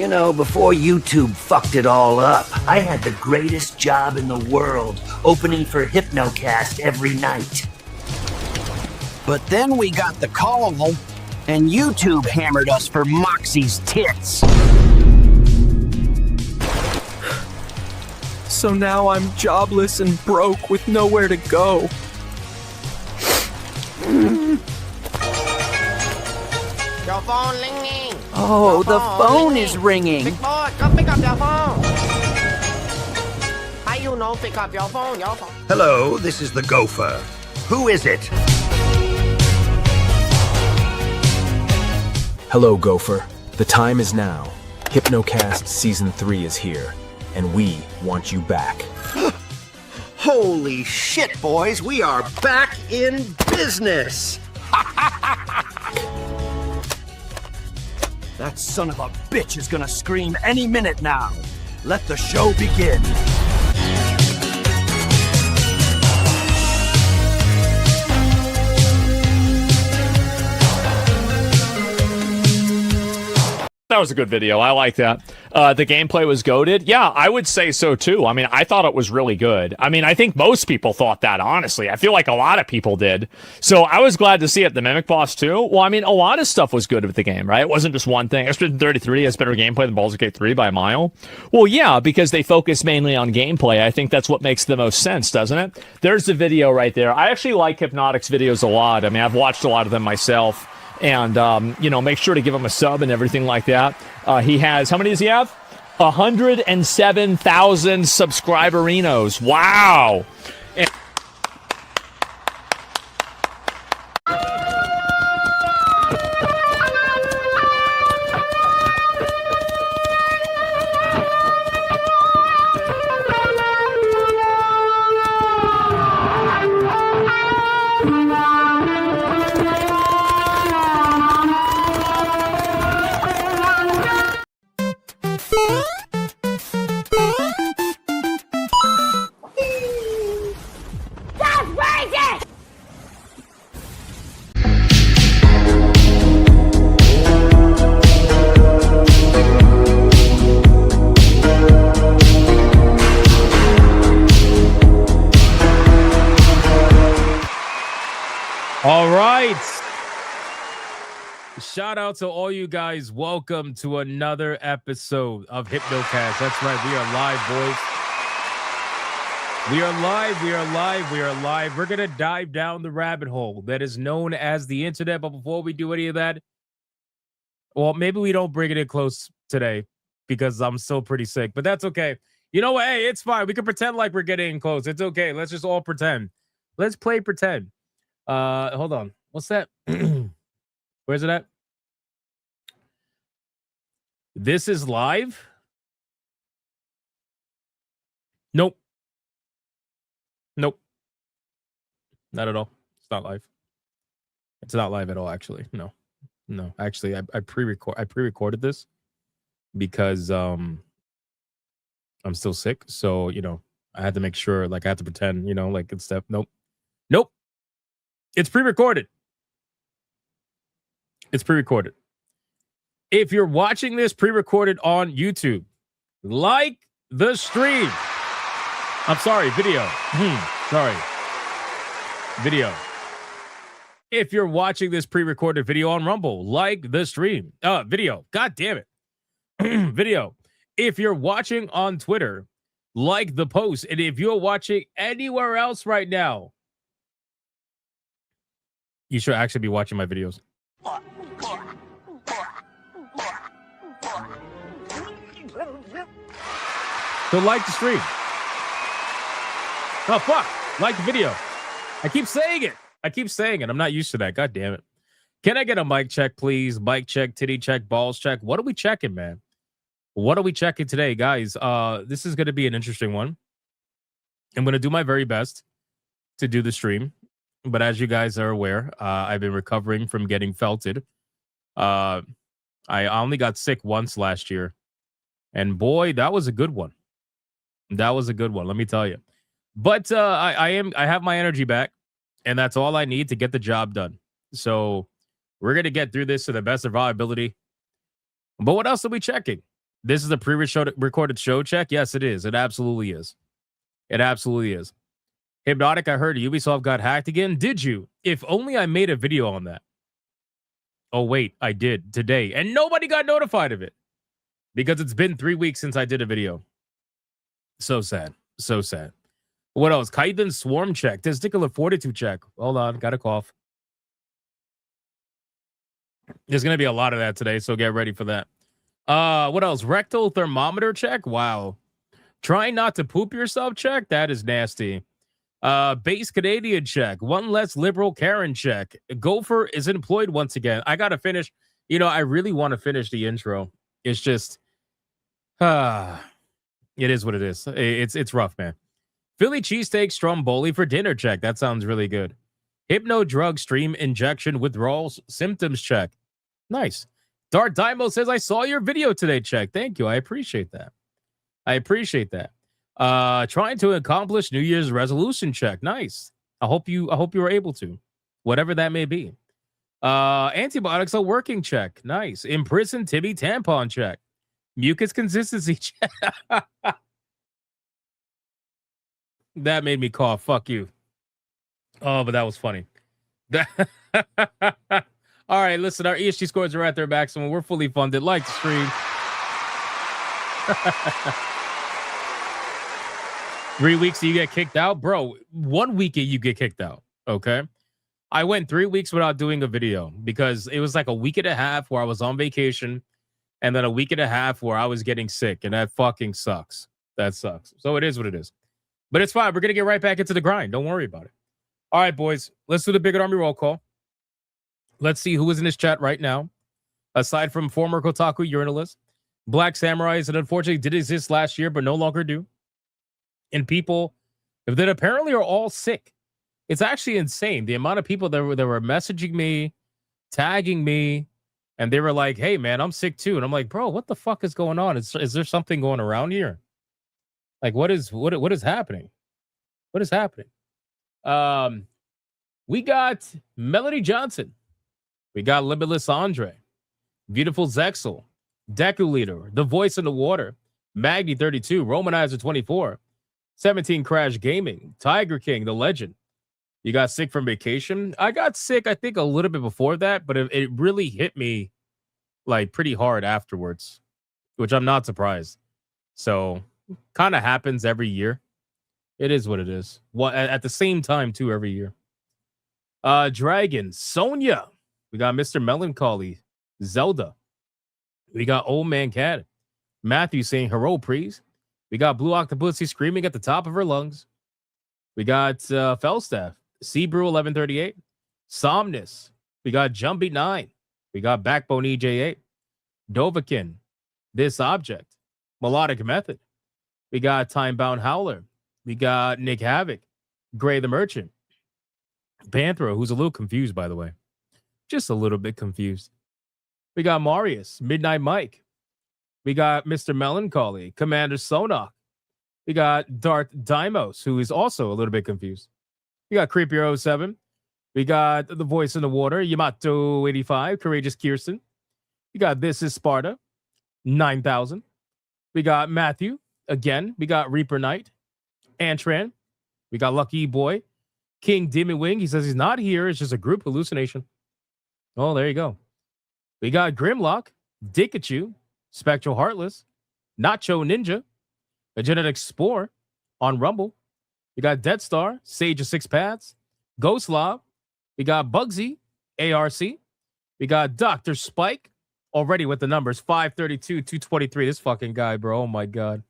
You know, before YouTube fucked it all up, I had the greatest job in the world, opening for Hypnocast every night. But then we got the call, and YouTube hammered us for Moxie's tits. So now I'm jobless and broke with nowhere to go. Your phone ringing. Oh, the phone is ringing. Big boy, come pick up your phone. How you know pick up your phone? Hello, this is the Gopher. Who is it? Hello, Gopher. The time is now. Hypnocast Season 3 is here, and we want you back. Holy shit, boys, we are back in business! That son of a bitch is gonna scream any minute now. Let the show begin. That was a good video. I like that. The gameplay was goated. Yeah, I would say so too. I mean, I thought it was really good. I mean, I think most people thought that, honestly. I feel like a lot of people did. So I was glad to see it. The Mimic Boss too. Well, I mean, a lot of stuff was good with the game, right? It wasn't just one thing. Expedition 33 has better gameplay than Baldur's Gate 3 by a mile. Well, yeah, because they focus mainly on gameplay. I think that's what makes the most sense, doesn't it? There's the video right there. I actually like Hypnotic's videos a lot. I mean, I've watched a lot of them myself. And, you know, make sure to give him a sub and everything like that. He has, how many does he have? 107,000 subscriberinos. Wow. And all right. Shout out to all you guys. Welcome to another episode of Hypnocast. That's right. We are live, boys. We are live. We are live. We are live. We're going to dive down the rabbit hole that is known as the internet. But before we do any of that, well, maybe we don't bring it in close today because I'm still pretty sick, but that's okay. You know what? Hey, it's fine. We can pretend like we're getting in close. It's okay. Let's just all pretend. Let's play pretend. Hold on. What's that? Where's it at? This is live? Nope. Nope. Not at all. It's not live. It's not live at all, actually. No. No. Actually, I pre-recorded this because I'm still sick. So, you know, I had to make sure, like I had to pretend, you know, like it's stuff. Nope. Nope. It's pre-recorded. It's pre-recorded. If you're watching this pre-recorded on YouTube, like the stream. I'm sorry, video. Sorry. Video. If you're watching this pre-recorded video on Rumble, like the stream. Video. God damn it. Video. If you're watching on Twitter, like the post. And if you're watching anywhere else right now, you should actually be watching my videos. So like the stream. Oh, fuck. Like the video. I keep saying it. I'm not used to that. God damn it. Can I get a mic check, please? Mic check, titty check, balls check. What are we checking, man? What are we checking today, guys? This is going to be an interesting one. I'm going to do my very best to do the stream. But as you guys are aware, I've been recovering from getting felted. I only got sick once last year. And boy, that was a good one. That was a good one, let me tell you. But I have my energy back, and that's all I need to get the job done. So we're going to get through this to the best of our ability. But what else are we checking? This is a pre-recorded show check? Yes, it is. It absolutely is. It absolutely is. Hypnotic, I heard Ubisoft got hacked again. Did you? If only I made a video on that. Oh, wait, I did today. And nobody got notified of it. Because it's been 3 weeks since I did a video. So sad. So sad. What else? Kaiden Swarm check. Testicular Fortitude check. Hold on. Got a cough. There's going to be a lot of that today, so get ready for that. What else? Rectal thermometer check. Wow. Trying not to poop yourself check. That is nasty. Base Canadian check. One less liberal Karen check. Gopher is employed once again. I got to finish. You know, I really want to finish the intro. It's just, it is what it is. It's rough, man. Philly cheesesteak stromboli for dinner check. That sounds really good. Hypno drug stream injection withdrawals symptoms check. Nice. Dart Dymo says, I saw your video today check. Thank you. I appreciate that. I appreciate that. Trying to accomplish New Year's resolution check. Nice. I hope you were able to, whatever that may be. Antibiotics are working check. Nice. Imprison Tibby tampon check. Mucus consistency check. That made me cough. Fuck you. Oh, but that was funny. All right, listen, our ESG scores are at their maximum. We're fully funded. Like the stream. 3 weeks you get kicked out? Bro, 1 week you get kicked out, okay? I went 3 weeks without doing a video because it was like a week and a half where I was on vacation and then a week and a half where I was getting sick, and that fucking sucks. That sucks. So it is what it is. But it's fine. We're going to get right back into the grind. Don't worry about it. All right, boys. Let's do the Big Army roll call. Let's see who is in this chat right now. Aside from former Kotaku urinalist, Black Samurais that unfortunately did exist last year but no longer do. And people that apparently are all sick. It's actually insane. The amount of people that were messaging me, tagging me, and they were like, hey, man, I'm sick too. And I'm like, bro, what the fuck is going on? Is there something going around here? Like, what is happening? What is happening? We got Melody Johnson. We got Limitless Andre, Beautiful Zexel, Deku Leader, The Voice in the Water, Magni 32, Romanizer 24, 17 Crash Gaming, Tiger King, The Legend. You got sick from vacation. I got sick, I think, a little bit before that, but it really hit me like pretty hard afterwards, which I'm not surprised. So kind of happens every year. It is what it is. Well, at the same time, too, every year. Dragon, Sonia. We got Mr. Melancholy, Zelda. We got Old Man Cat. Matthew saying, hello, please. We got Blue Octopussy screaming at the top of her lungs. We got Felstaff, Seabrew 1138, Somnus. We got Jumpy 9. We got Backbone EJ8, Dovakin, This Object, Melodic Method. We got Timebound Howler. We got Nick Havoc, Gray the Merchant, Panthro, who's a little confused, by the way. Just a little bit confused. We got Marius, Midnight Mike. We got Mr. Melancholy, Commander Sonok. We got Dart Dimos, who is also a little bit confused. We got Creepier 07. We got The Voice in the Water, Yamato 85, Courageous Kirsten. We got This is Sparta, 9000. We got Matthew, again. We got Reaper Knight, Antran. We got Lucky Boy, King Demon Wing. He says he's not here. It's just a group hallucination. Oh, there you go. We got Grimlock, Dikachu, Spectral Heartless, Nacho Ninja, a Genetic Spore on Rumble. We got Dead Star, Sage of Six Paths, Ghost Lob. We got Bugsy, ARC. We got Dr. Spike, already with the numbers 532, 223. This fucking guy, bro. Oh my God.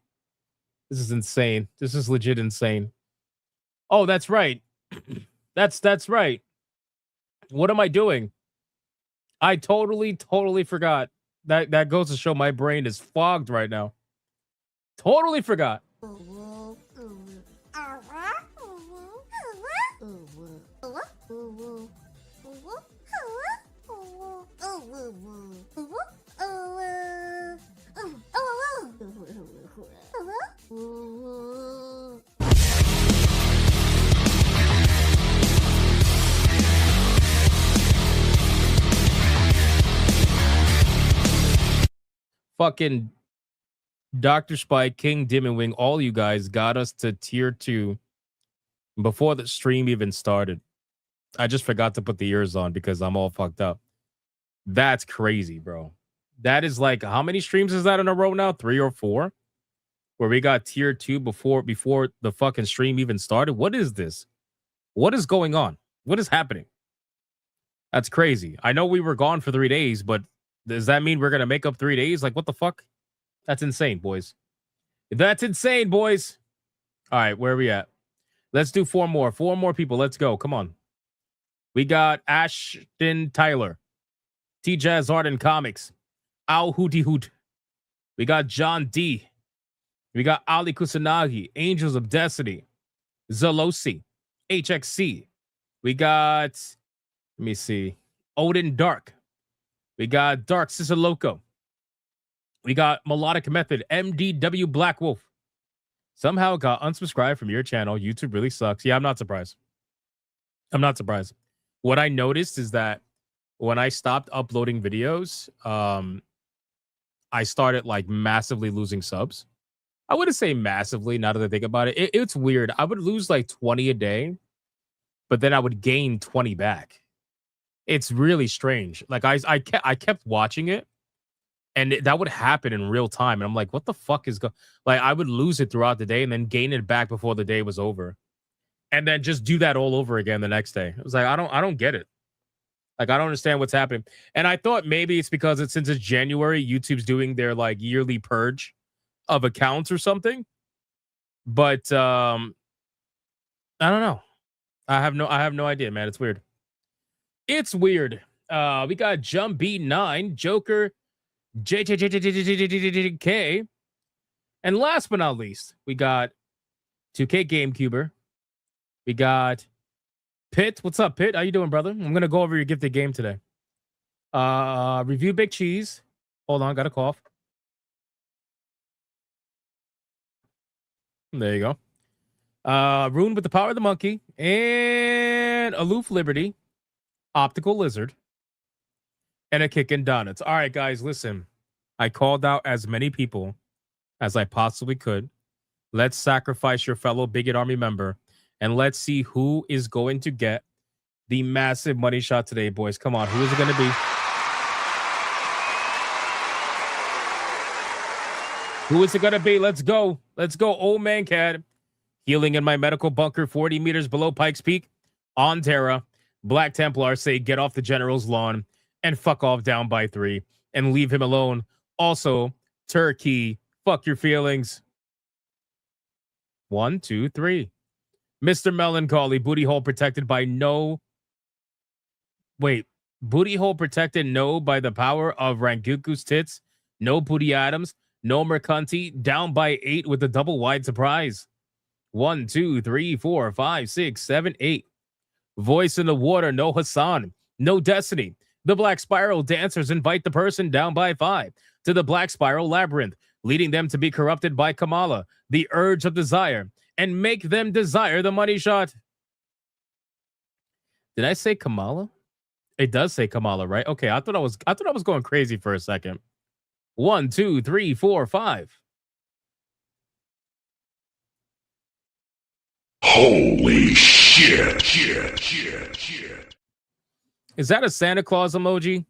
This is insane. This is legit insane. Oh, that's right. That's right. What am I doing? I totally forgot. That goes to show my brain is fogged right now. Totally forgot. Fucking Dr. Spike, King Dimmonwing, all you guys got us to tier 2 before the stream even started. I just forgot to put the ears on because I'm all fucked up. That's crazy, bro. That is like, how many streams is that in a row now? 3 or 4? Where we got tier 2 before the fucking stream even started? What is this? What is going on? What is happening? That's crazy. I know we were gone for 3 days, but does that mean we're going to make up 3 days? Like, what the fuck? That's insane, boys. That's insane, boys. All right, where are we at? Let's do 4 more. 4 more people. Let's go. Come on. We got Ashton Tyler, T-Jazz Art and Comics, Al Hootie Hoot. We got John D. We got Ali Kusanagi, Angels of Destiny, Zalosi, HXC. We got, let me see, Odin Dark. We got Dark Loco. We got Melodic Method, MDW Black Wolf. Somehow got unsubscribed from your channel. YouTube really sucks. Yeah, I'm not surprised. I'm not surprised. What I noticed is that when I stopped uploading videos, I started like massively losing subs. I wouldn't say massively, now that I think about it. It's weird. I would lose like 20 a day, but then I would gain 20 back. It's really strange. Like I kept watching it, and that would happen in real time. And I'm like, what the fuck is going? Like I would lose it throughout the day and then gain it back before the day was over, and then just do that all over again the next day. It was like I don't get it. Like I don't understand what's happening. And I thought maybe it's because since it's January, YouTube's doing their like yearly purge of accounts or something. But I don't know. I have no idea, man. It's weird. It's weird. We got Jump B9, Joker, JJJJJJK, and last but not least, we got 2K GameCuber. We got Pitt. What's up, Pitt? How you doing, brother? I'm gonna go over your gifted game today. Review Big Cheese. Hold on, got a cough. There you go. Rune with the Power of the Monkey and Aloof Liberty, Optical Lizard, and a Kickin' Donuts. All right, guys, listen. I called out as many people as I possibly could. Let's sacrifice your fellow Bigot Army member, and let's see who is going to get the massive money shot today, boys. Come on, who is it going to be? Who is it going to be? Let's go. Let's go, Old Man Cad. Healing in my medical bunker 40 meters below Pikes Peak. On Terra. Black Templar say get off the general's lawn and fuck off down by 3 and leave him alone. Also, Turkey, fuck your feelings. 1, 2, 3. Mr. Melancholy, booty hole protected by no. Wait, booty hole protected no by the power of Ranguku's tits. No Booty Adams. No Mercanti, down by 8 with a double wide surprise. 1, 2, 3, 4, 5, 6, 7, 8. Voice in the water, no Hassan. No Destiny. The Black Spiral dancers invite the person down by 5 to the Black Spiral labyrinth, leading them to be corrupted by Kamala, the urge of desire, and make them desire the money shot. Did I say Kamala? It does say Kamala, right? Okay, I thought I was going crazy for a second. 1, 2, 3, 4, 5. Holy shit. Is that a Santa Claus emoji?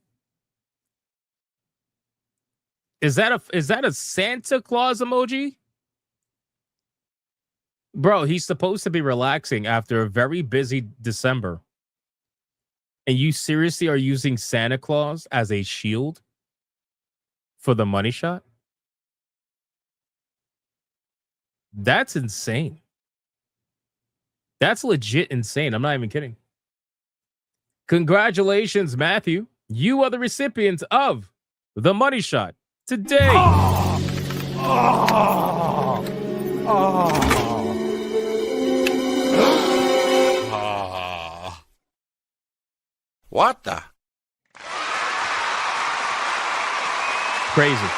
Is that a Santa Claus emoji? Bro, he's supposed to be relaxing after a very busy December. And you seriously are using Santa Claus as a shield for the money shot? That's insane. That's legit insane. I'm not even kidding. Congratulations, Matthew. You are the recipient of the money shot today. What the? Crazy.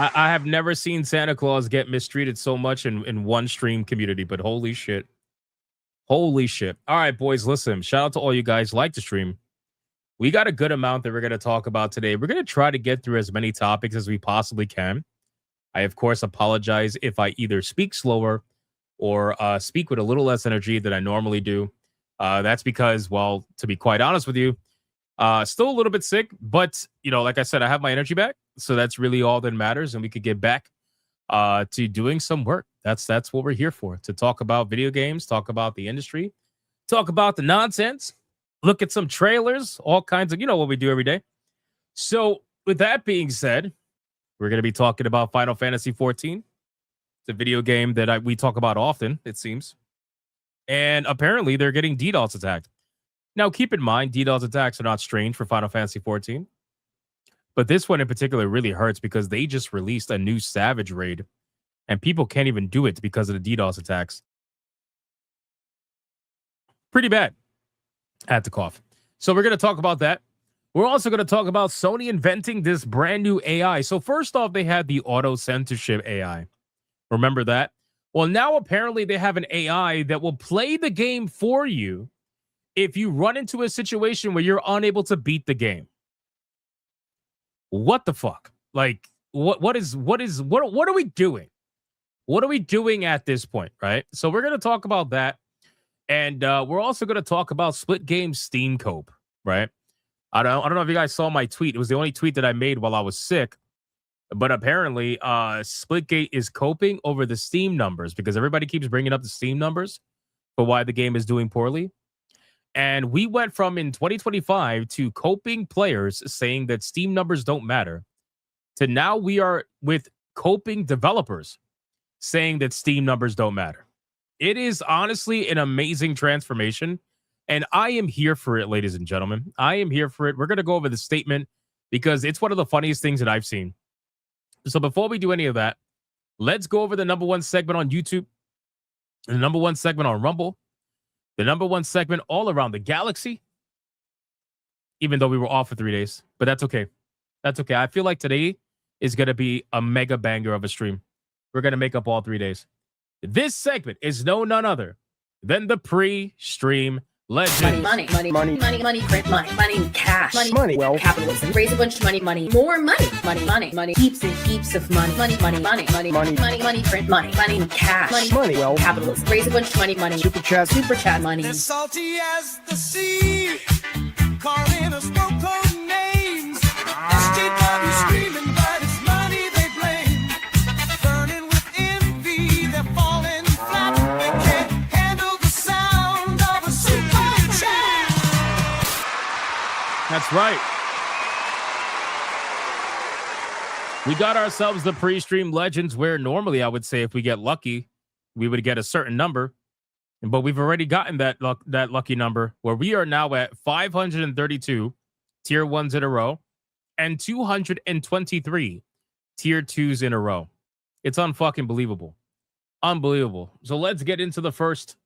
I have never seen Santa Claus get mistreated so much in one stream community, but holy shit. Holy shit. All right, boys, listen. Shout out to all you guys. Like the stream. we got a good amount that we're going to talk about today. We're going to try to get through as many topics as we possibly can. I, of course, apologize if I either speak slower or speak with a little less energy than I normally do. That's because, well, to be quite honest with you, still a little bit sick, but, you know, like I said, I have my energy back. So that's really all that matters. And we could get back to doing some work. That's what we're here for, to talk about video games, talk about the industry, talk about the nonsense, look at some trailers, all kinds of, you know, what we do every day. So with that being said, we're going to be talking about Final Fantasy 14. It's a video game that we talk about often, it seems. And apparently they're getting DDoS attacked. Now, keep in mind, DDoS attacks are not strange for Final Fantasy 14. But this one in particular really hurts because they just released a new Savage raid. And people can't even do it because of the DDoS attacks. Pretty bad. I had to cough. So we're going to talk about that. We're also going to talk about Sony inventing this brand new AI. So first off, they had the auto censorship AI. Remember that? Well, now apparently they have an AI that will play the game for you if you run into a situation where you're unable to beat the game. What the fuck? Like, what are we doing? What are we doing at this point, right? So we're going to talk about that. And we're also going to talk about Splitgate Steam Cope, right? I don't know if you guys saw my tweet. It was the only tweet that I made while I was sick. But apparently, Splitgate is coping over the Steam numbers because everybody keeps bringing up the Steam numbers for why the game is doing poorly. And we went from in 2025 to coping players saying that Steam numbers don't matter to now we are with coping developers saying that Steam numbers don't matter. It is honestly an amazing transformation. And I am here for it, ladies and gentlemen. I am here for it. We're going to go over the statement because it's one of the funniest things that I've seen. So before we do any of that, let's go over the number one segment on YouTube, the number one segment on Rumble, the number one segment all around the galaxy, even though we were off for 3 days. But that's okay. That's okay. I feel like today is going to be a mega banger of a stream. We're going to make up all 3 days. This segment is none other than the pre-stream legend. Money, print money, cash, money, capitalism, raise a bunch of money, more money, heaps and heaps of money, print money, cash, capitalism, raise a bunch of money, super chat money. As salty as the sea, calling us no-code names, SJW screaming, but it's money they blame, burning with envy, they're falling flat, they can't handle the sound of a super chat. That's right. We got ourselves the pre-stream legends where normally I would say if we get lucky, we would get a certain number. But we've already gotten that lucky number where we are now at 532 tier 1s in a row and 223 tier 2s in a row. It's unfucking believable. Unbelievable. So let's get into the first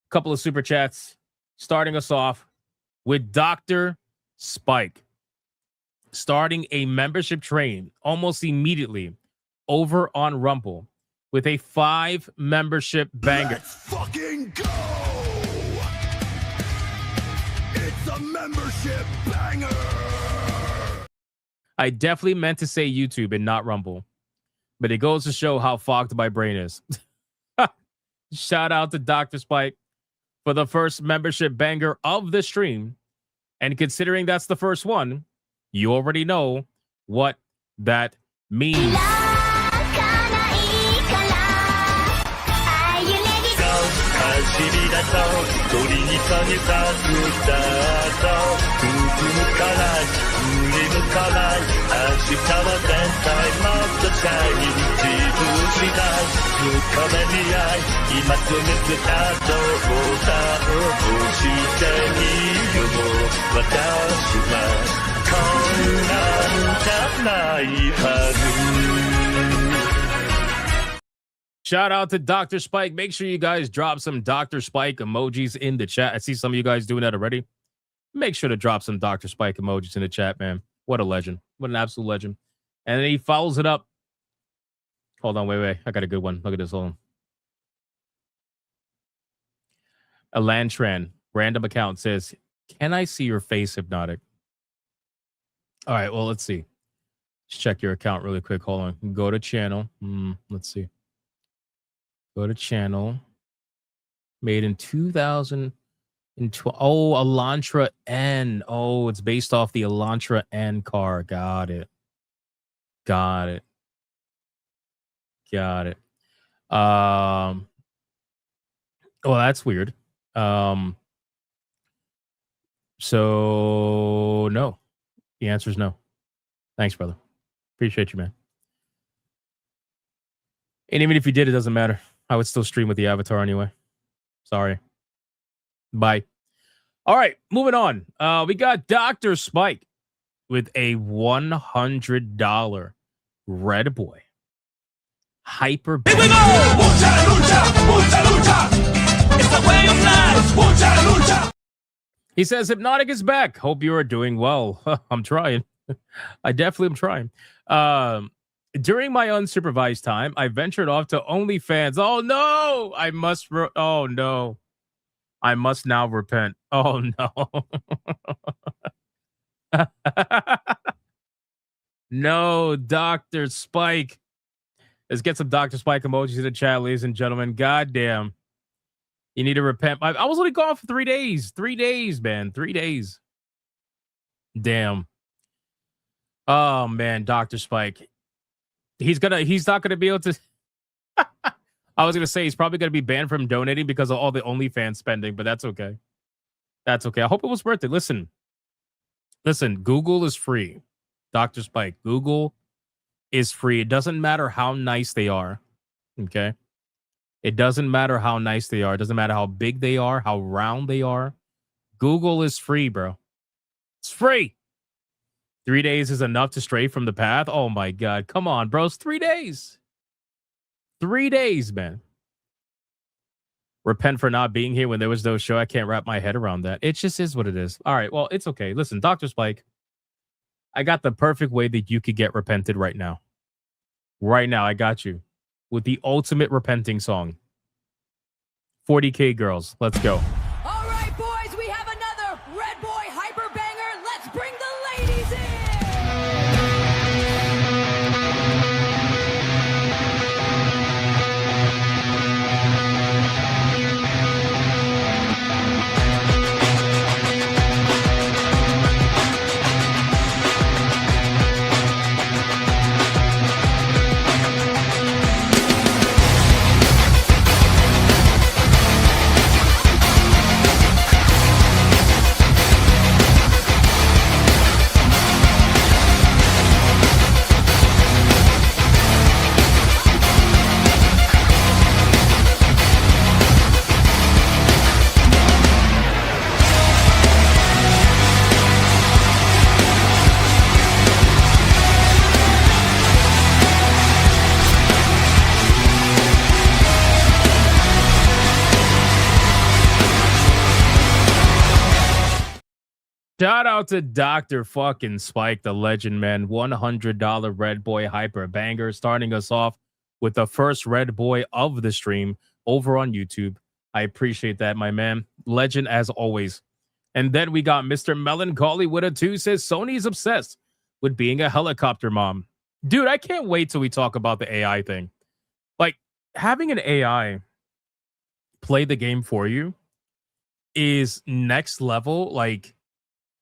couple of super chats, starting us off with Dr. Spike, starting a membership train almost immediately over on Rumble with a 5 membership banger. Let's fucking go! It's a membership banger! I definitely meant to say YouTube and not Rumble, but it goes to show how fogged my brain is. Shout out to Dr. Spike for the first membership banger of the stream. And considering that's the first one, you already know what that means. Shout out to Dr. Spike. Make sure you guys drop some Dr. Spike emojis in the chat. I see some of you guys doing that already. Make sure to drop some Dr. Spike emojis in the chat, man. What a legend. What an absolute legend. And then he follows it up. Hold on, wait. I got a good one. Look at this. Hold on. Elantran, random account, says, "Can I see your face, Hypnotic?" All right, well, let's see. Let's check your account really quick. Hold on. Go to channel. Let's see. Go to channel. Made in 2012. Oh, Elantra N. Oh, it's based off the Elantra N car. Got it. Got it. Got it. Well, that's weird. So no. The answer is no. Thanks, brother. Appreciate you, man. And even if you did, it doesn't matter. I would still stream with the avatar anyway. Sorry. Bye. All right, moving on. We got Dr. Spike with a $100 Red Boy Hyper. Here we go! Mucha lucha, mucha lucha. It's the way of life. Mucha lucha. He says, Hypnotic is back. Hope you are doing well. I'm trying. I definitely am trying. During my unsupervised time, I ventured off to OnlyFans. Oh, no. Oh, no. I must now repent. Oh, no. No, Dr. Spike. Let's get some Dr. Spike emojis in the chat, ladies and gentlemen. Goddamn. You need to repent. I was only gone for 3 days. 3 days, man. 3 days. Damn. Oh, man, Dr. Spike. He's not gonna be able to. I was gonna say he's probably gonna be banned from donating because of all the OnlyFans spending, but that's okay. That's okay. I hope it was worth it. Listen, Google is free. Dr. Spike, Google is free. It doesn't matter how nice they are. Okay. It doesn't matter how nice they are. It doesn't matter how big they are, how round they are. Google is free, bro. It's free. 3 days is enough to stray from the path. Oh my God. Come on, bros. 3 days. 3 days, man. Repent for not being here when there was no show. I can't wrap my head around that. It just is what it is. All right. Well, it's okay. Listen, Dr. Spike, I got the perfect way that you could get repented right now. Right now, I got you. With the ultimate repenting song. 40K Girls. Let's go. All right, boys, we have another Red Boy Hyper Banger. Let's bring the ladies in. Shout out to Dr. fucking Spike, the legend, man. $100 Red Boy Hyper Banger, starting us off with the first Red Boy of the stream over on YouTube. I appreciate that, my man. Legend as always. And then we got Mr. Melancholy with a 2, says Sony's obsessed with being a helicopter mom. Dude, I can't wait till we talk about the AI thing. Like, having an AI play the game for you is next level, like,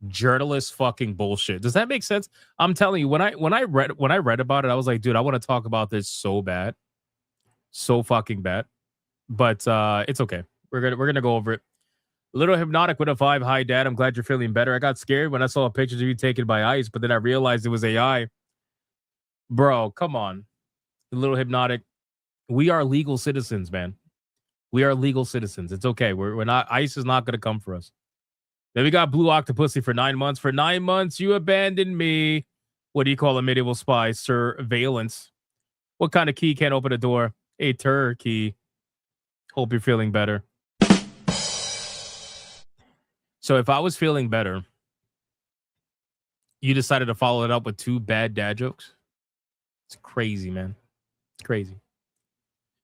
journalist fucking bullshit. Does that make sense? I'm telling you, when I read about it, I was like, dude, I want to talk about this so bad. So fucking bad. But it's okay. We're gonna go over it. Little Hypnotic with a 5. Hi, Dad. I'm glad you're feeling better. I got scared when I saw pictures of you taken by ICE, but then I realized it was AI. Bro, come on. Little Hypnotic. We are legal citizens, man. We are legal citizens. It's okay. We're not. ICE is not gonna come for us. Then we got Blue Octopussy for 9 months. For 9 months, you abandoned me. What do you call a medieval spy? Surveillance. What kind of key can't open a door? A turkey. Hope you're feeling better. So if I was feeling better, you decided to follow it up with 2 bad dad jokes? It's crazy, man. It's crazy.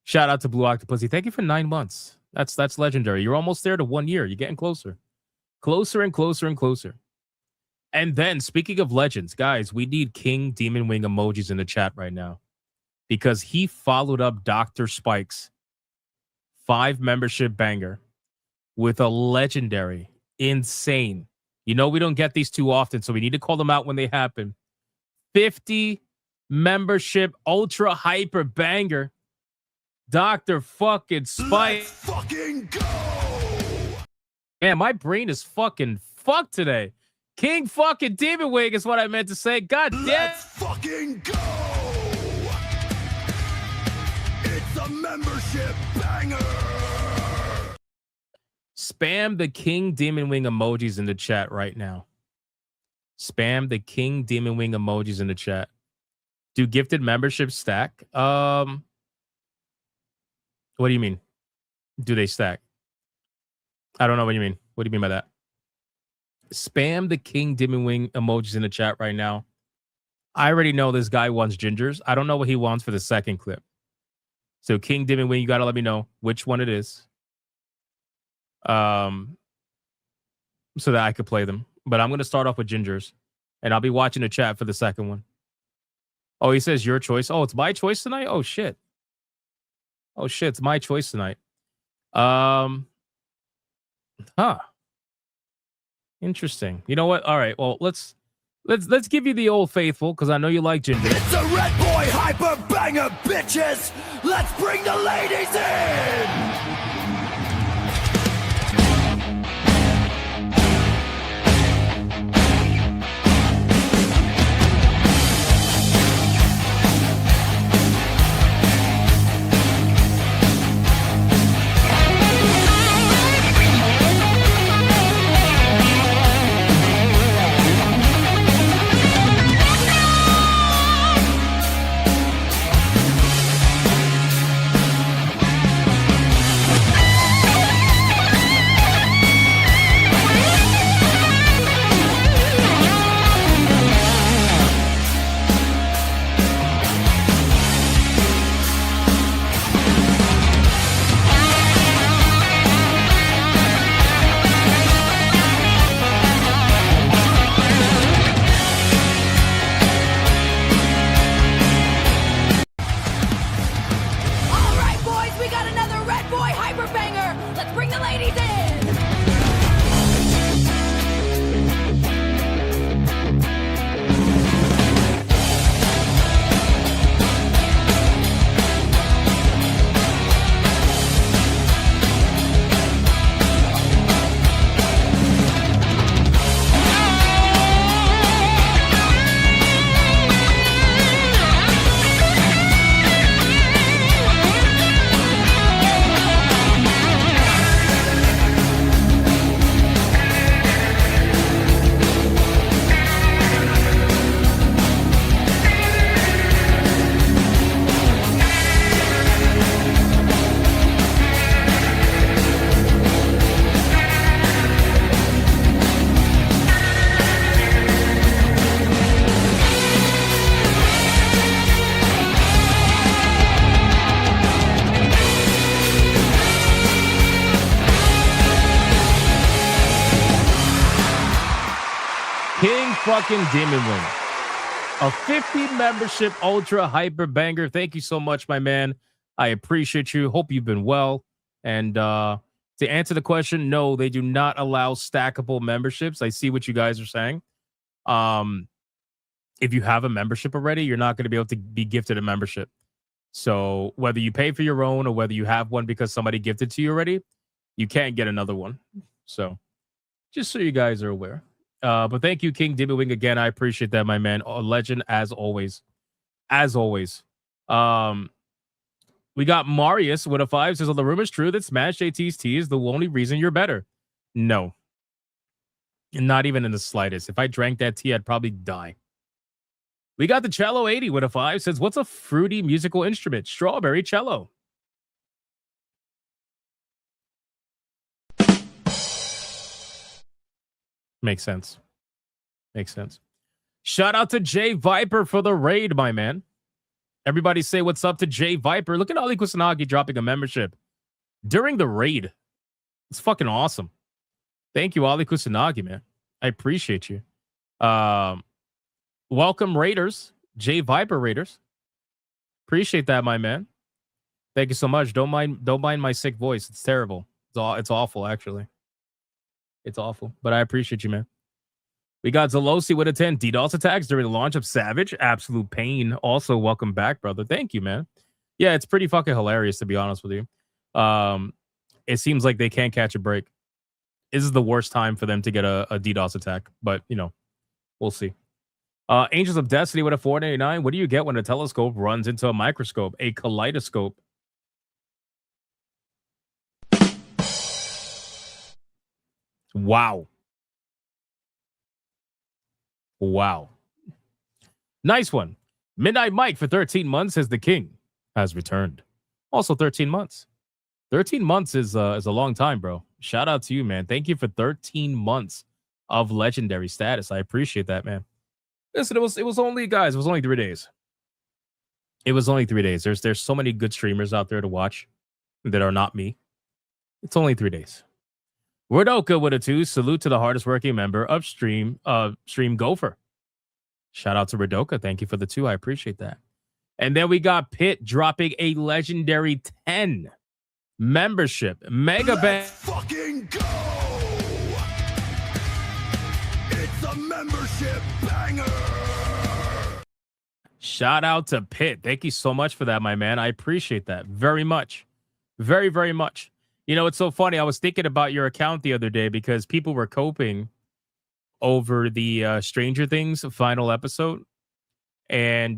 Shout out to Blue Octopussy. Thank you for 9 months. That's legendary. You're almost there to 1 year. You're getting closer. Closer and closer and closer. And then, speaking of legends, guys, we need King Demon Wing emojis in the chat right now because he followed up Dr. Spike's 5 membership banger with a legendary, insane. You know, we don't get these too often, so we need to call them out when they happen. 50 membership ultra hyper banger. Dr. fucking Spike. Let's fucking go! Man, my brain is fucking fucked today. King fucking Demon Wing is what I meant to say. God damn. Let's fucking go! It's a membership banger! Spam the King Demon Wing emojis in the chat right now. Spam the King Demon Wing emojis in the chat. Do gifted memberships stack? What do you mean? Do they stack? I don't know what you mean. What do you mean by that? Spam the King Demon Wing emojis in the chat right now. I already know this guy wants gingers. I don't know what he wants for the second clip. So King Demon Wing, you got to let me know which one it is. So that I could play them. But I'm going to start off with gingers. And I'll be watching the chat for the second one. Oh, he says your choice. Oh, it's my choice tonight? Oh, shit. Oh, shit. It's my choice tonight. Interesting. You know what? All right. Well, let's give you the old faithful because I know you like ginger. It's a Red Boy Hyper Banger, bitches! Let's bring the ladies in! Fucking Demon Wing. A 50 membership ultra hyper banger. Thank you so much, my man. I appreciate you. Hope you've been well. And to answer the question, no, they do not allow stackable memberships. I see what you guys are saying. If you have a membership already, you're not going to be able to be gifted a membership. So whether you pay for your own or whether you have one because somebody gifted to you already, you can't get another one. So just so you guys are aware. But thank you, King Demon Wing, again. I appreciate that, my man. A legend as always. As always. We got Marius with a 5. Says, the rumor is true that Smash JT's tea is the only reason you're better. No. Not even in the slightest. If I drank that tea, I'd probably die. We got the Cello 80 with a 5. Says, what's a fruity musical instrument? Strawberry cello. Makes sense. Makes sense. Shout out to Jay Viper for the raid, my man. Everybody say what's up to Jay Viper. Look at Ali Kusanagi dropping a membership during the raid. It's fucking awesome. Thank you, Ali Kusanagi, man. I appreciate you. Welcome Raiders, J Viper Raiders. Appreciate that, my man. Thank you so much. Don't mind my sick voice. It's terrible. It's awful, actually. It's awful, but I appreciate you, man. We got Zalosi with a 10. DDoS attacks during the launch of Savage. Absolute pain. Also, welcome back, brother. Thank you, man. Yeah, it's pretty fucking hilarious, to be honest with you. It seems like they can't catch a break. This is the worst time for them to get a DDoS attack, but, you know, we'll see. Angels of Destiny with a 489. What do you get when a telescope runs into a microscope? A kaleidoscope. Wow. Wow. Nice one. Midnight Mike for 13 months says the king has returned. Also 13 months. 13 months is a long time, bro. Shout out to you, man. Thank you for 13 months of legendary status. I appreciate that, man. Listen, it was only, guys, it was only 3 days. It was only 3 days. There's so many good streamers out there to watch that are not me. It's only 3 days. Wordoka with a 2. Salute to the hardest working member of Stream Gopher. Shout out to Wordoka. Thank you for the 2. I appreciate that. And then we got Pitt dropping a legendary 10 membership. Mega Bang. Fucking go! It's a membership banger! Shout out to Pitt. Thank you so much for that, my man. I appreciate that very much. Very, very much. You know, it's so funny. I was thinking about your account the other day because people were coping over the Stranger Things final episode. And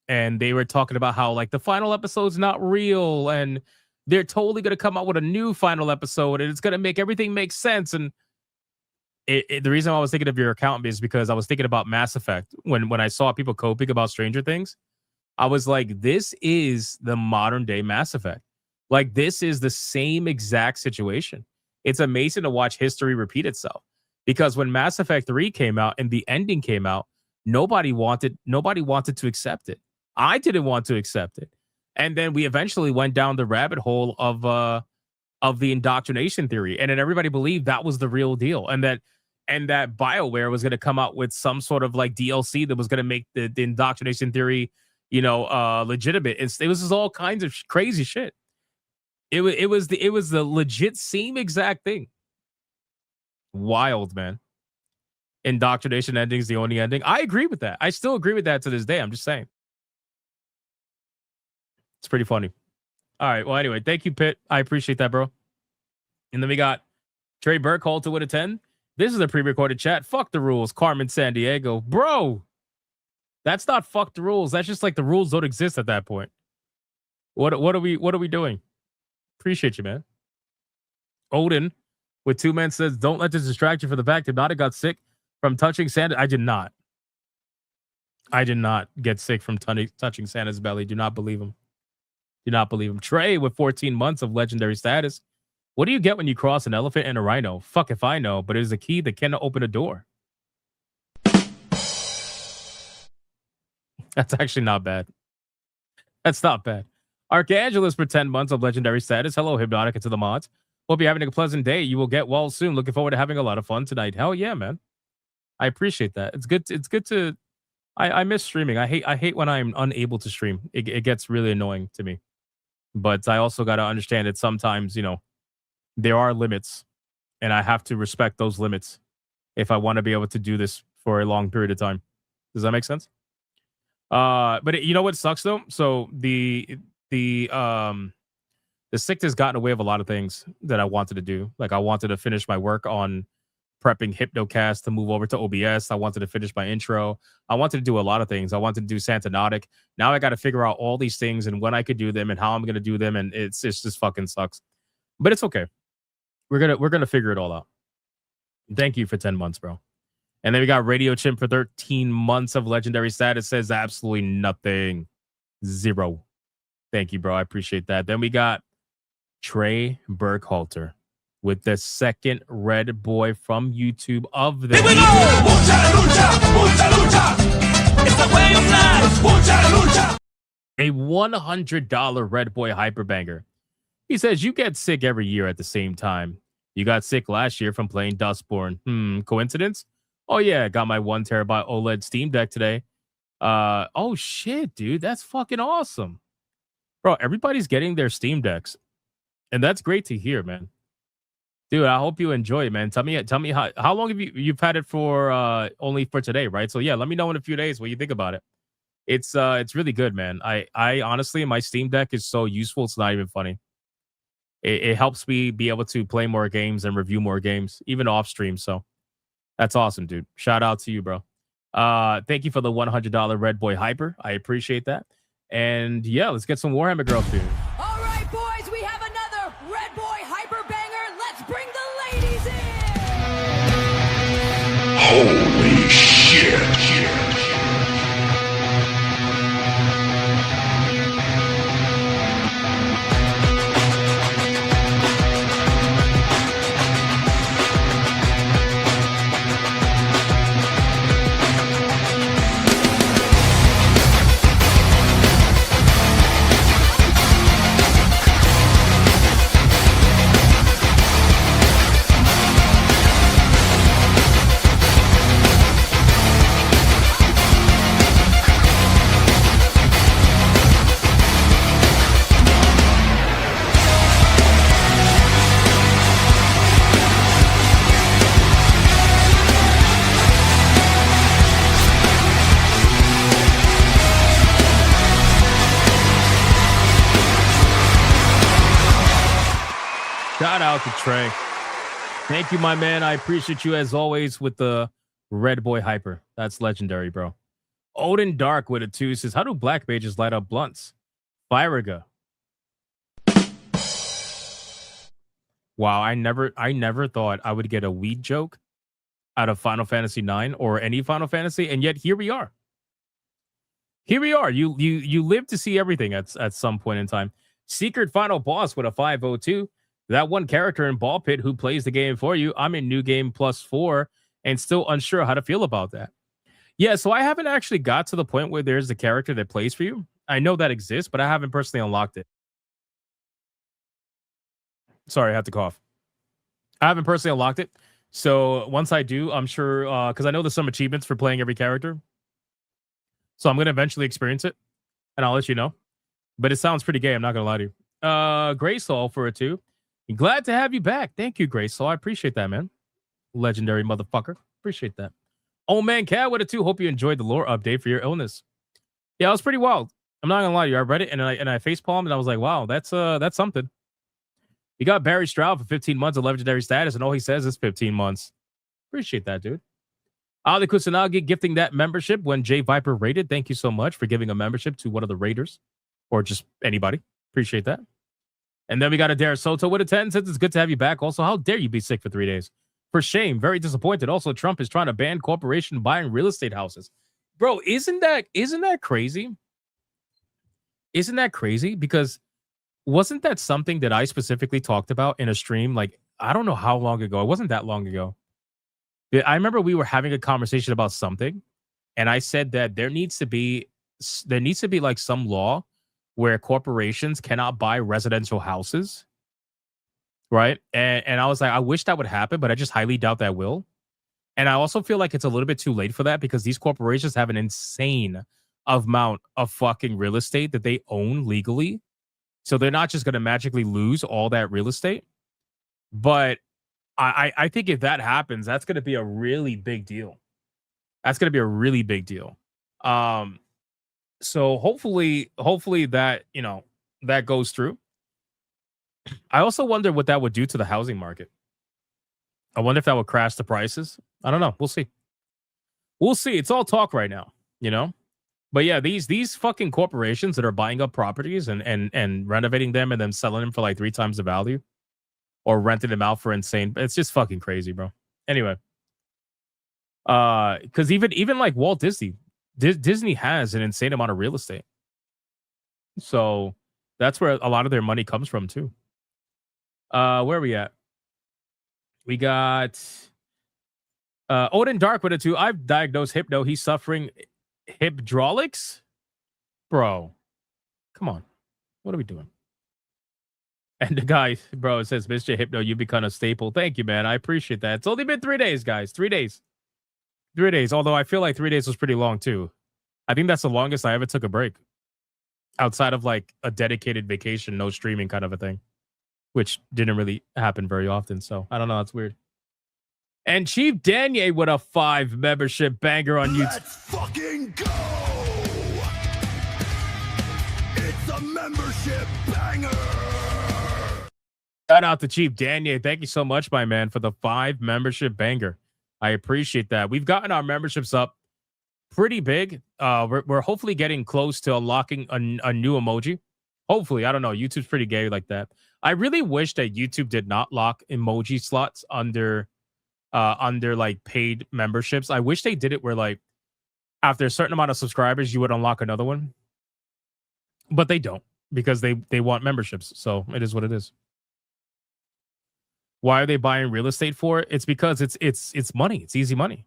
they were talking about how, like, the final episode's not real and they're totally going to come out with a new final episode and it's going to make everything make sense. And the reason I was thinking of your account is because I was thinking about Mass Effect. When I saw people coping about Stranger Things, I was like, this is the modern day Mass Effect. Like, this is the same exact situation. It's amazing to watch history repeat itself. Because when Mass Effect 3 came out and the ending came out, nobody wanted to accept it. I didn't want to accept it. And then we eventually went down the rabbit hole of the indoctrination theory. And then everybody believed that was the real deal. And that BioWare was going to come out with some sort of like DLC that was going to make the indoctrination theory, legitimate. It was just all kinds of crazy shit. It was the legit same exact thing. Wild, man. Indoctrination ending is the only ending. I agree with that. I still agree with that to this day. I'm just saying. It's pretty funny. All right. Well, anyway, thank you, Pitt. I appreciate that, bro. And then we got Trey Burkhalter with a 10. This is a pre-recorded chat. Fuck the rules. Carmen San Diego. Bro, that's not fuck the rules. That's just like the rules don't exist at that point. What are we doing? Appreciate you, man. Odin with 2 men says, don't let this distract you for the fact that Nada got sick from touching Santa. I did not. I did not get sick from touching Santa's belly. Do not believe him. Do not believe him. Trey with 14 months of legendary status. What do you get when you cross an elephant and a rhino? Fuck if I know, but it is a key that cannot open a door. That's actually not bad. That's not bad. Archangelus for 10 months of legendary status. Hello, Hypnotica to the mods. Hope you're having a pleasant day. You will get well soon. Looking forward to having a lot of fun tonight. Hell yeah, man. I appreciate that. It's good to I miss streaming. I hate when I'm unable to stream. It gets really annoying to me. But I also got to understand that sometimes, there are limits and I have to respect those limits if I want to be able to do this for a long period of time. Does that make sense? But you know what sucks though? So the sickness got in the way of a lot of things that I wanted to do. Like I wanted to finish my work on prepping Hypnocast to move over to OBS. I wanted to finish my intro. I wanted to do a lot of things. I wanted to do Santanautic. Now I got to figure out all these things and when I could do them and how I'm going to do them. And it's just fucking sucks, but it's okay. We're going to figure it all out. Thank you for 10 months, bro. And then we got Radio Chimp for 13 months of legendary status. Says absolutely nothing. 0. Thank you, bro. I appreciate that. Then we got Trey Burkhalter with the second red boy from YouTube of the Here we go! Mucha lucha! Mucha lucha! It's the way of life! Mucha lucha! A $100 red boy hyperbanger. He says, you get sick every year at the same time. You got sick last year from playing Dustborn. Coincidence? Oh yeah, got my 1 terabyte OLED Steam Deck today. Oh shit, dude, that's fucking awesome, bro. Everybody's getting their Steam Decks, and that's great to hear, man. Dude, I hope you enjoy it, man. Tell me how long have you've had it for? Only for today, right? So yeah, let me know in a few days what you think about it. It's really good, man. I honestly, my Steam Deck is so useful. It's not even funny. It helps me be able to play more games and review more games, even off stream. So that's awesome, dude. Shout out to you, bro. Thank you for the $100 Red Boy Hyper. I appreciate that. And yeah, let's get some Warhammer Girls, dude. All right, boys, we have another Red Boy Hyper Banger. Let's bring the ladies in. Holy shit. Shout out to Trey. Thank you, my man. I appreciate you as always with the Red Boy Hyper. That's legendary, bro. Odin Dark with a 2 says, how do black mages light up blunts? Firaga. Wow, I never thought I would get a weed joke out of Final Fantasy IX or any Final Fantasy, and yet here we are. Here we are. You live to see everything at some point in time. Secret Final Boss with a 502. That one character in Ball Pit who plays the game for you. I'm in New Game +4 and still unsure how to feel about that. Yeah, so I haven't actually got to the point where there's a character that plays for you. I know that exists, but I haven't personally unlocked it. Sorry, I had to cough. I haven't personally unlocked it. So once I do, I'm sure, because I know there's some achievements for playing every character. So I'm going to eventually experience it, and I'll let you know. But it sounds pretty gay, I'm not going to lie to you. Grace Hall for a 2. Glad to have you back. Thank you, Grace. So I appreciate that, man. Legendary motherfucker. Appreciate that. Old Man Cat with a 2. Hope you enjoyed the lore update for your illness. Yeah, it was pretty wild. I'm not gonna lie to you. I read it and I facepalmed and I was like, wow, that's something. You got Barry Stroud for 15 months of legendary status, and all he says is 15 months. Appreciate that, dude. Ali Kusanagi gifting that membership when Jay Viper rated. Thank you so much for giving a membership to one of the raiders or just anybody. Appreciate that. And then we got Adair Soto with a 10. Says it's good to have you back. Also, how dare you be sick for 3 days? For shame. Very disappointed. Also, Trump is trying to ban corporation buying real estate houses. Bro, isn't that crazy? Isn't that crazy? Because wasn't that something that I specifically talked about in a stream? Like, I don't know how long ago. It wasn't that long ago. I remember we were having a conversation about something, and I said that there needs to be like some law where corporations cannot buy residential houses, right? And I was like, I wish that would happen, but I just highly doubt that will. And I also feel like it's a little bit too late for that because these corporations have an insane amount of fucking real estate that they own legally. So they're not just going to magically lose all that real estate. But I think if that happens, that's going to be a really big deal. That's going to be a really big deal. So hopefully that, that goes through. I also wonder what that would do to the housing market. I wonder if that would crash the prices. I don't know. We'll see. We'll see. It's all talk right now, But yeah, these fucking corporations that are buying up properties and renovating them and then selling them for like 3 times the value or renting them out for insane. It's just fucking crazy, bro. Anyway, because even like Walt Disney, Disney has an insane amount of real estate. So that's where a lot of their money comes from too. Where are we at? We got Odin Dark with a 2. I've diagnosed Hypno. He's suffering hydraulics. Bro, come on. What are we doing? And the guy, bro, says, Mr. Hypno, you become a staple. Thank you, man. I appreciate that. It's only been 3 days, guys. 3 days. 3 days. Although I feel like 3 days was pretty long too. I think that's the longest I ever took a break. Outside of like a dedicated vacation, no streaming kind of a thing. Which didn't really happen very often. So I don't know. That's weird. And Chief Danier with a 5 membership banger on YouTube. Let's fucking go! It's a membership banger! Shout out to Chief Danier. Thank you so much, my man, for the 5 membership banger. I appreciate that. We've gotten our memberships up pretty big. We're hopefully getting close to unlocking a new emoji. Hopefully. I don't know. YouTube's pretty gay like that. I really wish that YouTube did not lock emoji slots under like paid memberships. I wish they did it where like after a certain amount of subscribers, you would unlock another one. But they don't because they want memberships. So it is what it is. Why are they buying real estate for it? It's because it's money. It's easy money.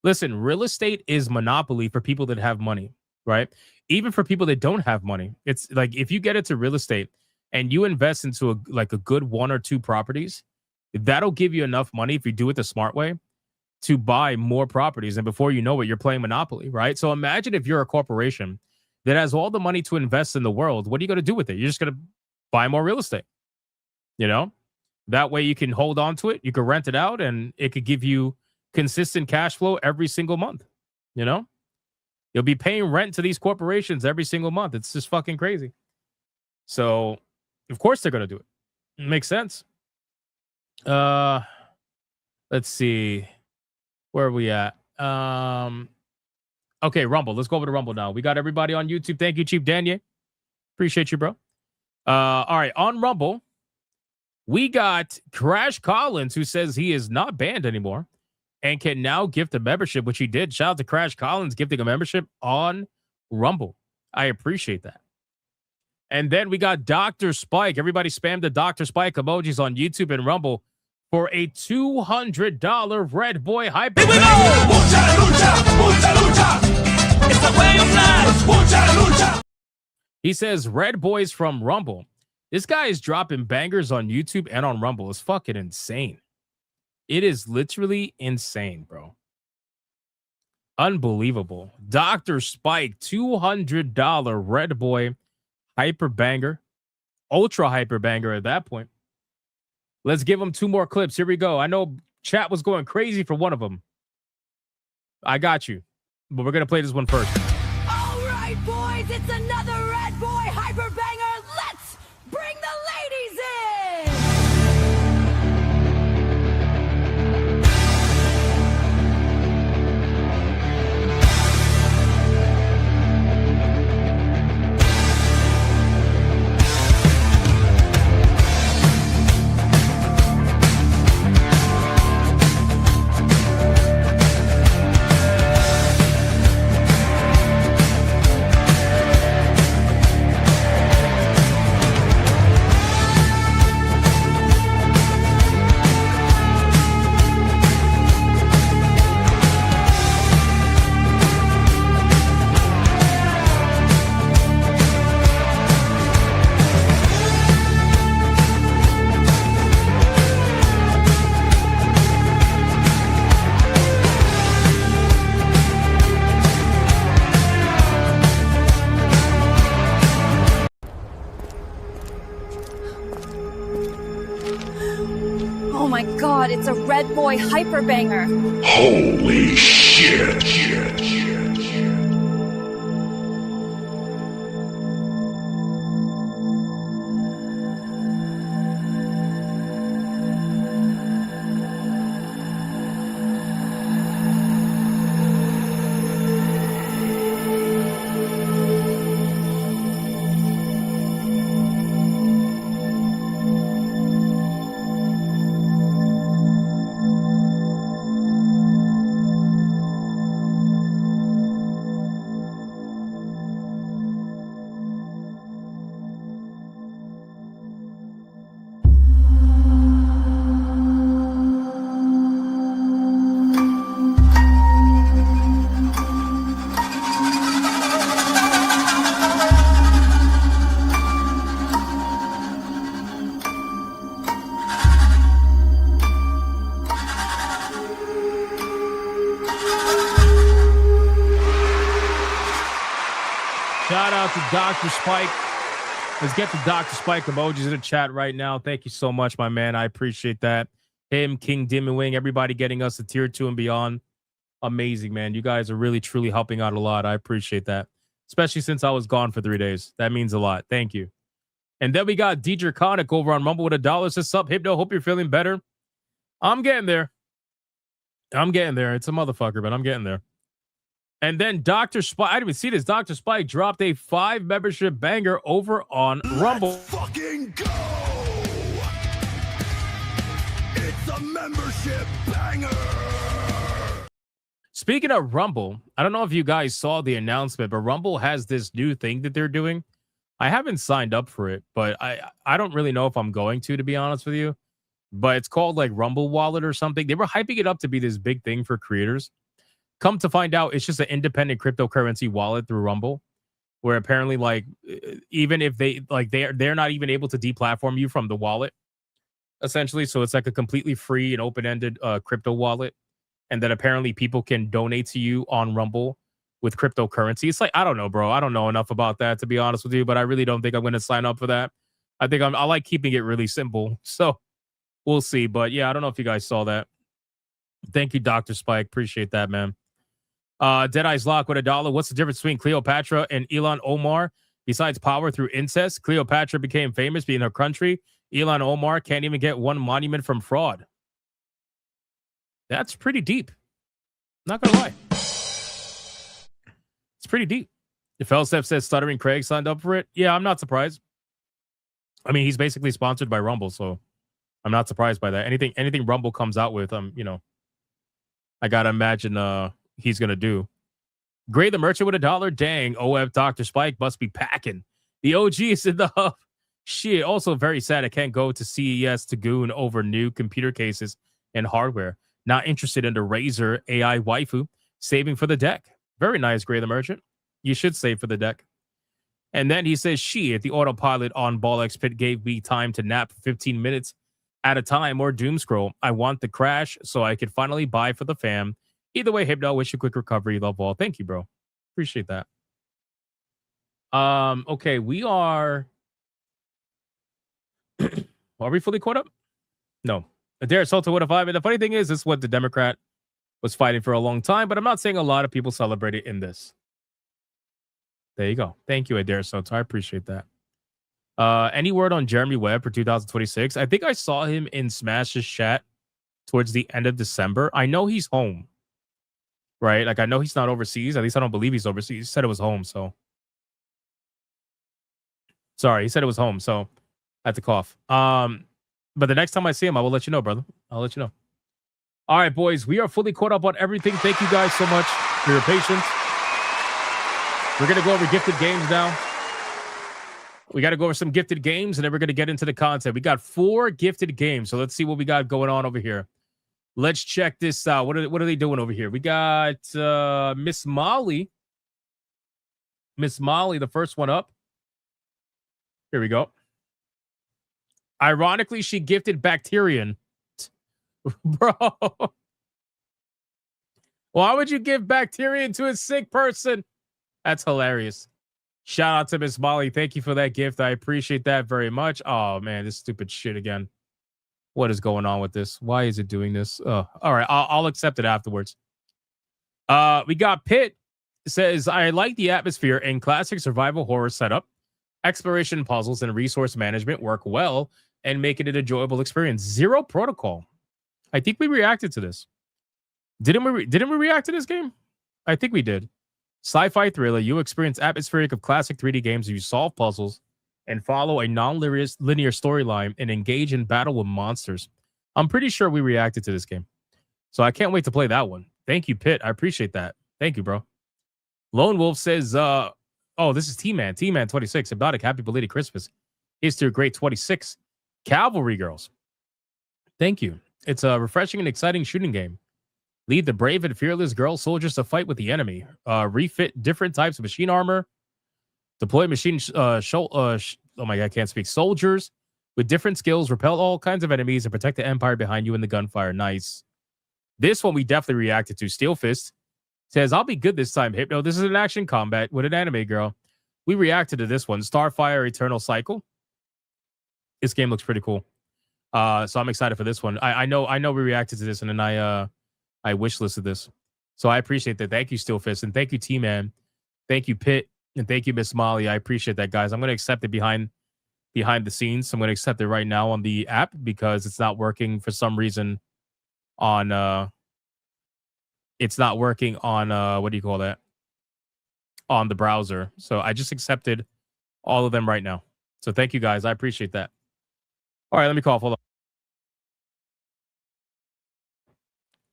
Listen, real estate is monopoly for people that have money, right? Even for people that don't have money. It's like if you get into real estate and you invest into a good 1 or 2 properties, that'll give you enough money if you do it the smart way to buy more properties. And before you know it, you're playing monopoly, right? So imagine if you're a corporation that has all the money to invest in the world. What are you going to do with it? You're just going to buy more real estate, you know? That way you can hold on to it. You can rent it out and it could give you consistent cash flow every single month. You know, you'll be paying rent to these corporations every single month. It's just fucking crazy. So of course they're going to do it. It makes sense. Let's see. Where are we at? Okay, Rumble. Let's go over to Rumble now. We got everybody on YouTube. Thank you, Chief Danier. Appreciate you, bro. All right, on Rumble. We got Crash Collins, who says he is not banned anymore and can now gift a membership, which he did. Shout out to Crash Collins gifting a membership on Rumble. I appreciate that. And then we got Dr. Spike. Everybody spam the Dr. Spike emojis on YouTube and Rumble for a $200 Red Boy Hype. Here we go! Mucha lucha, mucha lucha. It's the way of life. Mucha lucha. He says Red Boys from Rumble. This guy is dropping bangers on YouTube and on Rumble. It's fucking insane. It is literally insane, bro. Unbelievable. Dr. Spike, $200 Red Boy hyper banger. Ultra hyper banger at that point. Let's give him 2 more clips. Here we go. I know chat was going crazy for one of them. I got you. But we're going to play this one first. All right, boys, it's another Red Boy hyper banger. Let's bring the ladies in! Oh my god, it's a Red Boy hyper banger. Holy shit. Shout out to Dr. Spike. Let's get the Dr. Spike emojis in the chat right now. Thank you so much, my man. I appreciate that. Him, King Dim Wing, everybody getting us to tier 2 and beyond. Amazing, man. You guys are really, truly helping out a lot. I appreciate that. Especially since I was gone for 3 days. That means a lot. Thank you. And then we got DJ Conic over on Rumble with $1. Says, sup, Hypno? Hope you're feeling better. I'm getting there. It's a motherfucker, but I'm getting there. And then Dr. Spike, I didn't even see this. Dr. Spike dropped a 5 membership banger over on Rumble. Let's fucking go! It's a membership banger! Speaking of Rumble, I don't know if you guys saw the announcement, but Rumble has this new thing that they're doing. I haven't signed up for it, but I don't really know if I'm going to be honest with you. But it's called like Rumble Wallet or something. They were hyping it up to be this big thing for creators. Come to find out, it's just an independent cryptocurrency wallet through Rumble, where apparently, like, even if they're not even able to deplatform you from the wallet, essentially. So it's like a completely free and open-ended crypto wallet, and then apparently people can donate to you on Rumble with cryptocurrency. It's like, I don't know, bro. I don't know enough about that, to be honest with you, but I really don't think I'm going to sign up for that. I think I like keeping it really simple. So we'll see. But yeah, I don't know if you guys saw that. Thank you, Dr. Spike. Appreciate that, man. Deadeye's Lock with $1. What's the difference between Cleopatra and Elon Omar besides power through incest? Cleopatra became famous being her country. Elon Omar can't even get one monument from fraud. That's pretty deep. Not gonna lie. It's pretty deep. Felstep says Stuttering Craig signed up for it. Yeah, I'm not surprised. I mean, he's basically sponsored by Rumble, so I'm not surprised by that. Anything Rumble comes out with, I gotta imagine he's gonna do. Gray the Merchant with $1. Dang, OF Dr. Spike must be packing. The OG is in the hub. Shit, also very sad I can't go to CES to goon over new computer cases and hardware. Not interested in the Razer AI waifu. Saving for the deck. Very nice, Gray the Merchant. You should save for the deck. And then he says, shit, the autopilot on BallX Pit gave me time to nap 15 minutes at a time or doom scroll. I want the crash so I could finally buy for the fam. Either way, Hypno, wish you quick recovery. Love all. Thank you, bro. Appreciate that. Okay, we are... Are we fully caught up? No. Adair Salto with a 5. And the funny thing is, this is what the Democrat was fighting for a long time, but I'm not saying a lot of people celebrated in this. There you go. Thank you, Adair Soto. I appreciate that. Any word on Jeremy Webb for 2026? I think I saw him in Smash's chat towards the end of December. I know he's home. Right? Like, I know he's not overseas. At least I don't believe he's overseas. He said it was home, so. Sorry, he said it was home, so I had to cough. But the next time I see him, I will let you know, brother. I'll let you know. All right, boys. We are fully caught up on everything. Thank you guys so much for your patience. We're going to go over gifted games now. We got to go over some gifted games, and then we're going to get into the content. We got 4 gifted games, so let's see what we got going on over here. Let's check this out. What are they doing over here? We got Miss Molly. Miss Molly, the first one up. Here we go. Ironically, she gifted Bacterian. Bro. Why would you give Bacterian to a sick person? That's hilarious. Shout out to Miss Molly. Thank you for that gift. I appreciate that very much. Oh, man, this stupid shit again. What is going on with this? Why is it doing this? All right, I'll accept it afterwards. We got Pitt. Says, I like the atmosphere and classic survival horror setup. Exploration puzzles and resource management work well and make it an enjoyable experience. Zero Protocol. I think we reacted to this. Didn't we react to this game? I think we did. Sci-fi thriller. You experience atmospheric of classic 3D games. You solve puzzles and follow a non-linear storyline and engage in battle with monsters. I'm pretty sure we reacted to this game. So I can't wait to play that one. Thank you, Pitt. I appreciate that. Thank you, bro. Lone Wolf says, oh, this is T-Man. T-Man 26. Hypnotic, happy belated Christmas. Here's to a great 26. Cavalry Girls. Thank you. It's a refreshing and exciting shooting game. Lead the brave and fearless girl soldiers to fight with the enemy. Refit different types of machine armor. Deploy machine oh my god, I can't speak. Soldiers with different skills. Repel all kinds of enemies and protect the empire behind you in the gunfire. Nice. This one we definitely reacted to. Steel Fist says, I'll be good this time, Hypno. This is an action combat with an anime girl. we reacted to this one, Starfire Eternal Cycle. This game looks pretty cool. So I'm excited for this one. I know we reacted to this, and then I wishlisted this. So I appreciate that. Thank you, Steelfist, and thank you, T-Man. Thank you, Pitt, and thank you, Miss Molly. I appreciate that, guys. I'm gonna accept it behind the scenes. I'm gonna accept it right now on the app because it's not working for some reason on it's not working on what do you call that? On the browser. So I just accepted all of them right now. So thank you, guys. I appreciate that. All right, let me call. Hold on.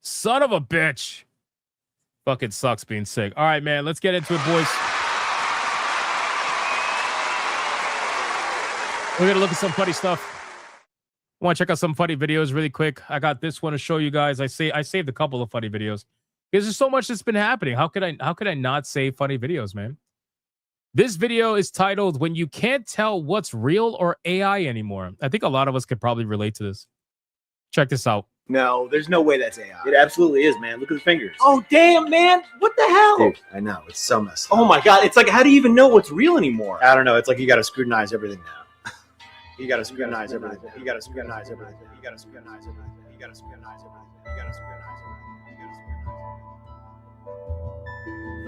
Son of a bitch. Fucking sucks being sick. All right, man. Let's get into it, boys. We're going to look at some funny stuff. Want to check out some funny videos really quick. I got this one to show you guys. I saved a couple of funny videos because there's so much that's been happening. How could I not save funny videos, man? This video is titled "When You Can't Tell What's Real or AI Anymore." I think a lot of us could probably relate to this. Check this out. No, there's no way that's AI. It absolutely is, man. Look at the fingers. Oh, damn, man. What the hell? Dude, I know. It's so messed up. Oh, my God. It's like, how do you even know what's real anymore? I don't know. It's like you got to scrutinize everything now. You got to scrutinize everything. You got to scrutinize everything. You got to scrutinize everything. You got to scrutinize everything. You got to scrutinize everything. You got to scrutinize everything.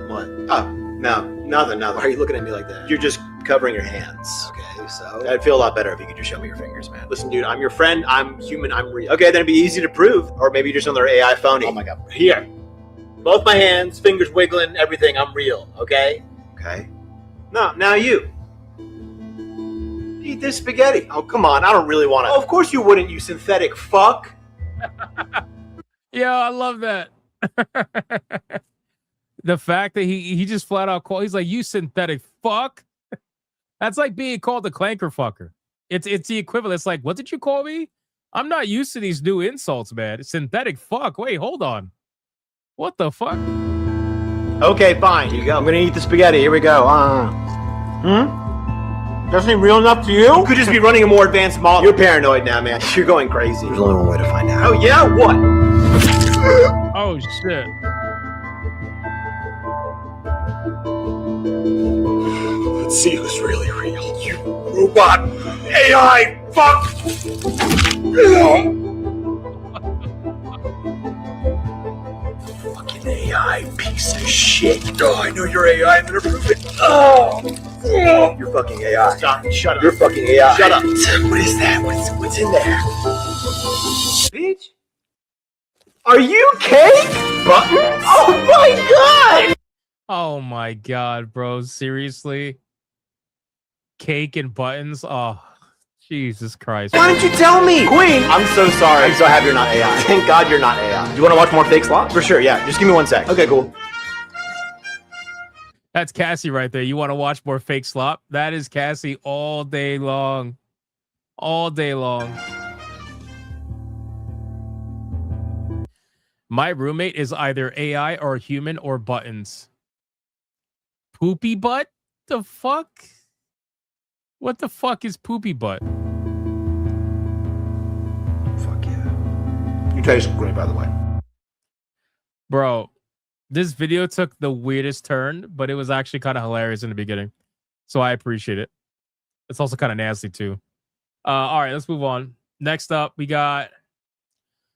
What? Oh, no. Nothing. Why are you looking at me like that? You're just covering your hands. Okay, so I'd feel a lot better if you could just show me your fingers, man. Listen, dude, I'm your friend. I'm human. I'm real. Okay, then it'd be easy to prove. Or maybe you're just another AI phony. Oh, my God. Here. Both my hands, fingers wiggling, everything. I'm real, okay? Okay. No, now you. Eat this spaghetti. Oh, come on. I don't really want to. Oh, of course you wouldn't, you synthetic fuck. Yeah, I love that. The fact that he just flat out called, he's like, you synthetic fuck. That's like being called a clanker fucker. It's the equivalent. It's like, what did you call me? I'm not used to these new insults, man. Synthetic fuck. Wait, hold on. What the fuck? Okay, fine. Here you go. I'm gonna eat the spaghetti. Here we go. Doesn't seem real enough to you? You could just be running a more advanced model. You're paranoid now, man. You're going crazy. There's only one way to find out. Oh, yeah? What? Oh, shit. Let's see who's really real. You robot AI fuck! Fucking AI piece of shit. Oh, I know you're AI. I'm gonna prove it. Oh! You're fucking AI. Stop. Shut up. You're fucking AI. Shut up. What is that? What's in there? Bitch? Are you cake? Buttons? Oh my God! Oh my God, bro. Seriously? Cake and buttons? Oh, Jesus Christ. Why didn't you tell me? Queen! I'm so sorry. I'm so happy you're not AI. Thank God you're not AI. You want to watch more fake slop? For sure, yeah. Just give me 1 sec. Okay, cool. That's Cassie right there. You want to watch more fake slop? That is Cassie all day long. All day long. My roommate is either AI or human or buttons. Poopy butt? The fuck? What the fuck is poopy butt? Fuck yeah. You taste great, by the way. Bro, this video took the weirdest turn, but it was actually kind of hilarious in the beginning. So I appreciate it. It's also kind of nasty too. All right, let's move on. Next up, we got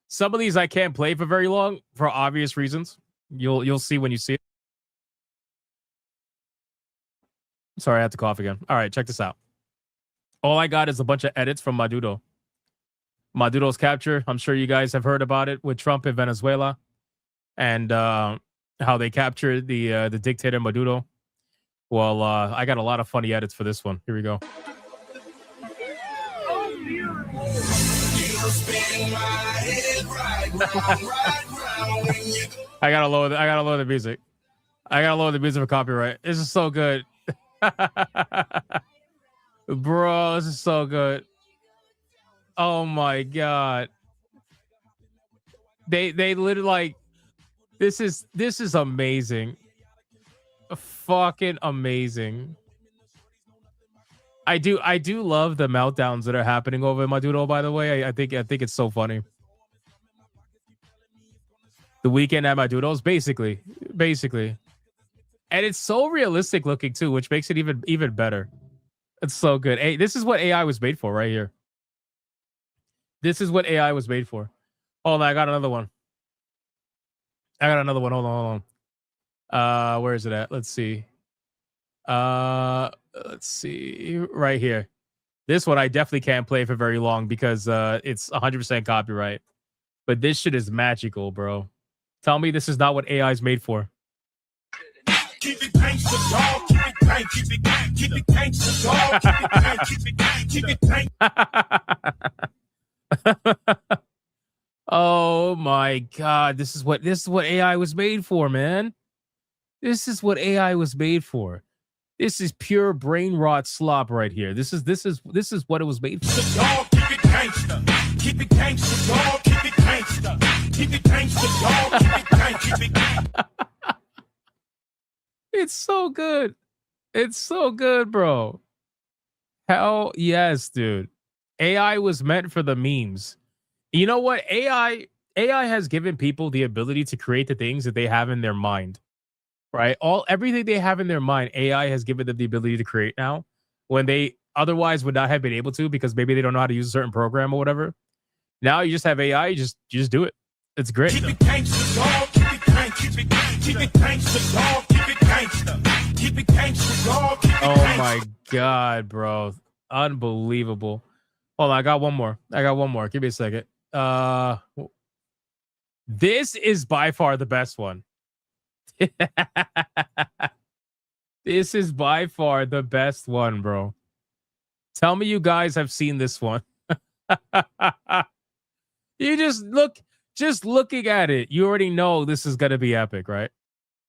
some of these I can't play for very long for obvious reasons. You'll see when you see it. Sorry, I had to cough again. All right, check this out. All I got is a bunch of edits from Maduro. Maduro's capture. I'm sure you guys have heard about it with Trump in Venezuela and how they captured the dictator Maduro. Well, I got a lot of funny edits for this one. Here we go. I gotta lower the music. I gotta lower the music for copyright. This is so good. Bro, this is so good. Oh my God. They literally like this is amazing. Fucking amazing. I do love the meltdowns that are happening over Maduro, by the way. I think it's so funny. The weekend at Maduro's basically. And it's so realistic looking too, which makes it even better. It's so good. Hey, this is what AI was made for right here. This is what AI was made for. Hold on, I got another one. Hold on. Where is it at? Let's see. Right here. This one I definitely can't play for very long because it's 100% copyright. But this shit is magical, bro. Tell me this is not what AI is made for. Keep it gangsta, dog. Keep it gang. Keep it gang. Keep it gangsta, dog. Keep it gang. Keep it gang. Keep it gang. Oh my god, this is what AI was made for, man. This is what AI was made for. This is pure brain rot slop right here. This is what it was made for. Dog, keep it gangsta. Keep it gangsta, dog. Keep it gangsta. Keep it gangsta, dog. Keep it gang. Keep it gang. It's so good. It's so good, bro. Hell yes, dude. AI was meant for the memes. You know what? AI has given people the ability to create the things that they have in their mind. Right? Everything they have in their mind, AI has given them the ability to create now when they otherwise would not have been able to because maybe they don't know how to use a certain program or whatever. Now you just have AI, you just do it. It's great. Keep it gangsta, dog. Keep it gang. Keep it gang. Keep it gangsta, dog. Keep it gangsta. Keep it gangsta, dog. Keep it Oh gangsta. my god, bro. Unbelievable. Hold on, I got one more. Give me a second. This is by far the best one. This is by far the best one, bro. Tell me you guys have seen this one. You just looking at it, you already know this is gonna be epic, right?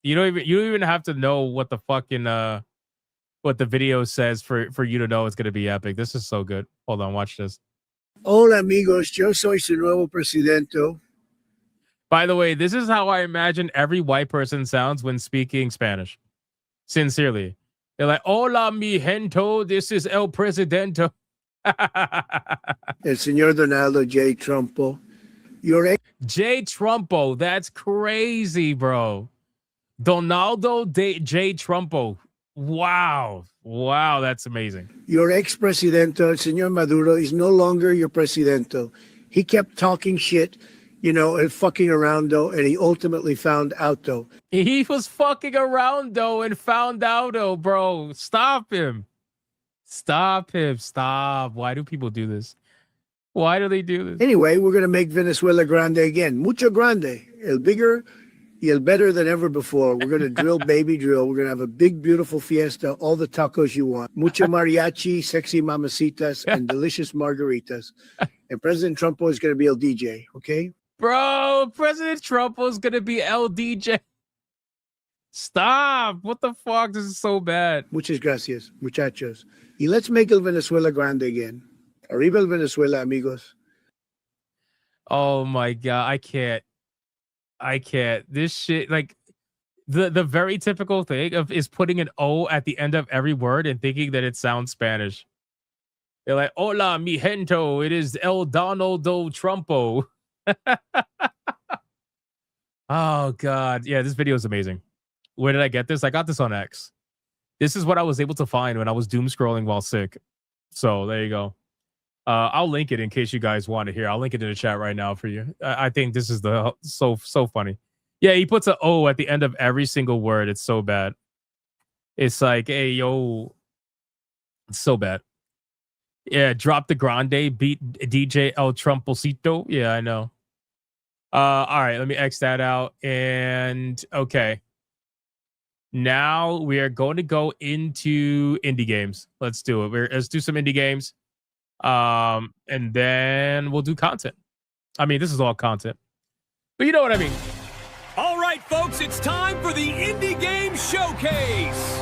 You don't even have to know what the fucking what the video says for you to know it's gonna be epic. This is so good. Hold on, watch this. Hola amigos, yo soy su nuevo presidente. By the way, this is how I imagine every white person sounds when speaking Spanish. Sincerely. They're like, hola mi gente, this is el presidente. El señor Donaldo J. Trumpo. J. Trumpo, that's crazy, bro. Donaldo J. Trumpo. Wow, that's amazing. Your ex-presidente, el señor Maduro, is no longer your presidente. He kept talking shit, and fucking around, though, and he ultimately found out, though. He was fucking around, though, and found out, though, bro. Stop him. Stop. Why do people do this? Why do they do this? Anyway, we're going to make Venezuela grande again. Mucho grande. El bigger y el better than ever before. We're going to drill, baby drill. We're going to have a big, beautiful fiesta. All the tacos you want. Mucho mariachi, sexy mamacitas, and delicious margaritas. And President Trumpo is going to be El DJ, okay? Bro, President Trumpo is going to be El DJ. Stop. What the fuck? This is so bad. Muchas gracias, muchachos. Y let's make El Venezuela grande again. Arriba el Venezuela, amigos. Oh my god, I can't. This shit, like the very typical thing is putting an O at the end of every word and thinking that it sounds Spanish. They're like, hola mi gente, it is El Donaldo Trumpo. Oh god, yeah, this video is amazing. Where did I get this? I got this on X. This is what I was able to find when I was doom scrolling while sick. So there you go. I'll link it in case you guys want to hear. I'll link it in the chat right now for you. I think this is so funny. Yeah, he puts an O at the end of every single word. It's so bad. It's like, hey, yo. It's so bad. Yeah, drop the grande, beat DJ El Trumposito. Yeah, I know. All right, let me X that out. And okay. Now we are going to go into indie games. Let's do it. Let's do some indie games. And then we'll do content. I mean, this is all content, but you know what I mean. All right, folks, it's time for the Indie Game Showcase.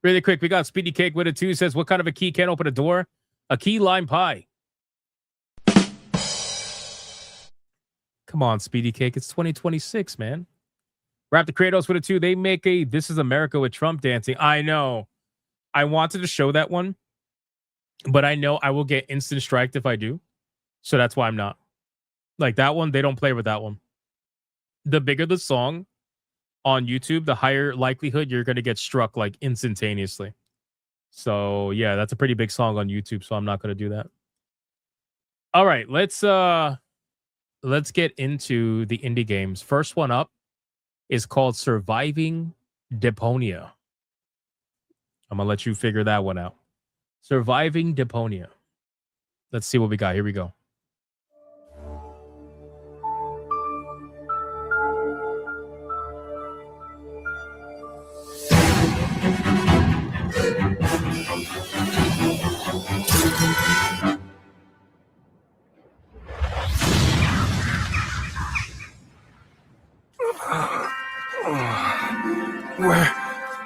Really quick, we got Speedy Cake with it too. Says, what kind of a key can't open a door? A key lime pie. Come on, Speedy Cake. It's 2026, man. Rap the Kratos with it too. They make a This Is America with Trump dancing. I know. I wanted to show that one, but I know I will get instant striked if I do. So that's why I'm not. Like that one, they don't play with that one. The bigger the song, on YouTube, the higher likelihood you're going to get struck like instantaneously. So yeah, that's a pretty big song on YouTube, so I'm not going to do that. All right, let's get into the indie games. First one up is called Surviving Deponia. I'm going to let you figure that one out. Surviving Deponia. Let's see what we got. Here we go.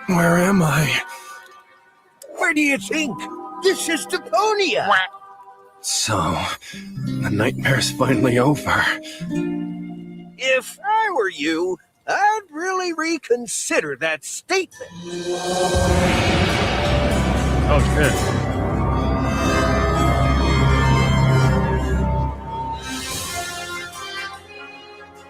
Where am I? Where do you think? This is Deponia. So, the nightmare's finally over. If I were you, I'd really reconsider that statement. Oh, shit.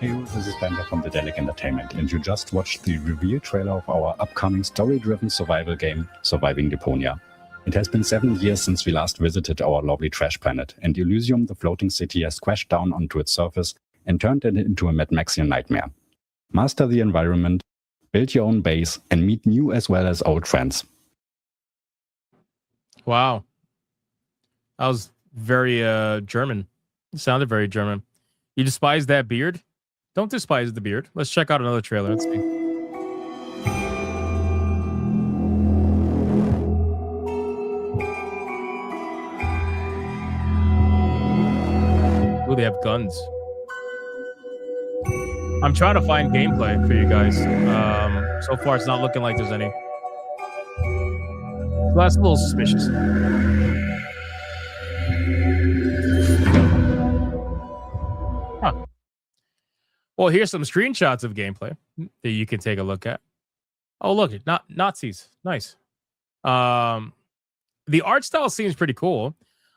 Hey, this is Bender from the Delic Entertainment, and you just watched the reveal trailer of our upcoming story-driven survival game, Surviving Deponia. It has been 7 years since we last visited our lovely trash planet, and Elysium, the floating city, has crashed down onto its surface and turned it into a Mad Maxian nightmare. Master the environment, build your own base, and meet new as well as old friends. Wow. That was very German. It sounded very German. You despise that beard? Don't despise the beard. Let's check out another trailer. Let's see. Ooh, they have guns. I'm trying to find gameplay for you guys. So far, it's not looking like there's any. So that's a little suspicious. Huh. Well, here's some screenshots of gameplay that you can take a look at. Oh, look, not Nazis. Nice. The art style seems pretty cool.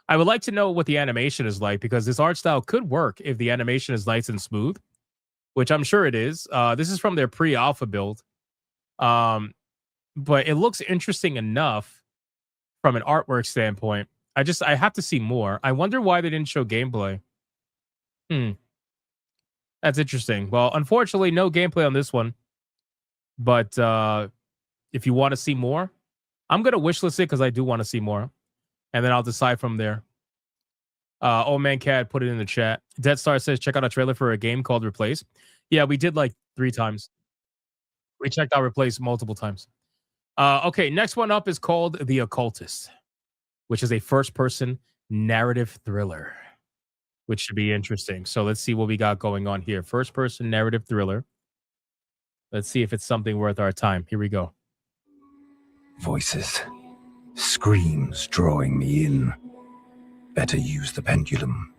I would like to know what the animation is like, because this art style could work if the animation is nice and smooth, which I'm sure it is. This is from their pre-alpha build. But it looks interesting enough from an artwork standpoint. I have to see more. I wonder why they didn't show gameplay. That's interesting. Well, unfortunately, no gameplay on this one. But if you want to see more, I'm going to wishlist it because I do want to see more. And then I'll decide from there. Old Man Cat put it in the chat. Dead Star says, check out a trailer for a game called Replace. Yeah, we did like 3 times. We checked out Replace multiple times. Okay, next one up is called The Occultist, which is a first-person narrative thriller, which should be interesting. So let's see what we got going on here. First-person narrative thriller. Let's see if it's something worth our time. Here we go. Voices. Screams drawing me in. Better use the pendulum.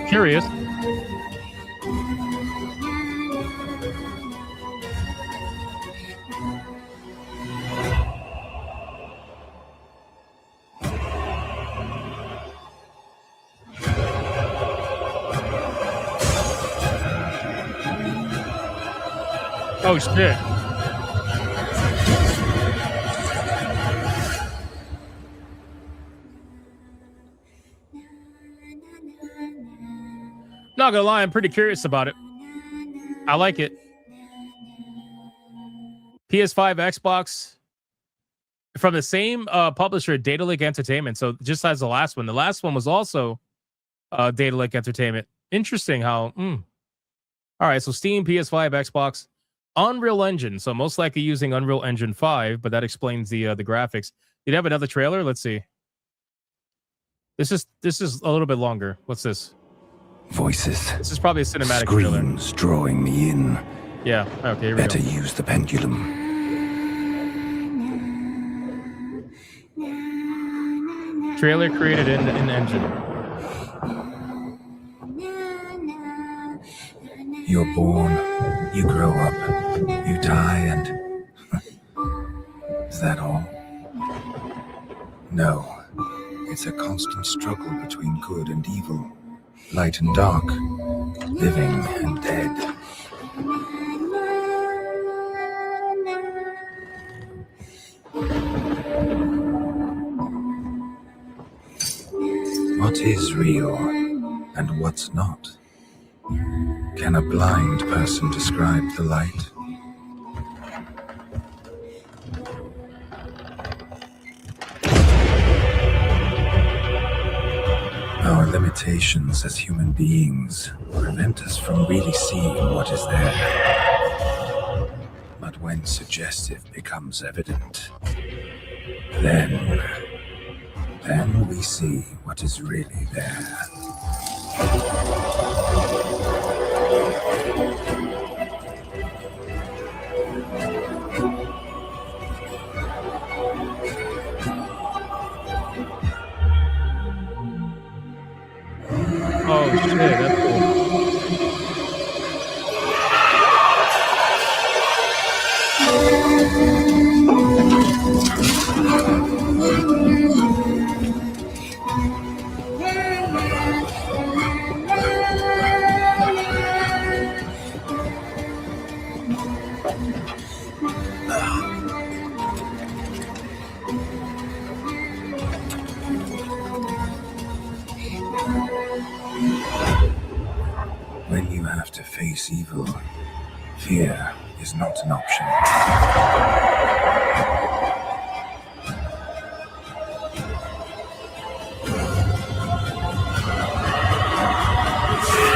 Curious. Oh, shit. Not gonna lie, I'm pretty curious about it. I like it. PS5, Xbox, from the same publisher, Data Lake Entertainment. So just as the last one. The last one was also Data Lake Entertainment. Interesting how. All right, so Steam, PS5, Xbox, Unreal Engine. So most likely using Unreal Engine 5, but that explains the graphics. Did you have another trailer? Let's see. This is a little bit longer. What's this? Voices. This is probably a cinematic trailer. Screams drawing me in. Yeah. Okay. Here we Better go. use the pendulum. Trailer created in engine. You're born, you grow up, you die, and is that all? No, it's a constant struggle between good and evil, light and dark, living and dead. What is real and what's not? Can a blind person describe the light? Our limitations as human beings prevent us from really seeing what is there. But when suggestive becomes evident, then we see what is really there. Oh shit, that's cool. When you have to face evil, fear is not an option.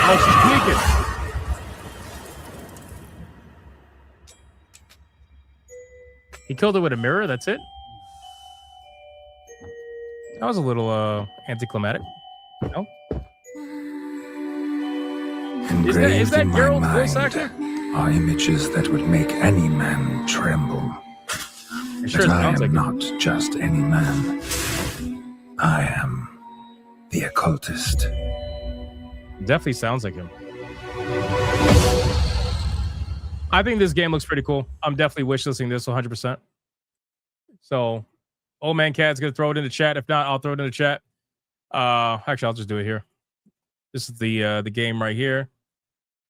Oh, she's tweaking. He killed her with a mirror, that's it? That was a little anticlimactic. No? Is that Engraved in my Geralt's voice mind actor? are images that would make any man tremble. Sure But I sounds am like not just any man. I am the occultist. Definitely sounds like him. I think this game looks pretty cool. I'm definitely wishlisting this 100%. So, Old Man Cat's gonna throw it in the chat. If not, I'll throw it in the chat. Actually, I'll just do it here. This is the game right here.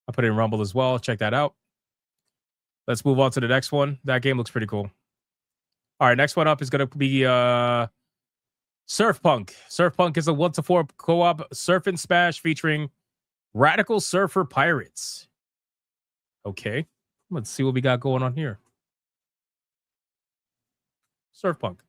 I'll put it in Rumble as well. Check that out. Let's move on to the next one. That game looks pretty cool. All right, next one up is gonna be Surf Punk. Surf Punk is a 1-4 co-op surf and smash featuring Radical Surfer Pirates. Okay, let's see what we got going on here. Surf Punk.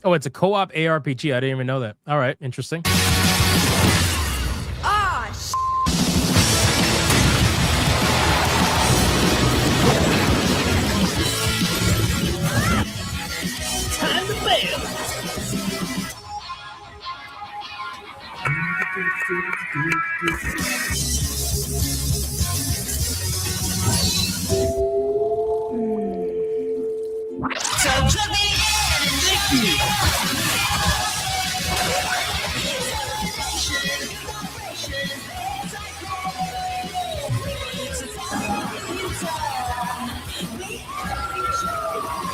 Oh, it's a co-op ARPG. I didn't even know that. All right, interesting. Time to bail. So drop me in and lick me.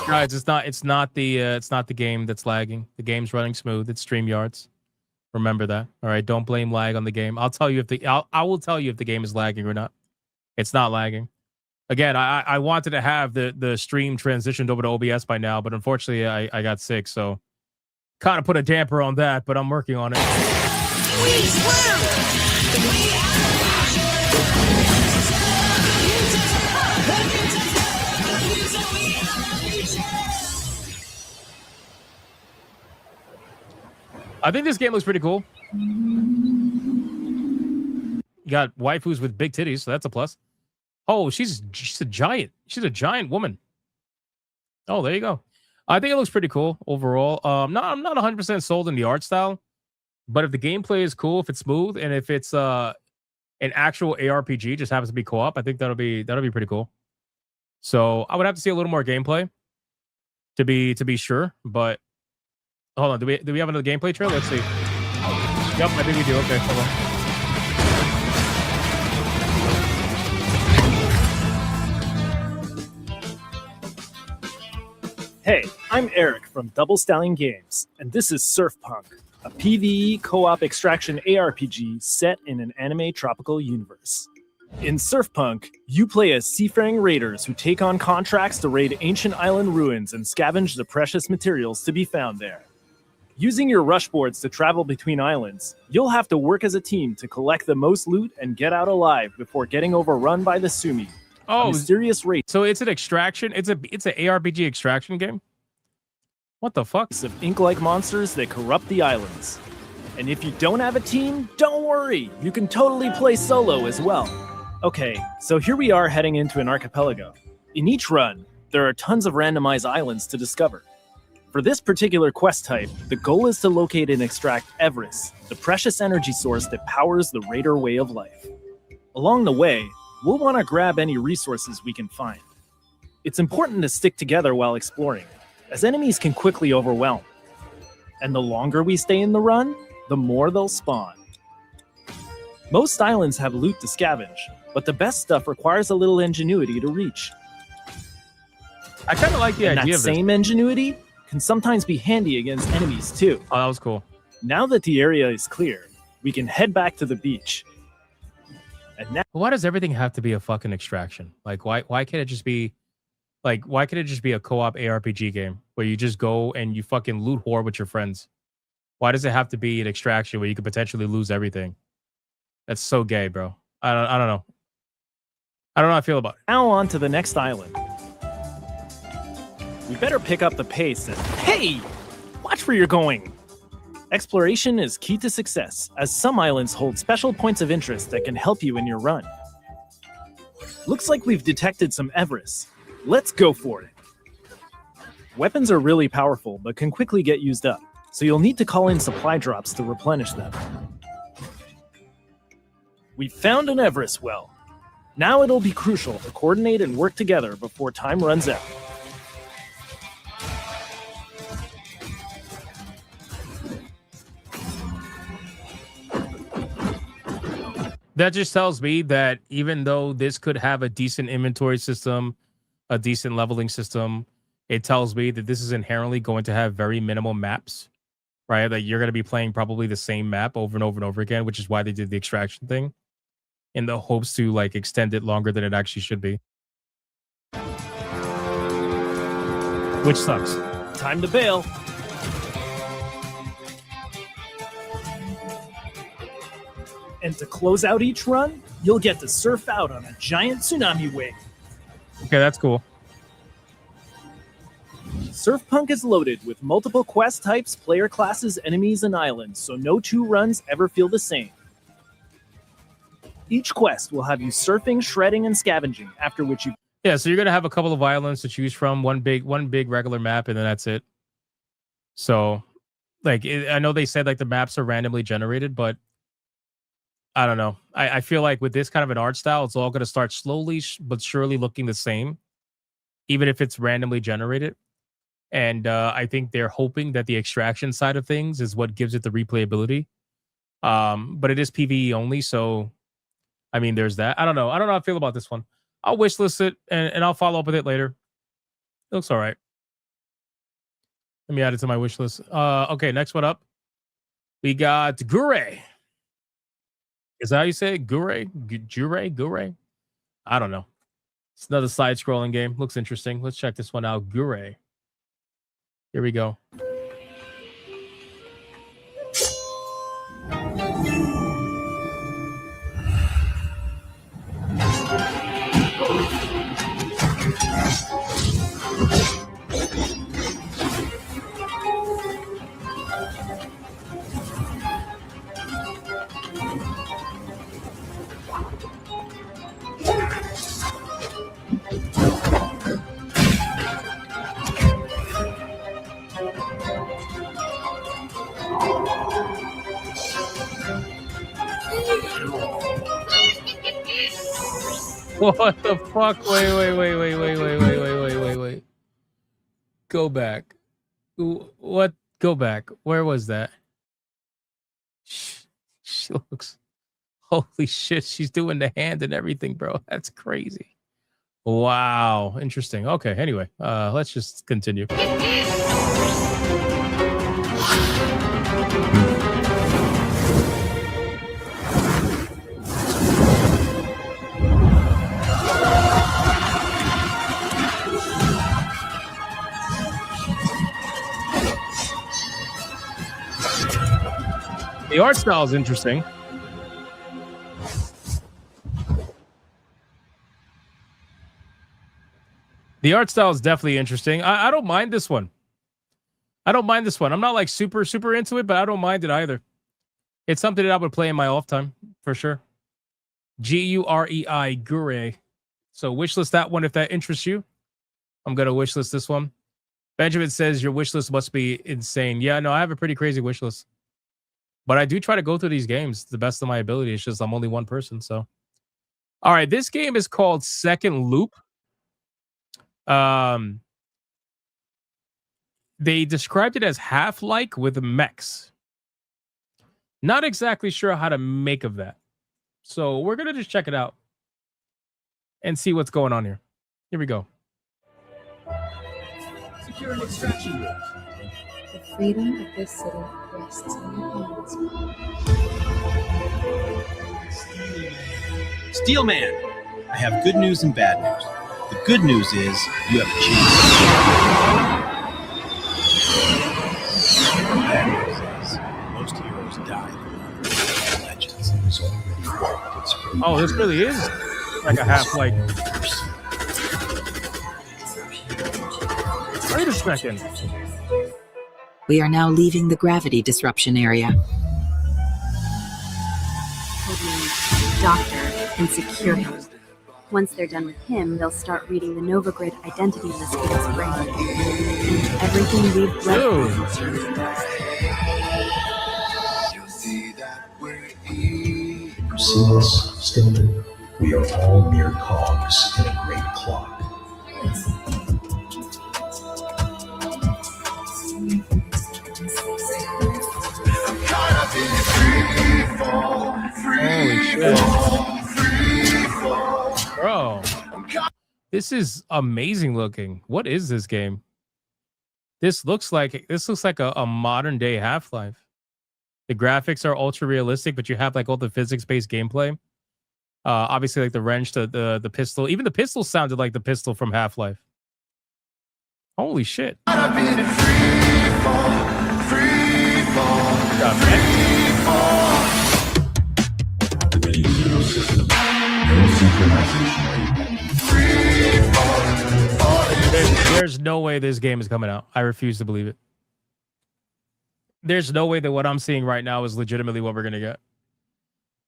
Guys, it's not the game that's lagging. The game's running smooth. It's StreamYards. Remember that. All right, don't blame lag on the game. I will tell you if the game is lagging or not. It's not lagging. Again, I wanted to have the stream transitioned over to OBS by now, but unfortunately I got sick, so kind of put a damper on that, but I'm working on it. I think this game looks pretty cool. You got waifus with big titties, so that's a plus. Oh, she's a giant. She's a giant woman. Oh, there you go. I think it looks pretty cool overall. I'm not 100% sold in the art style, but if the gameplay is cool, if it's smooth, and if it's an actual ARPG, just happens to be co-op, I think that'll be pretty cool. So I would have to see a little more gameplay to be sure. But hold on, do we have another gameplay trailer? Let's see. Yep, I think we do. Okay, hold on. Hey, I'm Eric from Double Stallion Games, and this is Surfpunk, a PvE co-op extraction ARPG set in an anime tropical universe. In Surfpunk, you play as seafaring raiders who take on contracts to raid ancient island ruins and scavenge the precious materials to be found there. Using your rushboards to travel between islands, you'll have to work as a team to collect the most loot and get out alive before getting overrun by the Sumi. Oh, mysterious raid. So it's an extraction. It's an ARPG extraction game. What the fuck? Of ink-like monsters that corrupt the islands. And if you don't have a team, don't worry. You can totally play solo as well. Okay, so here we are heading into an archipelago. In each run, there are tons of randomized islands to discover. For this particular quest type, the goal is to locate and extract Everest, the precious energy source that powers the raider way of life. Along the way, we'll want to grab any resources we can find. It's important to stick together while exploring, as enemies can quickly overwhelm. And the longer we stay in the run, the more they'll spawn. Most islands have loot to scavenge, but the best stuff requires a little ingenuity to reach. I kind of like the idea that of this. same ingenuity can sometimes be handy against enemies too. Oh, that was cool. Now that the area is clear, we can head back to the beach. And now, why does everything have to be a fucking extraction? Like, why can't it just be, like, why can't it just be a co-op ARPG game where you just go and you fucking loot whore with your friends? Why does it have to be an extraction where you could potentially lose everything? That's so gay, bro. I don't know. I don't know how I feel about it. Now on to the next island. We better pick up the pace and, hey, watch where you're going. Exploration is key to success, as some islands hold special points of interest that can help you in your run. Looks like we've detected some Everest. Let's go for it. Weapons are really powerful, but can quickly get used up, so you'll need to call in supply drops to replenish them. We found an Everest well. Now it'll be crucial to coordinate and work together before time runs out. That just tells me that even though this could have a decent inventory system, a decent leveling system, it tells me that this is inherently going to have very minimal maps, right? Like you're going to be playing probably the same map over and over and over again, which is why they did the extraction thing in the hopes to like extend it longer than it actually should be. Which sucks. Time to bail. And to close out each run, you'll get to surf out on a giant tsunami wave. Okay, that's cool. Surfpunk is loaded with multiple quest types, player classes, enemies, and islands, so no two runs ever feel the same. Each quest will have you surfing, shredding, and scavenging, after which you... Yeah, so you're going to have a couple of islands to choose from, one big regular map, and then that's it. So, like, I know they said, like, the maps are randomly generated, but I don't know. I feel like with this kind of an art style, it's all going to start slowly but surely looking the same, even if it's randomly generated. And I think they're hoping that the extraction side of things is what gives it the replayability. But it is PvE only, so I mean, there's that. I don't know. I don't know how I feel about this one. I'll wishlist it and I'll follow up with it later. It looks all right. Let me add it to my wish list. Okay, next one up. We got Gure. Is that how you say it? Gure? Gure? I don't know. It's another side-scrolling game. Looks interesting. Let's check this one out. Gure. Here we go. What the fuck? Wait. Go back. What? Go back. Where was that? She looks. Holy shit, she's doing the hand and everything, bro. That's crazy. Wow. Interesting. Okay, anyway, let's just continue. The art style is interesting. The art style is definitely interesting. I don't mind this one. I'm not like super into it, but I don't mind it either. It's something that I would play in my off time for sure. Gurei, Gurei. So wishlist that one if that interests you. I'm gonna wishlist this one. Benjamin says your wishlist must be insane. Yeah, no, I have a pretty crazy wishlist. But I do try to go through these games to the best of my ability. It's just I'm only one person, so. All right, this game is called Second Loop. They described it as Half-like with mechs. Not exactly sure how to make of that. So we're going to just check it out and see what's going on here. Here we go. Secure an extraction route. The freedom of this city rests in your hands. Steelman, I have good news and bad news. The good news is you have a chance. The bad news is most heroes die. Legends is already walked its spring. Oh, this really is like a half-like. Wait a second. We are now leaving the gravity disruption area. Doctor and secure him. Once they're done with him, they'll start reading the Nova Grid identity list with his brain. And everything we've left. You see this, Stillman? We are all mere cogs in a great clock. Holy shit. Bro, this is amazing looking. What is this game? This looks like a modern day Half-Life. The graphics are ultra realistic, but you have like all the physics-based gameplay. Obviously, like the wrench, the pistol. Even the pistol sounded like the pistol from Half-Life. Holy shit. There's no way this game is coming out. I refuse to believe it. There's no way that what I'm seeing right now is legitimately what we're going to get.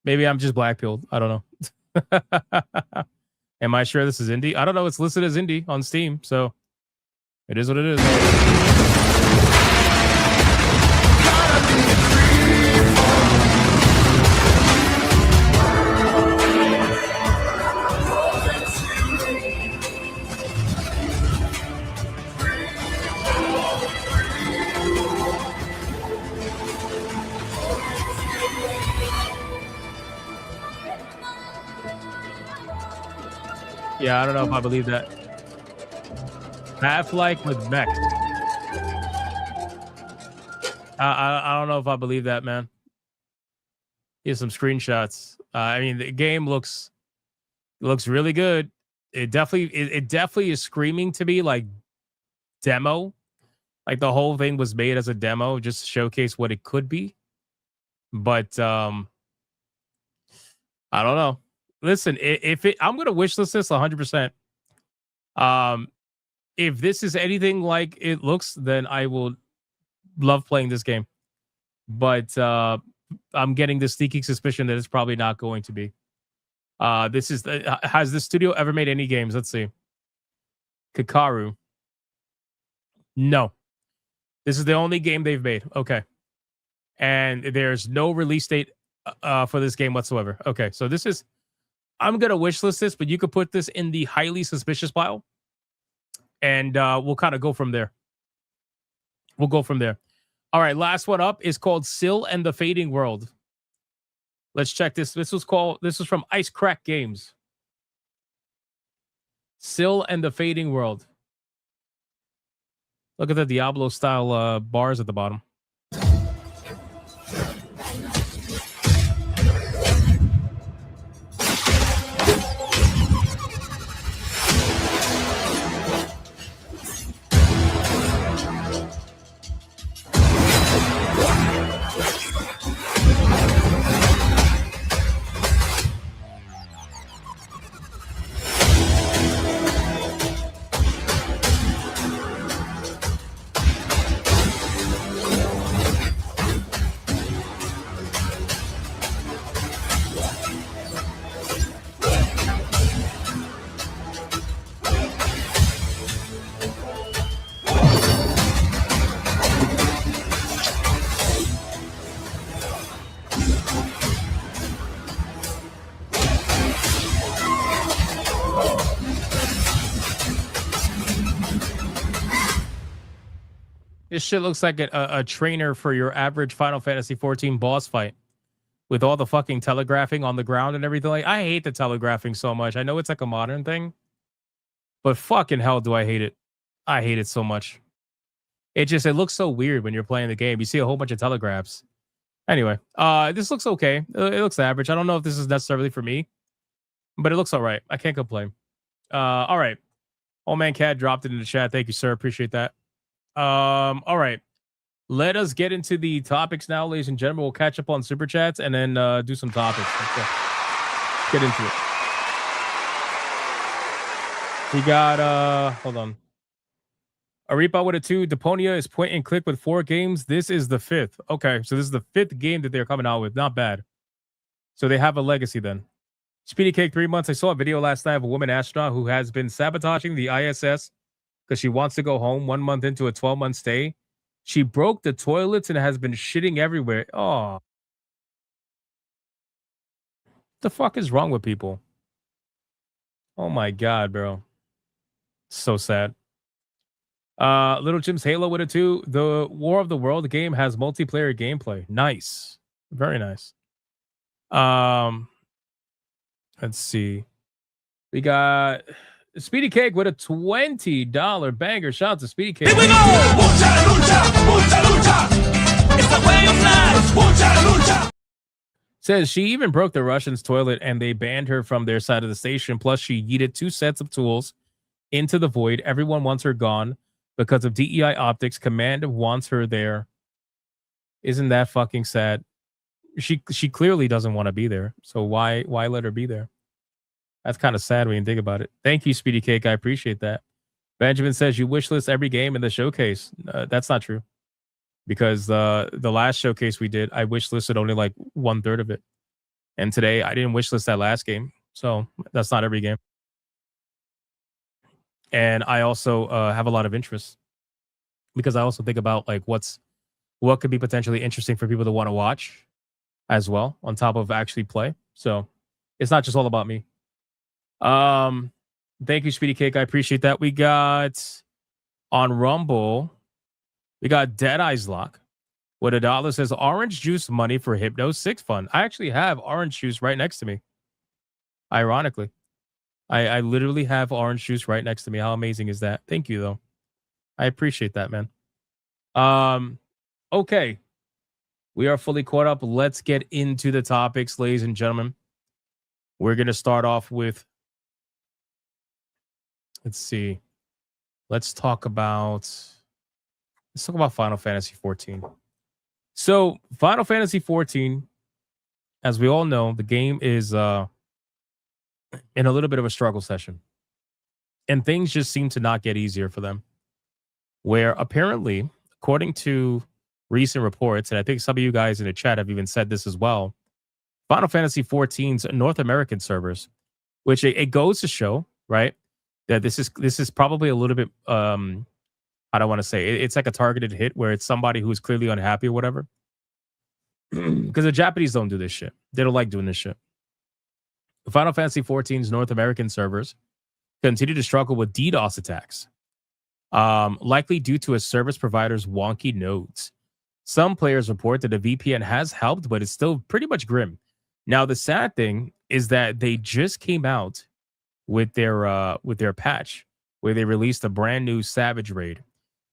Maybe I'm just blackpilled. I don't know. Am I sure this is indie? I don't know. It's listed as indie on Steam, so it is what it is. Yeah, I don't know if I believe that. Half-like with mech. I don't know if I believe that, man. Here's some screenshots. I mean, the game looks really good. It definitely is screaming to me like demo. Like the whole thing was made as a demo just to showcase what it could be. But I don't know. Listen, I'm gonna wishlist this 100%. If this is anything like it looks, then I will love playing this game. But I'm getting the sneaky suspicion that it's probably not going to be. This is has the studio ever made any games? Let's see. Kakaru. No. This is the only game they've made. Okay. And there's no release date for this game whatsoever. Okay, so this is, I'm going to wishlist this, but you could put this in the highly suspicious pile. And we'll kind of go from there. We'll go from there. All right, last one up is called Syl and the Fading World. Let's check this. This was from Ice Crack Games. Syl and the Fading World. Look at the Diablo style bars at the bottom. This shit looks like a trainer for your average Final Fantasy 14 boss fight with all the fucking telegraphing on the ground and everything. Like, I hate the telegraphing so much. I know it's like a modern thing, but fucking hell do I hate it. I hate it so much. It looks so weird when you're playing the game. You see a whole bunch of telegraphs. Anyway, this looks okay. It looks average. I don't know if this is necessarily for me, but it looks all right. I can't complain. All right. Old Man Cat dropped it in the chat. Thank you, sir. Appreciate that. All right. Let us get into the topics now, ladies and gentlemen. We'll catch up on super chats and then do some topics. Let's get into it. We got hold on. Arepa with a 2. Deponia is point and click with 4 games. This is the 5th. Okay, so this is the 5th game that they're coming out with. Not bad. So they have a legacy then. Speedy Cake 3 months. I saw a video last night of a woman astronaut who has been sabotaging the ISS because she wants to go home 1 month into a 12-month stay. She broke the toilets and has been shitting everywhere. Oh. What the fuck is wrong with people? Oh my God, bro. So sad. Little Jim's Halo with a 2. The War of the World game has multiplayer gameplay. Nice. Very nice. Let's see. We got Speedy Cake with a $20 banger. Shout out to Speedy Cake. Here we go! Mucha lucha! Mucha lucha! It's the way of life! Mucha lucha! Says she even broke the Russians' toilet and they banned her from their side of the station. Plus, she yeeted 2 sets of tools into the void. Everyone wants her gone because of DEI optics. Command wants her there. Isn't that fucking sad? She clearly doesn't want to be there. So why let her be there? That's kind of sad when you think about it. Thank you, Speedy Cake. I appreciate that. Benjamin says you wishlist every game in the showcase. That's not true. Because the last showcase we did, I wishlisted only like 1/3 of it. And today I didn't wishlist that last game. So that's not every game. And I also have a lot of interest. Because I also think about like what could be potentially interesting for people to want to watch as well, on top of actually play. So it's not just all about me. Thank you, Speedy Cake. I appreciate that. We got on Rumble, we got Dead Eyes Lock with $1 says orange juice money for Hypno 6 fund. I actually have orange juice right next to me. Ironically, I literally have orange juice right next to me. How amazing is that? Thank you, though. I appreciate that, man. Okay. We are fully caught up. Let's get into the topics, ladies and gentlemen. We're going to start off with, let's see. Let's talk about Final Fantasy 14. So, Final Fantasy 14, as we all know, the game is in a little bit of a struggle session. And things just seem to not get easier for them. Where apparently, according to recent reports, and I think some of you guys in the chat have even said this as well. Final Fantasy XIV's North American servers, which it goes to show, right, that this is probably a little bit I don't want to say it's like a targeted hit where it's somebody who's clearly unhappy or whatever. Because the Japanese don't do this shit. They don't like doing this shit. Final Fantasy XIV's North American servers continue to struggle with DDoS attacks, likely due to a service provider's wonky nodes. Some players report that a VPN has helped, but it's still pretty much grim. Now, the sad thing is that they just came out with their patch where they released a brand new Savage raid.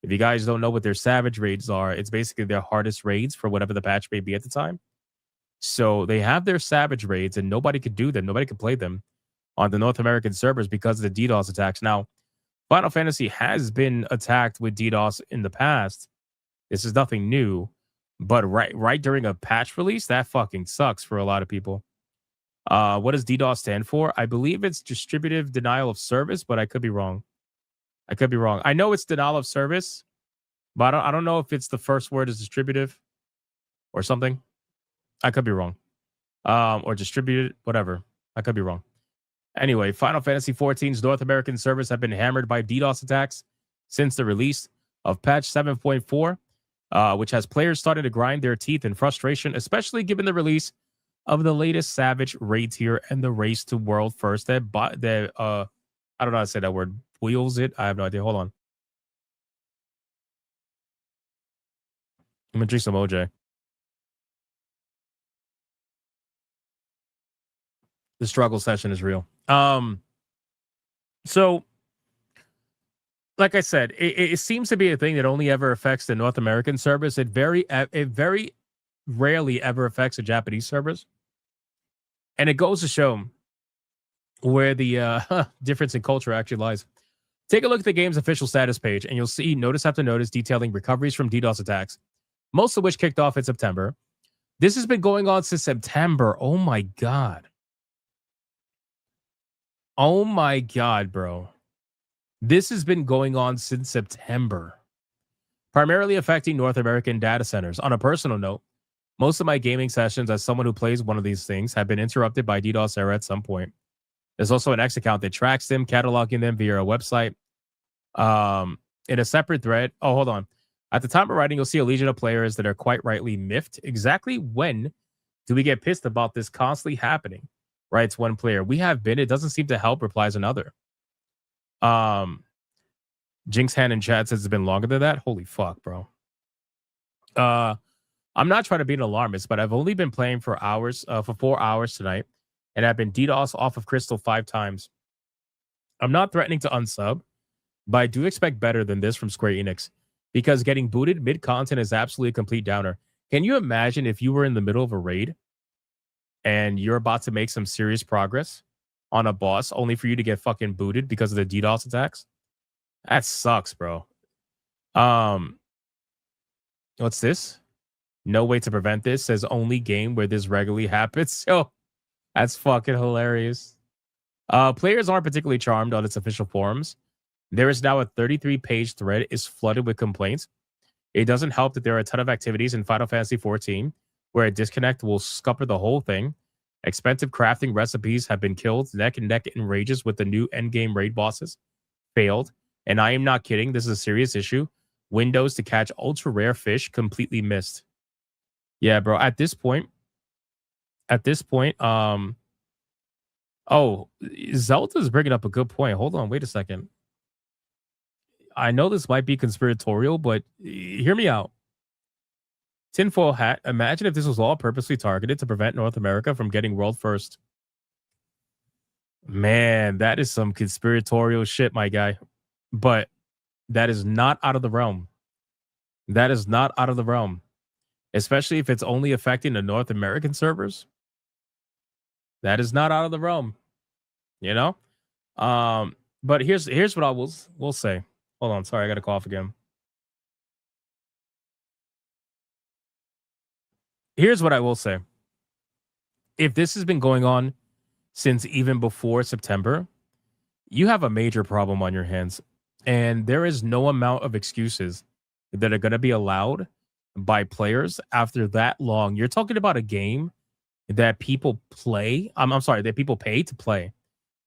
If you guys don't know what their Savage raids are, it's basically their hardest raids for whatever the patch may be at the time. So they have their Savage raids, and nobody could do them. Nobody could play them on the North American servers because of the DDoS attacks. Now, Final Fantasy has been attacked with DDoS in the past. This is nothing new, but right during a patch release, that fucking sucks for a lot of people. What does DDoS stand for? I believe it's distributive denial of service, but I could be wrong. I know it's denial of service, but I don't know if it's the first word is distributive or something. I could be wrong. Or distributed, whatever. I could be wrong. Anyway, Final Fantasy XIV's North American servers have been hammered by DDoS attacks since the release of patch 7.4, which has players starting to grind their teeth in frustration, especially given the release of the latest Savage raid tier and the race to world first that I don't know how to say that word. Wheels it? I have no idea. Hold on. I'm gonna drink some OJ. The struggle session is real. So like I said, it seems to be a thing that only ever affects the North American servers. It very rarely ever affects the Japanese servers. And it goes to show where the difference in culture actually lies. Take a look at the game's official status page, and you'll see notice after notice detailing recoveries from DDoS attacks, most of which kicked off in September. This has been going on since September. Oh my God. Oh my God, bro. This has been going on since September, primarily affecting North American data centers. On a personal note, most of my gaming sessions as someone who plays one of these things have been interrupted by DDoS error at some point. There's also an X account that tracks them, cataloging them via a website. In a separate thread. Oh, hold on. At the time of writing, you'll see a legion of players that are quite rightly miffed. Exactly when do we get pissed about this constantly happening? Writes one player. We have been. It doesn't seem to help, replies another. Jinx Hand in chat says it's been longer than that. Holy fuck, bro. I'm not trying to be an alarmist, but I've only been playing for 4 hours tonight, and I've been DDoS off of Crystal 5 times. I'm not threatening to unsub, but I do expect better than this from Square Enix, because getting booted mid-content is absolutely a complete downer. Can you imagine if you were in the middle of a raid and you're about to make some serious progress on a boss only for you to get fucking booted because of the DDoS attacks? That sucks, bro. What's this? No way to prevent this. Says only game where this regularly happens. So that's fucking hilarious. Players aren't particularly charmed on its official forums. There is now a 33-page thread is flooded with complaints. It doesn't help that there are a ton of activities in Final Fantasy XIV where a disconnect will scupper the whole thing. Expensive crafting recipes have been killed neck and neck in rages with the new endgame raid bosses. Failed. And I am not kidding. This is a serious issue. Windows to catch ultra rare fish completely missed. Yeah, bro. At this point, oh, Zelda's bringing up a good point. Hold on, wait a second. I know this might be conspiratorial, but hear me out. Tinfoil hat. Imagine if this was all purposely targeted to prevent North America from getting world first. Man, that is some conspiratorial shit, my guy. But that is not out of the realm. That is not out of the realm. Especially if it's only affecting the North American servers. That is not out of the realm. You know? But here's what I will say. Hold on, sorry, I got to cough again. Here's what I will say. If this has been going on since even before September, you have a major problem on your hands. And there is no amount of excuses that are going to be allowed by players after that long. You're talking about a game that people play. I'm sorry, that people pay to play,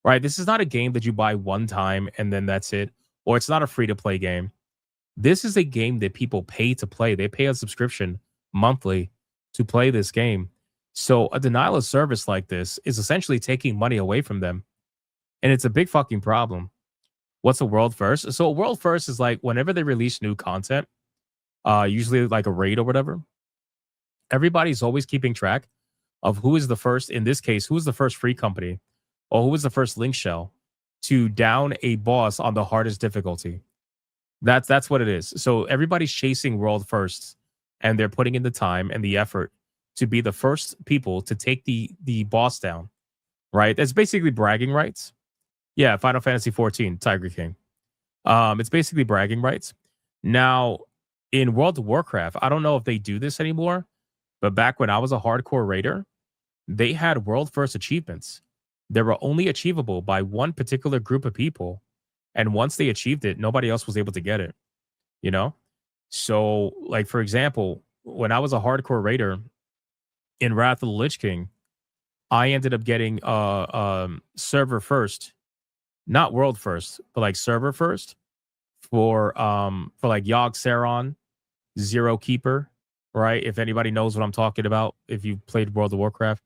right? This is not a game that you buy one time and then that's it, or it's not a free to play game. This is a game that people pay to play. They pay a subscription monthly to play this game. So a denial of service like this is essentially taking money away from them. And it's a big fucking problem. What's a world first? So a world first is like whenever they release new content, usually like a raid or whatever, everybody's always keeping track of who is the first, in this case, who is the first free company or who was the first link shell to down a boss on the hardest difficulty. That's what it is. So everybody's chasing world firsts and they're putting in the time and the effort to be the first people to take the boss down, right? That's basically bragging rights. Yeah, Final Fantasy 14, Tiger King. It's basically bragging rights. Now, in World of Warcraft, I don't know if they do this anymore, but back when I was a hardcore raider, they had world first achievements. They were only achievable by one particular group of people. And once they achieved it, nobody else was able to get it, you know? So, like, for example, when I was a hardcore raider in Wrath of the Lich King, I ended up getting server first, not world first, but like server first for like Yogg Saron, Zero Keeper, right? If anybody knows what I'm talking about, if you played World of Warcraft,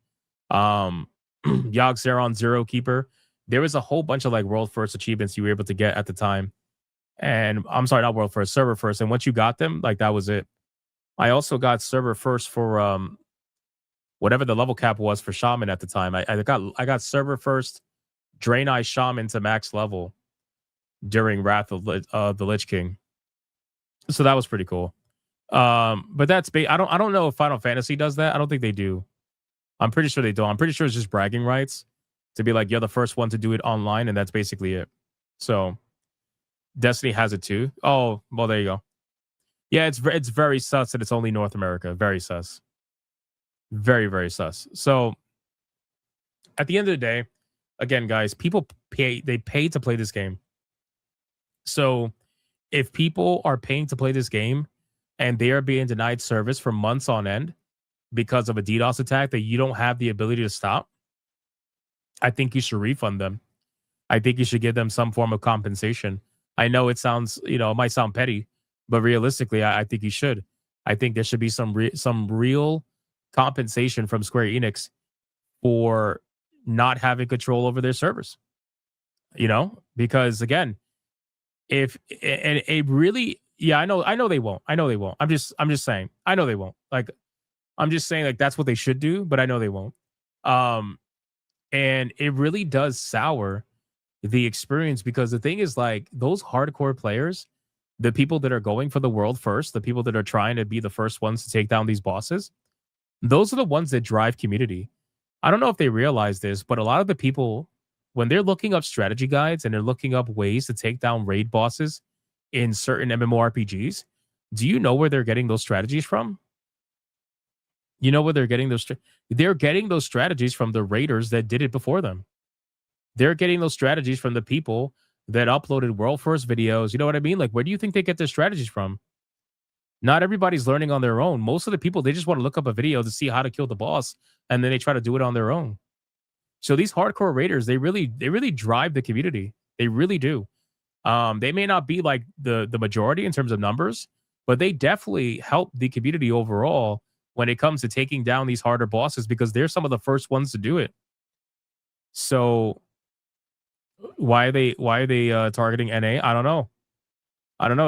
Yogg Saron, Zero Keeper, there was a whole bunch of like world first achievements you were able to get at the time. And I'm sorry, not world first, server first. And once you got them, like that was it. I also got server first for whatever the level cap was for Shaman at the time. I got server first Draenei Shaman to max level during Wrath of the Lich King. So that was pretty cool. But that's I don't know if Final Fantasy does that. I don't think they do. I'm pretty sure they don't. I'm pretty sure it's just bragging rights to be like, you're the first one to do it online, and that's basically it. So Destiny has it too. Oh, well, there you go. Yeah, it's very sus that it's only North America. Very sus. Very, very sus. So at the end of the day, again, guys, people pay to play this game. So if people are paying to play this game and they are being denied service for months on end because of a DDoS attack that you don't have the ability to stop, I think you should refund them. I think you should give them some form of compensation. I know it sounds, it might sound petty, but realistically, I think you should. I think there should be some real compensation from Square Enix for not having control over their servers. Because again, if and it really, yeah, I know they won't. I'm just saying, I know they won't. Like, I'm just saying, like, that's what they should do, but I know they won't. And it really does sour the experience, because the thing is, like, those hardcore players, the people that are going for the world first, the people that are trying to be the first ones to take down these bosses, those are the ones that drive community. I don't know if they realize this, but a lot of the people, when they're looking up strategy guides and they're looking up ways to take down raid bosses in certain MMORPGs, do you know where they're getting those strategies from? You know where they're getting those? They're getting those strategies from the raiders that did it before them. They're getting those strategies from the people that uploaded world first videos. You know what I mean? Like, where do you think they get their strategies from? Not everybody's learning on their own. Most of the people, they just want to look up a video to see how to kill the boss, and then they try to do it on their own. So these hardcore raiders, they really drive the community. They really do. They may not be like the majority in terms of numbers, but they definitely help the community overall when it comes to taking down these harder bosses, because they're some of the first ones to do it. So why are they targeting NA? I don't know.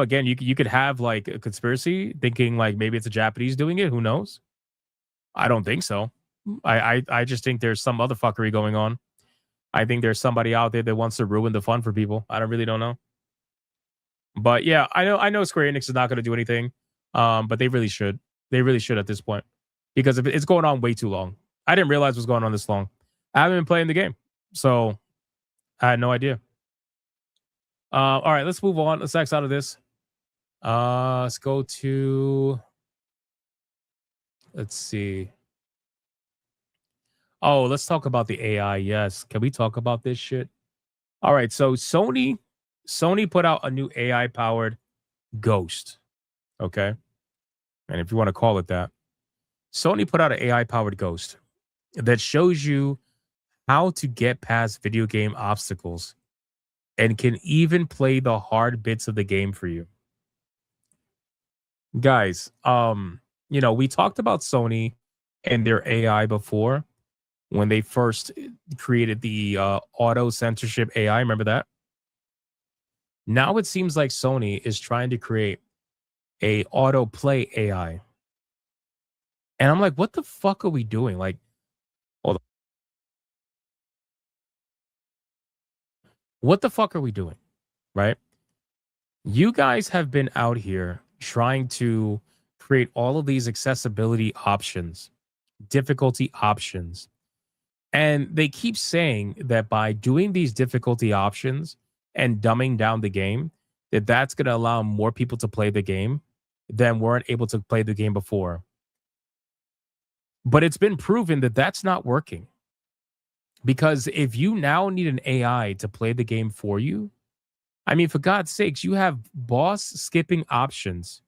Again, you could have like a conspiracy thinking like maybe it's a Japanese doing it. Who knows? I don't think so. I just think there's some other fuckery going on. I think there's somebody out there that wants to ruin the fun for people. I don't know. But yeah, I know Square Enix is not going to do anything. But they really should. They really should at this point, because if it's going on way too long. I didn't realize it was going on this long. I haven't been playing the game, so I had no idea. All right, let's move on. Let's X out of this. Let's go to. Let's see. Oh, let's talk about the AI. Yes, can we talk about this shit? All right, so Sony put out a new AI powered Ghost. Okay. and if you want to call it that, Sony put out an AI-powered ghost that shows you how to get past video game obstacles and can even play the hard bits of the game for you. Guys, we talked about Sony and their AI before when they first created the auto censorship AI. Remember that? Now it seems like Sony is trying to create a auto play AI. And I'm like, what the fuck are we doing? Like, hold on. What the fuck are we doing? Right? You guys have been out here trying to create all of these accessibility options, difficulty options. And they keep saying that by doing these difficulty options and dumbing down the game, that's going to allow more people to play the game than weren't able to play the game before. But it's been proven that that's not working. Because if you now need an AI to play the game for you, I mean, for God's sakes, you have boss skipping options.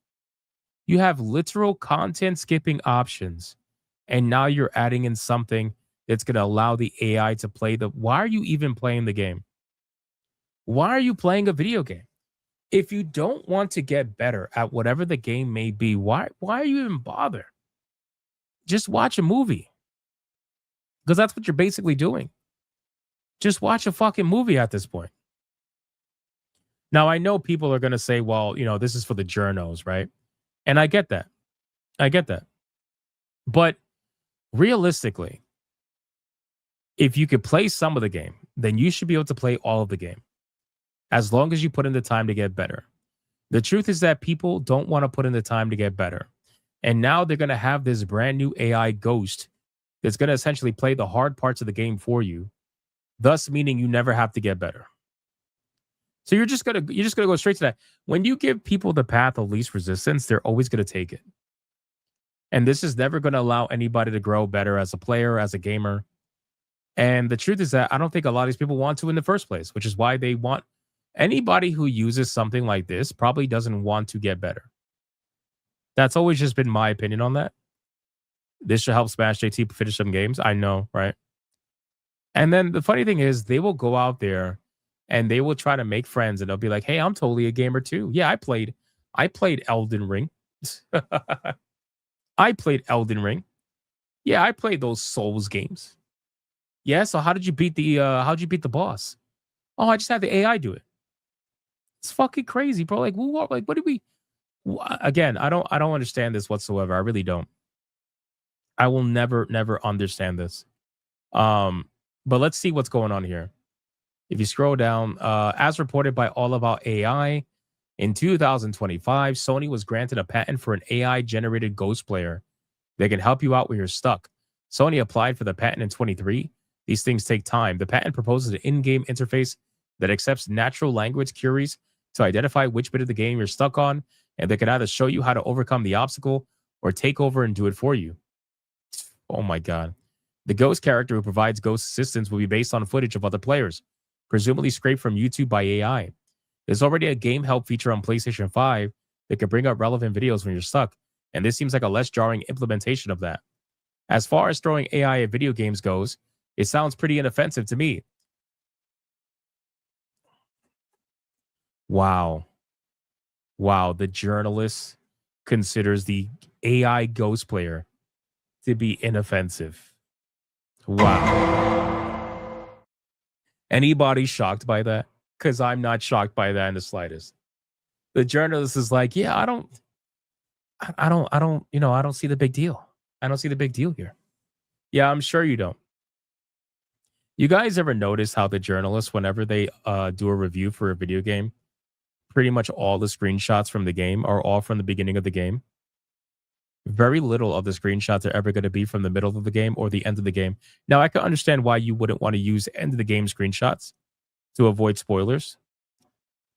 You have literal content skipping options. And now you're adding in something that's going to allow the AI to play the... Why are you even playing the game? Why are you playing a video game? If you don't want to get better at whatever the game may be, why are you even bother? Just watch a movie. Because that's what you're basically doing. Just watch a fucking movie at this point. Now, I know people are going to say, well, this is for the journos, right? And I get that. But realistically, if you could play some of the game, then you should be able to play all of the game. As long as you put in the time to get better. The truth is that people don't want to put in the time to get better. And now they're going to have this brand new AI ghost that's going to essentially play the hard parts of the game for you, thus meaning you never have to get better. So you're just gonna go straight to that. When you give people the path of least resistance, they're always going to take it. And this is never going to allow anybody to grow better as a player, as a gamer. And the truth is that I don't think a lot of these people want to in the first place, which is why they want anybody who uses something like this probably doesn't want to get better. That's always just been my opinion on that. This should help Smash JT finish some games. I know, right? And then the funny thing is they will go out there and they will try to make friends and they'll be like, hey, I'm totally a gamer too. Yeah, I played Elden Ring. I played Elden Ring. Yeah, I played those Souls games. Yeah, so how did you beat the boss? Oh, I just had the AI do it. It's fucking crazy, bro. Like, what do we... Again, I don't understand this whatsoever. I really don't. I will never understand this. But let's see what's going on here. If you scroll down, as reported by All About AI, in 2025, Sony was granted a patent for an AI-generated ghost player that can help you out when you're stuck. Sony applied for the patent in 23. These things take time. The patent proposes an in-game interface that accepts natural language queries to identify which bit of the game you're stuck on, and they can either show you how to overcome the obstacle or take over and do it for you. Oh my God. The ghost character who provides ghost assistance will be based on footage of other players, presumably scraped from YouTube by AI. There's already a game help feature on PlayStation 5 that can bring up relevant videos when you're stuck, and this seems like a less jarring implementation of that. As far as throwing AI at video games goes, it sounds pretty inoffensive to me. Wow. The journalist considers the AI ghost player to be inoffensive. Wow. Anybody shocked by that? Because I'm not shocked by that in the slightest. The journalist is like, yeah, I don't see the big deal. I don't see the big deal here. Yeah, I'm sure you don't. You guys ever notice how the journalists, whenever they do a review for a video game, pretty much all the screenshots from the game are all from the beginning of the game? Very little of the screenshots are ever going to be from the middle of the game or the end of the game. Now, I can understand why you wouldn't want to use end of the game screenshots to avoid spoilers,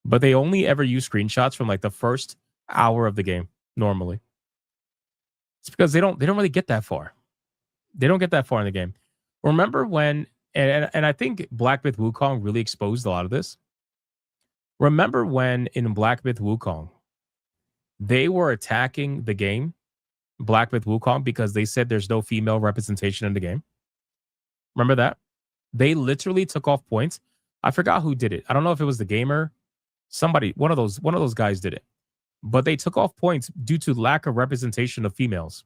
but they only ever use screenshots from like the first hour of the game normally. It's because they don't really get that far. They don't get that far in the game. Remember when, and I think Black Myth Wukong really exposed a lot of this. Remember when in Black Myth Wukong, they were attacking the game Black Myth Wukong because they said there's no female representation in the game. Remember that? They literally took off points. I forgot who did it. I don't know if it was the gamer. Somebody, one of those guys did it. But they took off points due to lack of representation of females.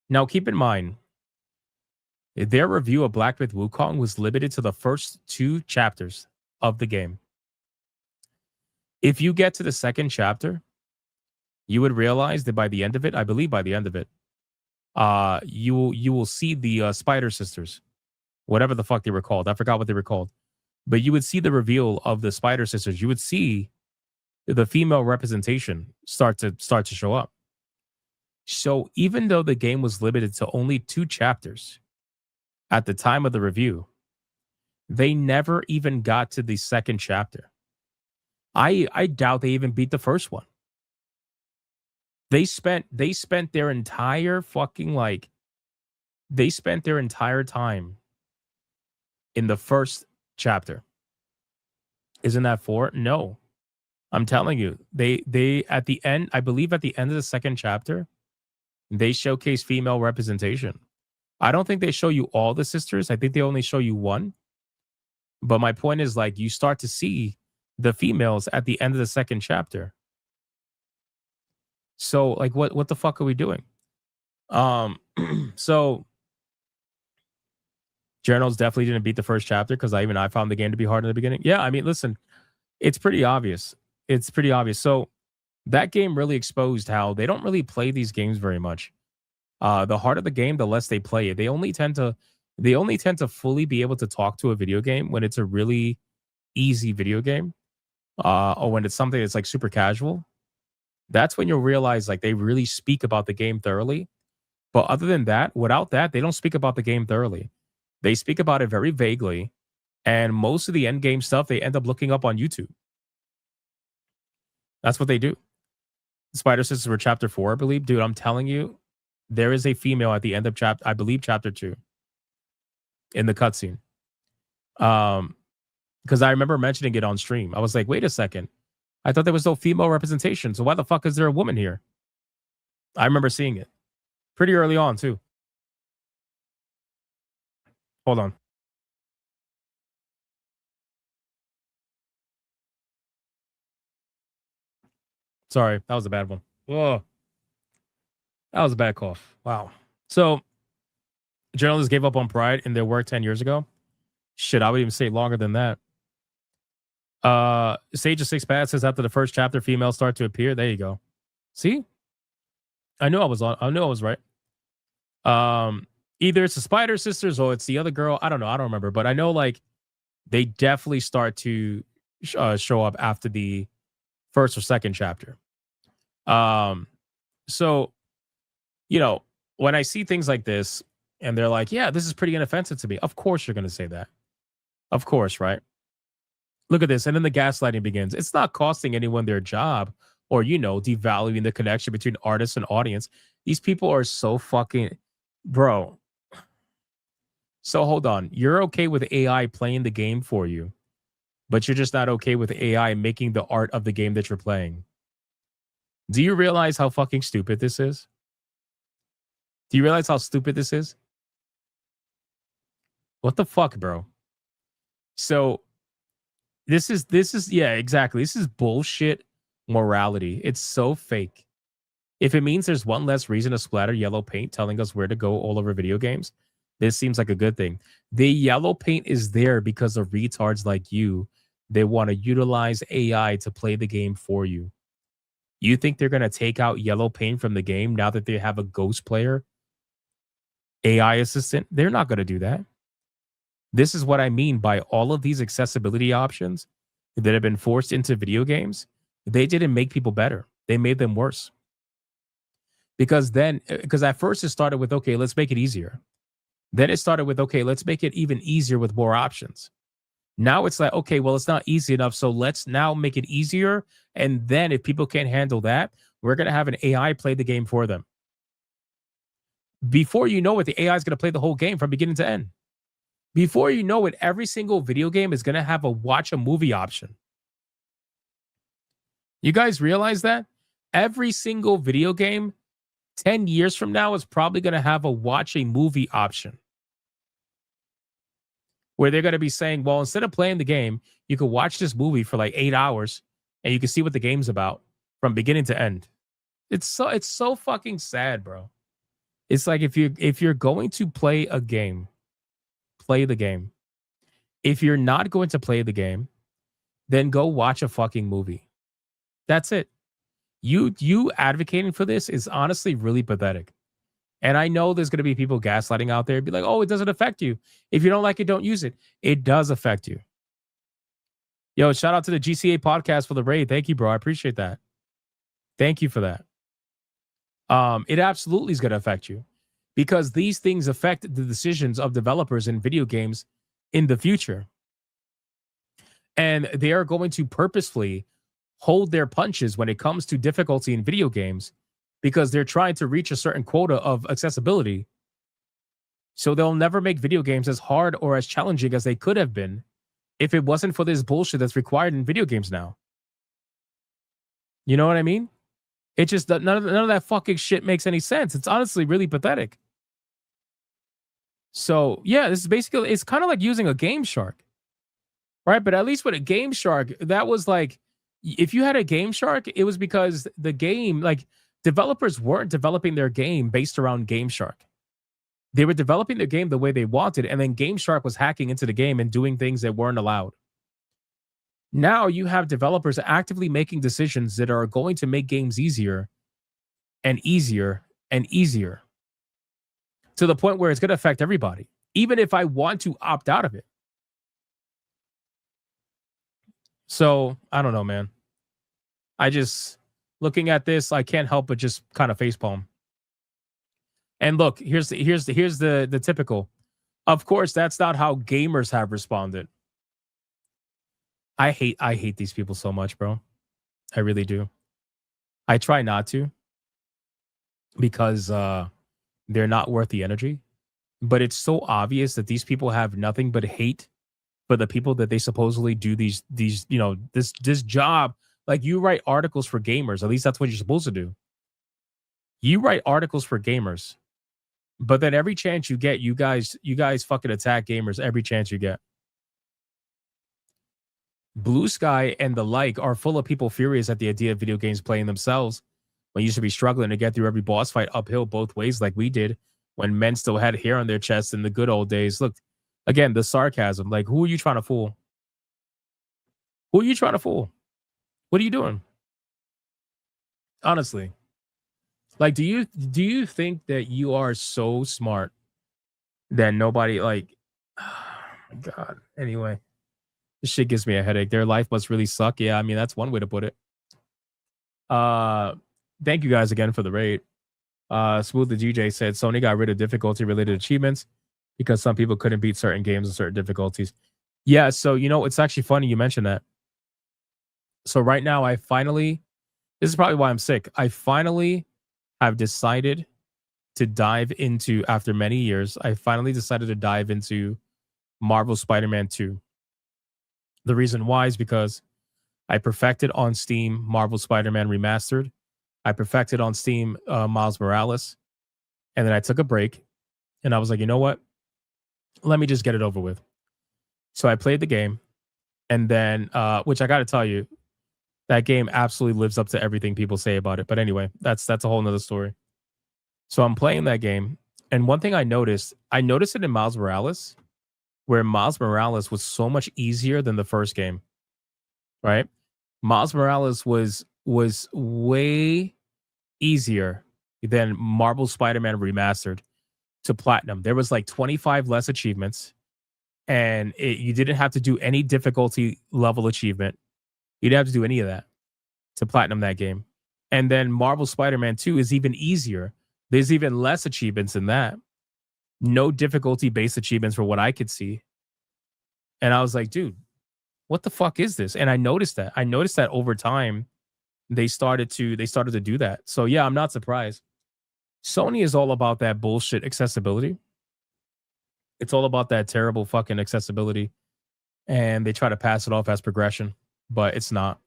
Now, keep in mind, their review of Black Myth Wukong was limited to the first 2 chapters of the game. If you get to the second chapter, you would realize that by the end of it, I believe by the end of it, you will see the Spider Sisters, whatever the fuck they were called. I forgot what they were called. But you would see the reveal of the Spider Sisters. You would see the female representation start to show up. So even though the game was limited to only 2 chapters at the time of the review, they never even got to the second chapter. I doubt they even beat the first one. They spent their entire fucking they spent their entire time in the first chapter. Isn't that 4? No. I'm telling you, they at the end, I believe at the end of the second chapter, they showcase female representation. I don't think they show you all the sisters. I think they only show you one. But my point is, like, you start to see the females at the end of the second chapter. So, like, what the fuck are we doing? So Journals definitely didn't beat the first chapter because I found the game to be hard in the beginning. Yeah, I mean, listen, it's pretty obvious. It's pretty obvious. So that game really exposed how they don't really play these games very much. The harder the game, the less they play it. They only tend to fully be able to talk to a video game when it's a really easy video game, or when it's something that's like super casual. That's when you'll realize like they really speak about the game thoroughly. But other than that, without that, they don't speak about the game thoroughly. They speak about it very vaguely, and most of the end game stuff they end up looking up on YouTube. That's what they do. Spider Sisters were chapter 4, I believe. Dude, I'm telling you, there is a female at the end of chapter 2 in the cutscene. Because I remember mentioning it on stream. I was like, wait a second. I thought there was no female representation. So why the fuck is there a woman here? I remember seeing it pretty early on, too. Hold on. Sorry, that was a bad one. Whoa. That was a bad cough. Wow. So, journalists gave up on Pride in their work 10 years ago. Shit, I would even say longer than that. Sage of Six Paths says after the first chapter, females start to appear. There you go. See? I knew I was right. Either it's the Spider Sisters or it's the other girl. I don't know. I don't remember. But I know like they definitely start to show up after the first or second chapter. So, you know, when I see things like this and they're like, yeah, this is pretty inoffensive to me. Of course you're going to say that. Of course, right? Look at this. And then the gaslighting begins. It's not costing anyone their job or, you know, devaluing the connection between artists and audience. These people are so fucking... Bro. So hold on. You're okay with AI playing the game for you, but you're just not okay with AI making the art of the game that you're playing. Do you realize how fucking stupid this is? Do you realize how stupid this is? What the fuck, bro? So this is yeah, exactly. This is bullshit morality. It's so fake. If it means there's one less reason to splatter yellow paint telling us where to go all over video games, this seems like a good thing. The yellow paint is there because of retards like you. They want to utilize AI to play the game for you. You think they're going to take out yellow paint from the game now that they have a ghost player AI assistant? They're not going to do that. This is what I mean by all of these accessibility options that have been forced into video games. They didn't make people better. They made them worse. Because at first it started with, okay, let's make it easier. Then it started with, okay, let's make it even easier with more options. Now it's like, okay, well, it's not easy enough. So let's now make it easier. And then if people can't handle that, we're going to have an AI play the game for them. Before you know it, the AI is going to play the whole game from beginning to end. Before you know it, every single video game is going to have a watch a movie option. You guys realize that? Every single video game 10 years from now, it's probably going to have a watch a movie option where they're going to be saying, well, instead of playing the game, you could watch this movie for like 8 hours and you can see what the game's about from beginning to end. It's so fucking sad, bro. It's like if you're going to play a game, play the game. If you're not going to play the game, then go watch a fucking movie. That's it. You advocating for this is honestly really pathetic. And I know there's going to be people gaslighting out there, be like, oh, it doesn't affect you. If you don't like it, don't use it. It does affect you. Yo, shout out to the GCA podcast for the raid. Thank you, bro. I appreciate that. Thank you for that. It absolutely is going to affect you because these things affect the decisions of developers in video games in the future. And they are going to purposefully hold their punches when it comes to difficulty in video games because they're trying to reach a certain quota of accessibility. So they'll never make video games as hard or as challenging as they could have been if it wasn't for this bullshit that's required in video games now. You know what I mean? It just, none of that fucking shit makes any sense. It's honestly really pathetic. So yeah, this is basically, it's kind of like using a Game Shark, right? But at least with a Game Shark, that was like, if you had a Game Shark, it was because the game, like developers weren't developing their game based around Game Shark. They were developing their game the way they wanted, and then Game Shark was hacking into the game and doing things that weren't allowed. Now you have developers actively making decisions that are going to make games easier and easier and easier to the point where it's going to affect everybody, even if I want to opt out of it. So I don't know, man. I just, looking at this, I can't help but just kind of facepalm. And look, here's the typical. Of course, that's not how gamers have responded. I hate these people so much, bro. I really do. I try not to because they're not worth the energy. But it's so obvious that these people have nothing but hate for the people that they supposedly do these this job. Like, you write articles for gamers. At least that's what you're supposed to do. You write articles for gamers. But then every chance you get, you guys fucking attack gamers every chance you get. Blue Sky and the like are full of people furious at the idea of video games playing themselves when you should be struggling to get through every boss fight uphill both ways like we did when men still had hair on their chests in the good old days. Look, again, the sarcasm. Like, who are you trying to fool? Who are you trying to fool? What are you doing? Honestly. Like, do you think that you are so smart that nobody, like, oh my God. Anyway. This shit gives me a headache. Their life must really suck. Yeah, I mean, that's one way to put it. Thank you guys again for the raid. Smooth the DJ said Sony got rid of difficulty-related achievements because some people couldn't beat certain games in certain difficulties. Yeah, so, it's actually funny you mentioned that. So right now, this is probably why I'm sick. I finally have decided to dive into, after many years, I finally decided to dive into Marvel Spider-Man 2. The reason why is because I perfected on Steam Marvel Spider-Man Remastered. I perfected on Steam Miles Morales. And then I took a break. And I was like, you know what? Let me just get it over with. So I played the game. And then, which I got to tell you, that game absolutely lives up to everything people say about it. But anyway, that's a whole nother story. So I'm playing that game. And one thing I noticed it in Miles Morales, where Miles Morales was so much easier than the first game, right? Miles Morales was way easier than Marvel Spider-Man Remastered to platinum. There was like 25 less achievements, and you didn't have to do any difficulty level achievement. You didn't have to do any of that to platinum that game. And then Marvel Spider-Man 2 is even easier. There's even less achievements in that. No difficulty-based achievements for what I could see. And I was like, dude, what the fuck is this? And I noticed that. Over time, they started to do that. So yeah, I'm not surprised. Sony is all about that bullshit accessibility. It's all about that terrible fucking accessibility. And they try to pass it off as progression, but it's not.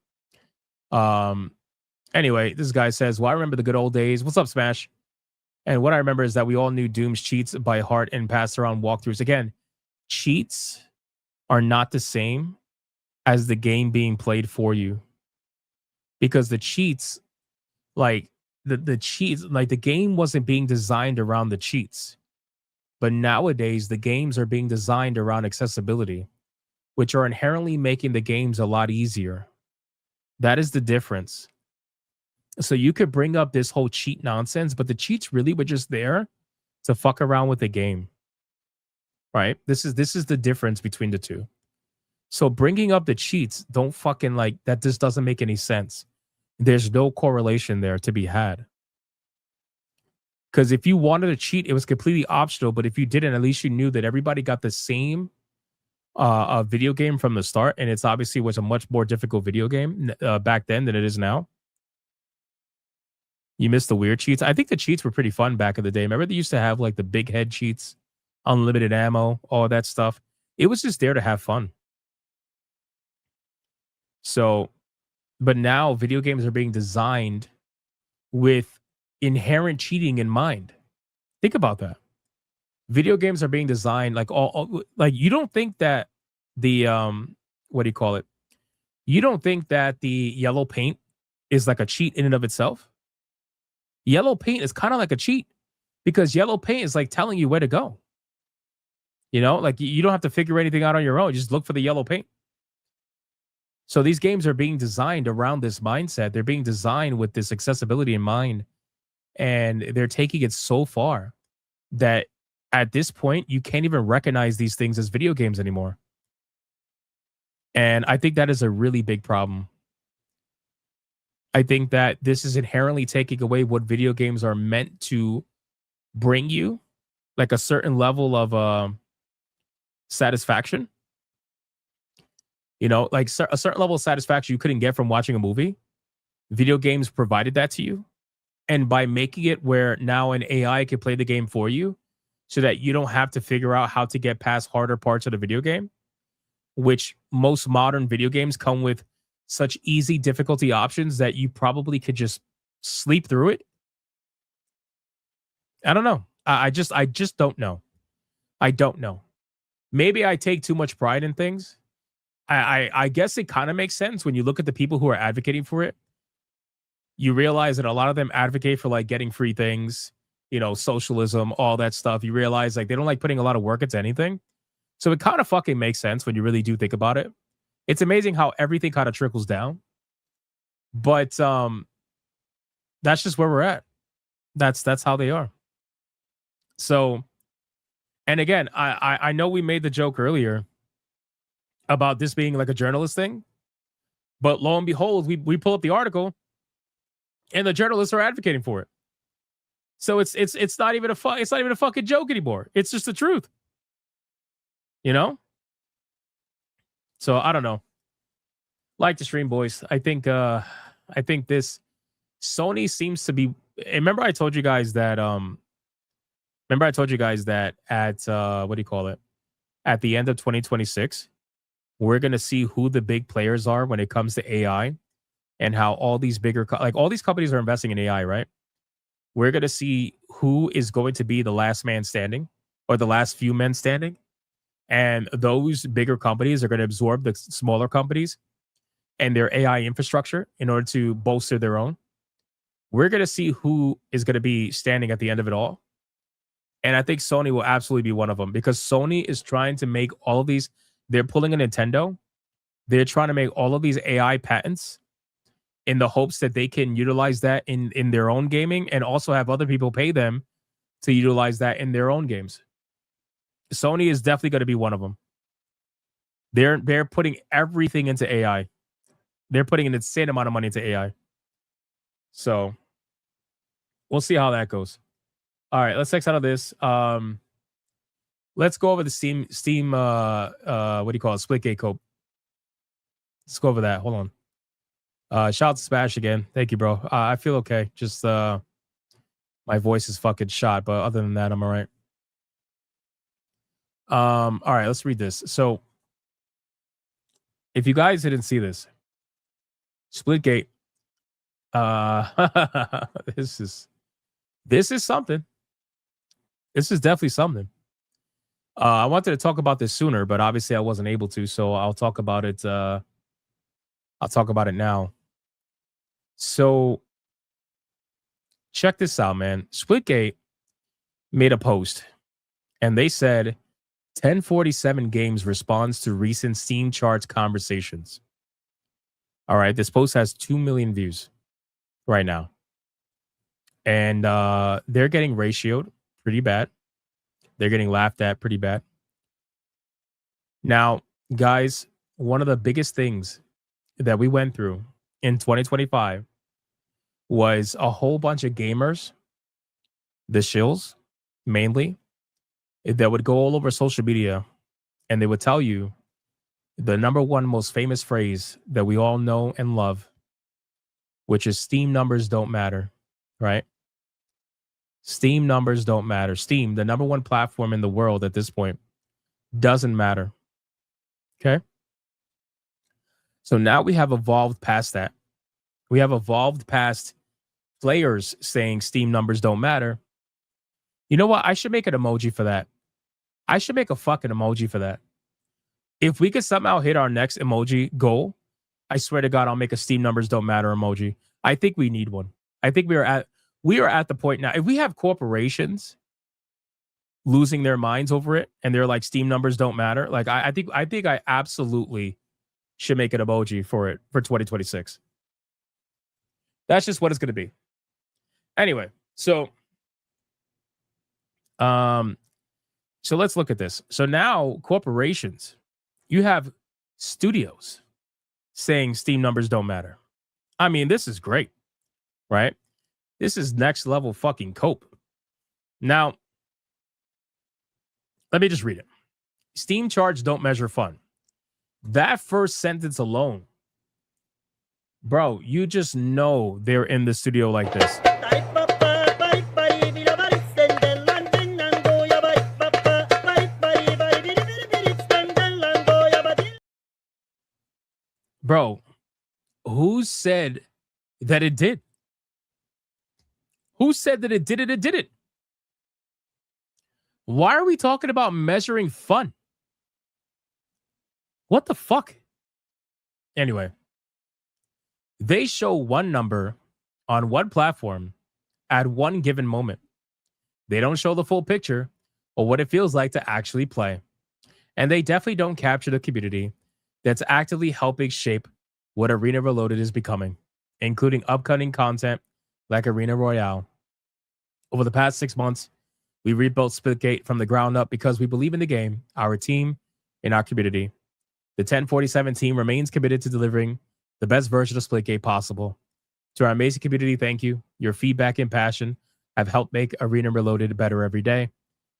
Anyway, this guy says, well, I remember the good old days. What's up, Smash? And what I remember is that we all knew Doom's cheats by heart and passed around walkthroughs. Again, cheats are not the same as the game being played for you. Because the cheats, like the cheats, like the game wasn't being designed around the cheats. But nowadays, the games are being designed around accessibility, which are inherently making the games a lot easier. That is the difference. So you could bring up this whole cheat nonsense, but the cheats really were just there to fuck around with the game. Right? This is the difference between the two. So bringing up the cheats, don't fucking like that. Just doesn't make any sense. There's no correlation there to be had. Because if you wanted to cheat, it was completely optional. But if you didn't, at least you knew that everybody got the same video game from the start. And it's obviously was a much more difficult video game back then than it is now. You missed the weird cheats. I think the cheats were pretty fun back in the day. Remember they used to have like the big head cheats, unlimited ammo, all that stuff. It was just there to have fun. So, but now video games are being designed with inherent cheating in mind. Think about that. Video games are being designed like all like you don't think that the what do you call it? You don't think that the yellow paint is like a cheat in and of itself? Yellow paint is kind of like a cheat because yellow paint is like telling you where to go. You know, like you don't have to figure anything out on your own. Just look for the yellow paint. So these games are being designed around this mindset. They're being designed with this accessibility in mind. And they're taking it so far that at this point, you can't even recognize these things as video games anymore. And I think that is a really big problem. I think that this is inherently taking away what video games are meant to bring you, like a certain level of satisfaction. You know, like a certain level of satisfaction you couldn't get from watching a movie. Video games provided that to you. And by making it where now an AI can play the game for you so that you don't have to figure out how to get past harder parts of the video game, which most modern video games come with such easy difficulty options that you probably could just sleep through it. I don't know. I just don't know. I don't know. Maybe I take too much pride in things. I guess it kind of makes sense when you look at the people who are advocating for it. You realize that a lot of them advocate for like getting free things, you know, socialism, all that stuff. You realize like they don't like putting a lot of work into anything. So it kind of fucking makes sense when you really do think about it. It's amazing how everything kind of trickles down. But that's just where we're at. That's how they are. So, and again, I know we made the joke earlier about this being like a journalist thing, but lo and behold, we pull up the article and the journalists are advocating for it. So it's not even a fucking joke anymore. It's just the truth. You know? So I don't know. Like the stream, boys. I think this Sony seems to be. Remember I told you guys that at what do you call it? At the end of 2026, we're gonna see who the big players are when it comes to AI, and how all these bigger all these companies are investing in AI, right? We're gonna see who is going to be the last man standing or the last few men standing. And those bigger companies are going to absorb the smaller companies and their AI infrastructure in order to bolster their own. We're going to see who is going to be standing at the end of it all. And I think Sony will absolutely be one of them because Sony is trying to make all of these. They're pulling a Nintendo. They're trying to make all of these AI patents in the hopes that they can utilize that in their own gaming and also have other people pay them to utilize that in their own games. Sony is definitely going to be one of them. They're putting everything into AI. They're putting an insane amount of money into AI. So we'll see how that goes. All right, let's X out of this. Let's go over the Steam what do you call it? Splitgate code. Let's go over that. Hold on. Shout out to Smash again. Thank you, bro. I feel okay. Just my voice is fucking shot, but other than that, I'm all right. All right, let's read this. So if you guys didn't see this, Splitgate, this is something. This is definitely something. I wanted to talk about this sooner, but obviously I wasn't able to, so I'll talk about it. I'll talk about it now. So check this out, man. Splitgate made a post, and they said 1047 Games responds to recent Steam charts conversations. All right, this post has 2 million views right now. And they're getting ratioed pretty bad. They're getting laughed at pretty bad. Now, guys, one of the biggest things that we went through in 2025 was a whole bunch of gamers, the shills mainly, that would go all over social media and they would tell you the number one most famous phrase that we all know and love, which is Steam numbers don't matter, right? Steam numbers don't matter. Steam, the number one platform in the world at this point, doesn't matter. Okay? So now we have evolved past that. We have evolved past players saying Steam numbers don't matter. You know what? I should make an emoji for that. I should make a fucking emoji for that. If we could somehow hit our next emoji goal, I swear to God, I'll make a Steam numbers don't matter emoji. I think we need one. I think we are at the point now. If we have corporations losing their minds over it and they're like Steam numbers don't matter, like I think I absolutely should make an emoji for it for 2026. That's just what it's going to be. Anyway, so let's look at this. So now corporations, you have studios saying Steam numbers don't matter. I mean, this is great, right? This is next level fucking cope. Now, let me just read it. Steam charts don't measure fun. That first sentence alone, bro, you just know they're in the studio like this. Bro, who said that it did? Who said that it did it? It did it. Why are we talking about measuring fun? What the fuck? Anyway, they show one number on one platform at one given moment. They don't show the full picture or what it feels like to actually play. And they definitely don't capture the community that's actively helping shape what Arena Reloaded is becoming, including upcoming content like Arena Royale. Over the past 6 months, we rebuilt Splitgate from the ground up because we believe in the game, our team, and our community. The 1047 team remains committed to delivering the best version of Splitgate possible. To our amazing community, thank you. Your feedback and passion have helped make Arena Reloaded better every day.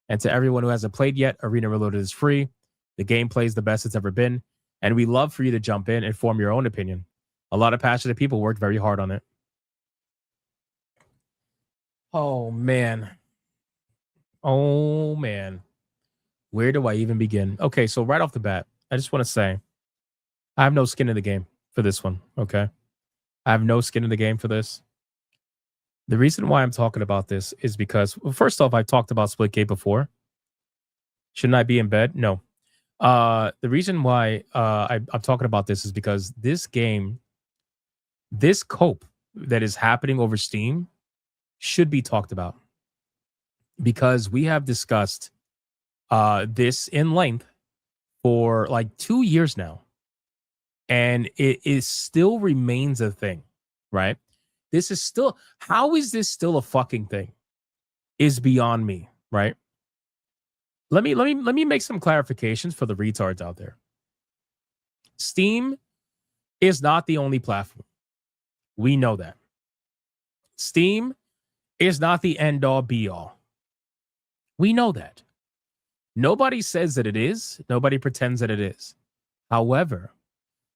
And to everyone who hasn't played yet, Arena Reloaded is free. The gameplay is the best it's ever been. And we love for you to jump in and form your own opinion. A lot of passionate people worked very hard on it. Oh, man. Oh, man. Where do I even begin? Okay, so right off the bat, I just want to say I have no skin in the game for this one, okay? I have no skin in the game for this. The reason why I'm talking about this is because, well, first off, I've talked about Splitgate before. Shouldn't I be in bed? No. The reason why I'm talking about this is because this game, this cope that is happening over Steam should be talked about. Because we have discussed this in length for like 2 years now. And it still remains a thing, right? This is still, how is this still a fucking thing? Is beyond me, right? Let me make some clarifications for the retards out there. Steam is not the only platform. We know that. Steam is not the end all be all. We know that. Nobody says that it is. Nobody pretends that it is. However,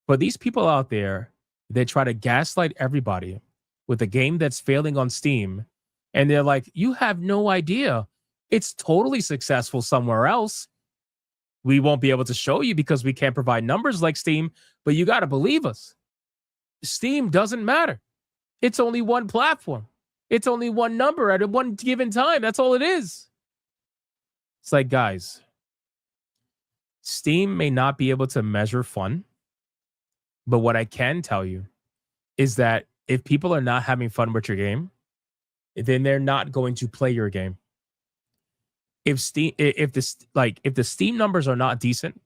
for these people out there that try to gaslight everybody with a game that's failing on Steam, and they're like, you have no idea. It's totally successful somewhere else. We won't be able to show you because we can't provide numbers like Steam, but you got to believe us. Steam doesn't matter. It's only one platform. It's only one number at one given time. That's all it is. It's like, guys, Steam may not be able to measure fun, but what I can tell you is that if people are not having fun with your game, then they're not going to play your game. If the Steam numbers are not decent,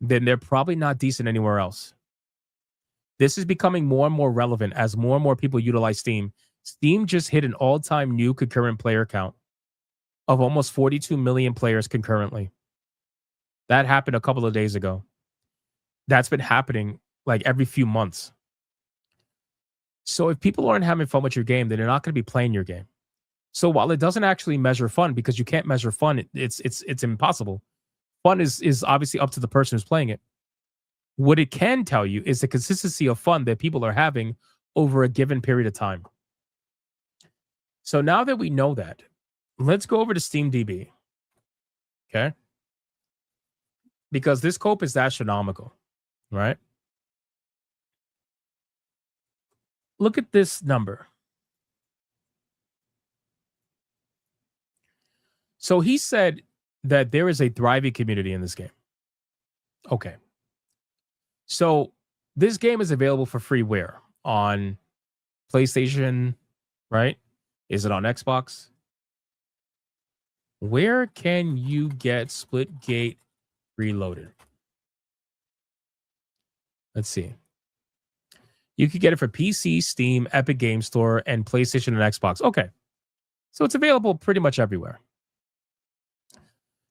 then they're probably not decent anywhere else. This is becoming more and more relevant as more and more people utilize Steam. Steam just hit an all-time new concurrent player count of almost 42 million players concurrently. That happened a couple of days ago. That's been happening like every few months. So if people aren't having fun with your game, then they're not going to be playing your game. So while it doesn't actually measure fun, because you can't measure fun, it's impossible. Fun is obviously up to the person who's playing it. What it can tell you is the consistency of fun that people are having over a given period of time. So now that we know that, let's go over to SteamDB. Okay? Because this cope is astronomical, right? Look at this number. So he said that there is a thriving community in this game. Okay. So this game is available for free where? On PlayStation, right? Is it on Xbox? Where can you get Splitgate Reloaded? Let's see. You could get it for PC, Steam, Epic Game Store, and PlayStation and Xbox. Okay. So it's available pretty much everywhere.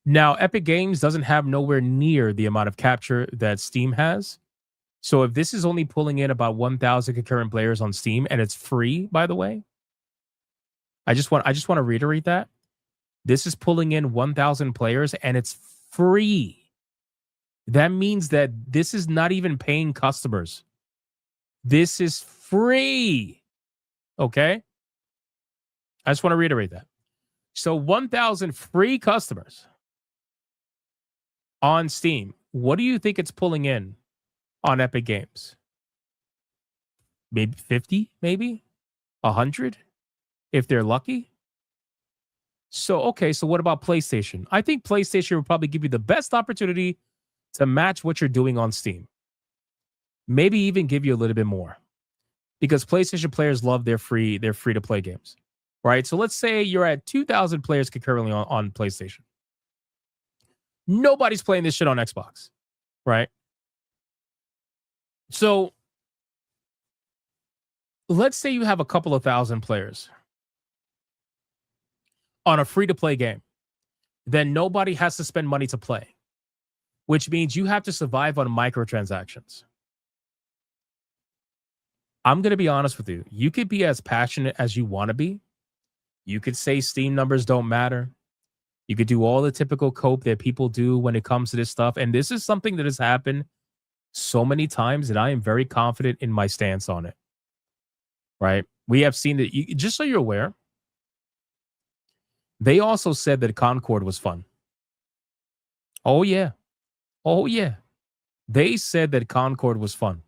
Now, Epic Games doesn't have nowhere near the amount of capture that Steam has. So if this is only pulling in about 1,000 concurrent players on Steam, and it's free, by the way, I just want to reiterate that. This is pulling in 1,000 players, and it's free. That means that this is not even paying customers. This is free. Okay? I just want to reiterate that. So 1,000 free customers on Steam. What do you think it's pulling in on Epic Games? Maybe 50, maybe 100 if they're lucky. So, okay, so what about PlayStation? I think PlayStation will probably give you the best opportunity to match what you're doing on Steam. Maybe even give you a little bit more. Because PlayStation players love their free to play games. Right? So let's say you're at 2,000 players concurrently on PlayStation. Nobody's playing this shit on Xbox. Right? So let's say you have a couple of thousand players on a free-to-play game. Then nobody has to spend money to play, which means you have to survive on microtransactions. I'm going to be honest with you. You could be as passionate as you want to be. You could say Steam numbers don't matter. You could do all the typical cope that people do when it comes to this stuff. And this is something that has happened so many times that I am very confident in my stance on it. Right? We have seen that, just so you're aware, they also said that Concord was fun. Oh, yeah. Oh, yeah. They said that Concord was fun.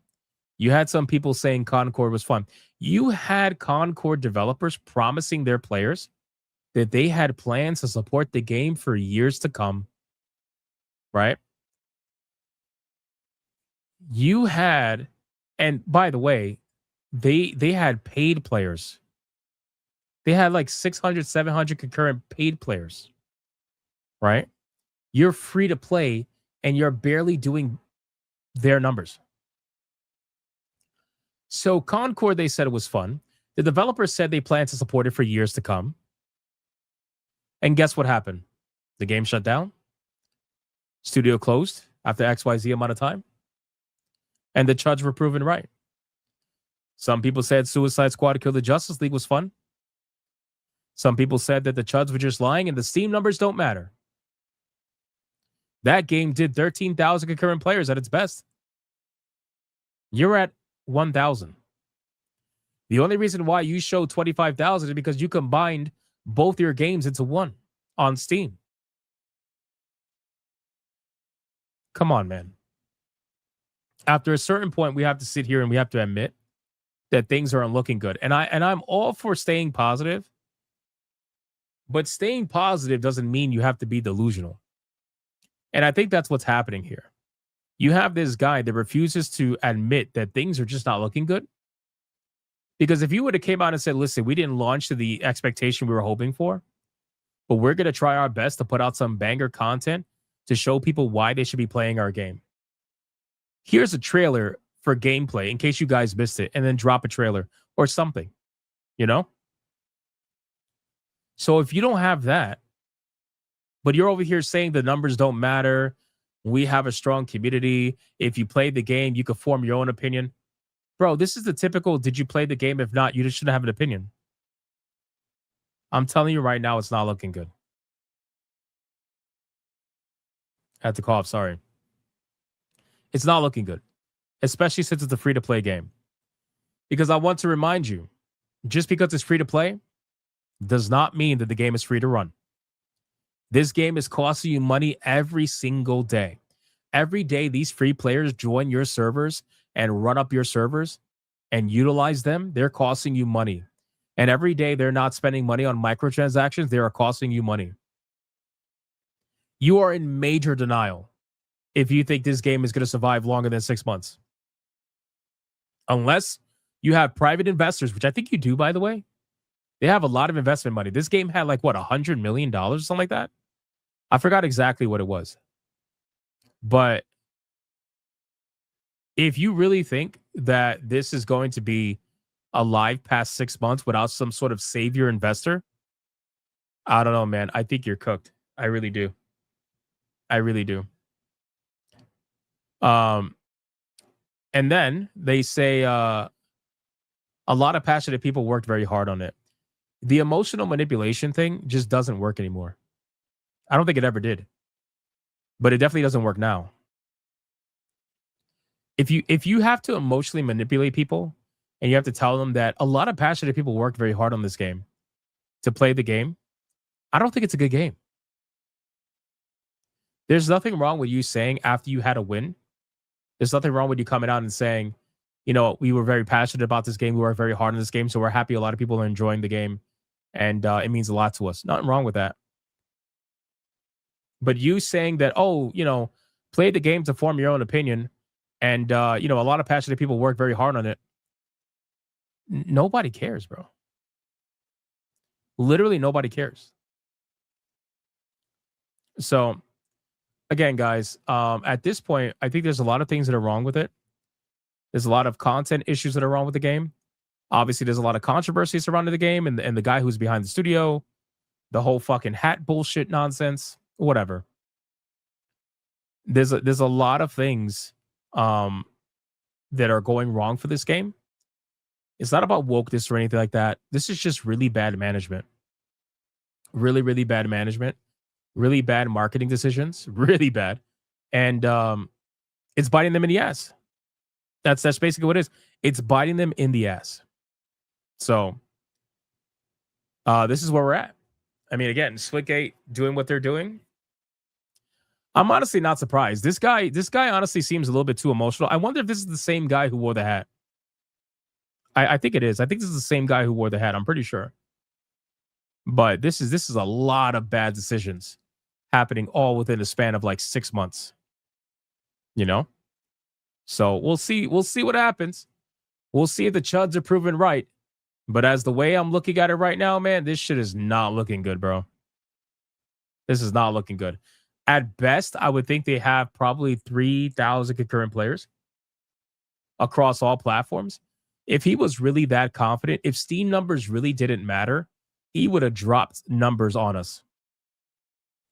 You had some people saying Concord was fun. You had Concord developers promising their players that they had plans to support the game for years to come. Right? You had, and by the way, they had paid players. They had like 600, 700 concurrent paid players. Right? You're free to play and you're barely doing their numbers. So Concord, they said it was fun. The developers said they plan to support it for years to come. And guess what happened? The game shut down. Studio closed after XYZ amount of time. And the Chuds were proven right. Some people said Suicide Squad Kill the Justice League was fun. Some people said that the Chuds were just lying and the Steam numbers don't matter. That game did 13,000 concurrent players at its best. You're at 1,000. The only reason why you showed 25,000 is because you combined both your games into one on Steam. Come on, man. After a certain point, we have to sit here and we have to admit that things aren't looking good. And I'm all for staying positive. But staying positive doesn't mean you have to be delusional. And I think that's what's happening here. You have this guy that refuses to admit that things are just not looking good. Because if you would have came out and said, listen, we didn't launch to the expectation we were hoping for, but we're going to try our best to put out some banger content to show people why they should be playing our game. Here's a trailer for gameplay in case you guys missed it, and then drop a trailer or something, you know? So if you don't have that, but you're over here saying the numbers don't matter, we have a strong community, if you play the game, you can form your own opinion. Bro, this is the typical, did you play the game? If not, you just shouldn't have an opinion. I'm telling you right now, it's not looking good. I had to cough, sorry. It's not looking good, especially since it's a free-to-play game. Because I want to remind you, just because it's free-to-play does not mean that the game is free to run. This game is costing you money every single day. Every day, these free players join your servers and run up your servers and utilize them. They're costing you money. And every day, they're not spending money on microtransactions. They are costing you money. You are in major denial if you think this game is going to survive longer than 6 months. Unless you have private investors, which I think you do, by the way. They have a lot of investment money. This game had like, what, $100 million or something like that? I forgot exactly what it was. But if you really think that this is going to be alive past 6 months without some sort of savior investor, I don't know, man. I think you're cooked. I really do. I really do. And then they say a lot of passionate people worked very hard on it. The emotional manipulation thing just doesn't work anymore. I don't think it ever did. But it definitely doesn't work now. If you have to emotionally manipulate people and you have to tell them that a lot of passionate people worked very hard on this game to play the game, I don't think it's a good game. There's nothing wrong with you saying after you had a win. There's nothing wrong with you coming out and saying, you know, we were very passionate about this game. We worked very hard on this game. So we're happy a lot of people are enjoying the game. And it means a lot to us. Nothing wrong with that. But you saying that, oh, you know, play the game to form your own opinion. And, you know, a lot of passionate people work very hard on it. Nobody cares, bro. Literally nobody cares. So, again, guys, at this point, I think there's a lot of things that are wrong with it. There's a lot of content issues that are wrong with the game. Obviously, there's a lot of controversy surrounding the game and the guy who's behind the studio, the whole fucking hat bullshit nonsense, whatever. There's a lot of things that are going wrong for this game. It's not about wokeness or anything like that. This is just really bad management. Really, really bad management. Really bad marketing decisions. Really bad. And it's biting them in the ass. That's basically what it is. It's biting them in the ass. So this is where we're at. I mean, again, Splitgate doing what they're doing. I'm honestly not surprised. This guy honestly seems a little bit too emotional. I wonder if this is the same guy who wore the hat. I think it is. I think this is the same guy who wore the hat. I'm pretty sure. But this is a lot of bad decisions happening all within a span of like 6 months. You know? So we'll see what happens. We'll see if the chuds are proven right. But as the way I'm looking at it right now, man, this shit is not looking good, bro. This is not looking good. At best, I would think they have probably 3,000 concurrent players across all platforms. If he was really that confident, if Steam numbers really didn't matter, he would have dropped numbers on us.